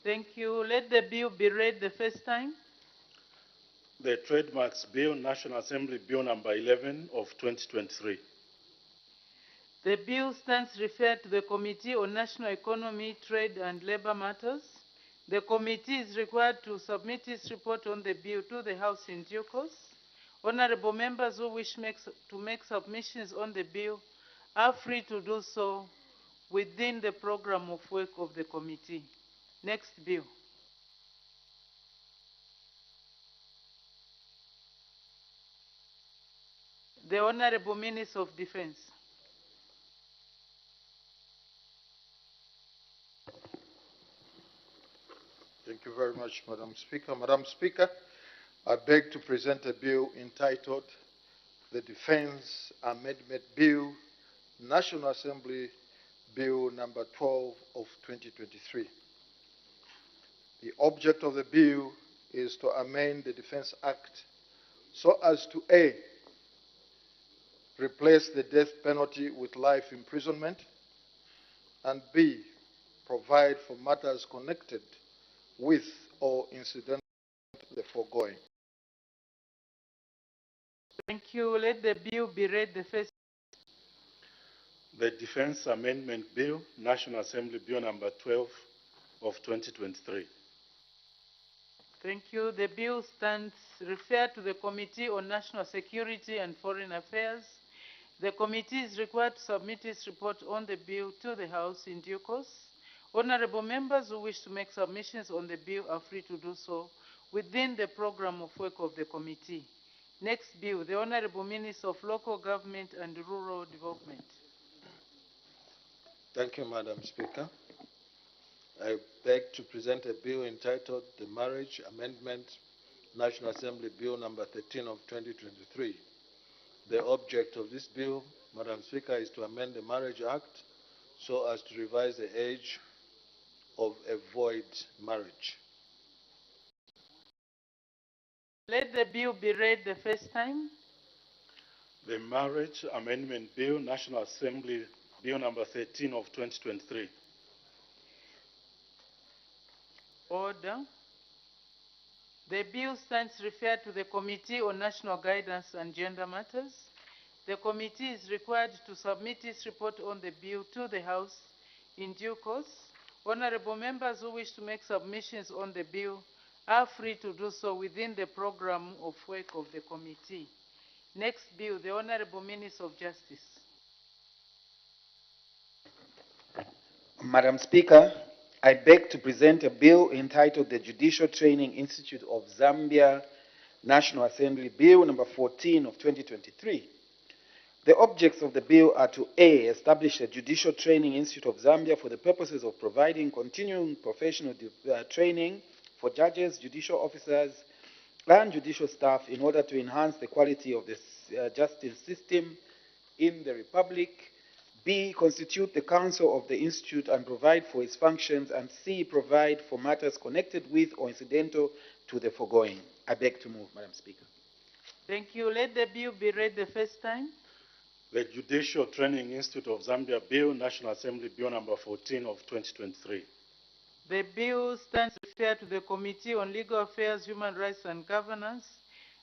Speaker 3: Thank you. Let the bill be read the first time.
Speaker 6: The Trademarks Bill, National Assembly Bill number 11 of 2023.
Speaker 3: The bill stands referred to the Committee on National Economy, Trade and Labor Matters. The committee is required to submit its report on the bill to the House in due course. Honorable members who wish to make submissions on the bill are free to do so within the program of work of the committee. Next bill. The Honorable Minister of Defense.
Speaker 9: Thank you very much, Madam Speaker. Madam Speaker, I beg to present a bill entitled the Defense Amendment Bill, National Assembly Bill number 12 of 2023. The object of the bill is to amend the Defense Act so as to A, replace the death penalty with life imprisonment, and B, provide for matters connected with or incidental to the foregoing.
Speaker 3: Thank you. Let the bill be read the first.
Speaker 6: The Defense Amendment Bill, National Assembly Bill number 12 of 2023.
Speaker 3: Thank you. The bill stands referred to the Committee on National Security and Foreign Affairs. The committee is required to submit its report on the bill to the House in due course. Honorable members who wish to make submissions on the bill are free to do so within the program of work of the committee. Next bill, the Honorable Minister of Local Government and Rural Development.
Speaker 9: Thank you, Madam Speaker. I beg to present a bill entitled the Marriage Amendment, National Assembly Bill number 13 of 2023. The object of this bill, Madam Speaker, is to amend the Marriage Act so as to revise the age of a void marriage.
Speaker 3: Let the bill be read the first time.
Speaker 6: The Marriage Amendment Bill, National Assembly Bill number 13 of 2023.
Speaker 3: Order. The bill stands referred to the Committee on National Guidance and Gender Matters. The committee is required to submit its report on the bill to the House in due course. Honorable members who wish to make submissions on the bill are free to do so within the program of work of the committee. Next bill, the Honorable Minister of Justice.
Speaker 12: Madam Speaker, I beg to present a bill entitled the Judicial Training Institute of Zambia, National Assembly Bill number 14 of 2023. The objects of the bill are to A, establish a Judicial Training Institute of Zambia for the purposes of providing continuing professional training for judges, judicial officers, and judicial staff in order to enhance the quality of the justice system in the Republic. B, constitute the council of the institute and provide for its functions, and C, provide for matters connected with or incidental to the foregoing. I beg to move, Madam Speaker.
Speaker 3: Thank you. Let the bill be read the first time.
Speaker 6: The Judicial Training Institute of Zambia Bill, National Assembly Bill number 14 of 2023.
Speaker 3: The bill stands referred to the Committee on Legal Affairs, Human Rights and Governance.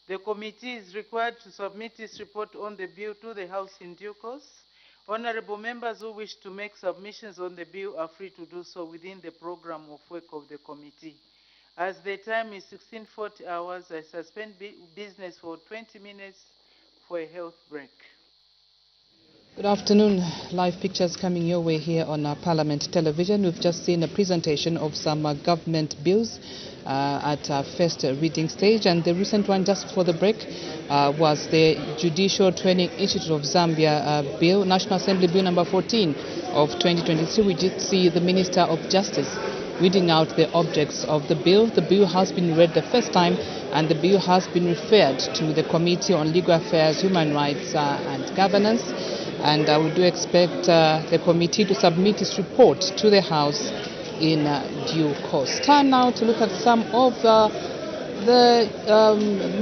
Speaker 3: The committee is required to submit its report on the bill to the House in due course. Honorable members who wish to make submissions on the bill are free to do so within the program of work of the committee. As the time is 16:40 hours, I suspend business for 20 minutes for a health break.
Speaker 15: Good afternoon. Live pictures coming your way here on Parliament Television. We've just seen a presentation of some government bills at first reading stage, and the recent one just before the break was the Judicial Training Institute of Zambia Bill, National Assembly Bill number 14 of 2023. We did see the Minister of Justice reading out the objects of the bill. The bill has been read the first time, and the bill has been referred to the Committee on Legal Affairs, Human Rights and Governance. And we do expect the committee to submit its report to the House in due course. Time now to look at some of the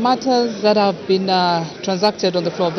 Speaker 15: matters that have been transacted on the floor of the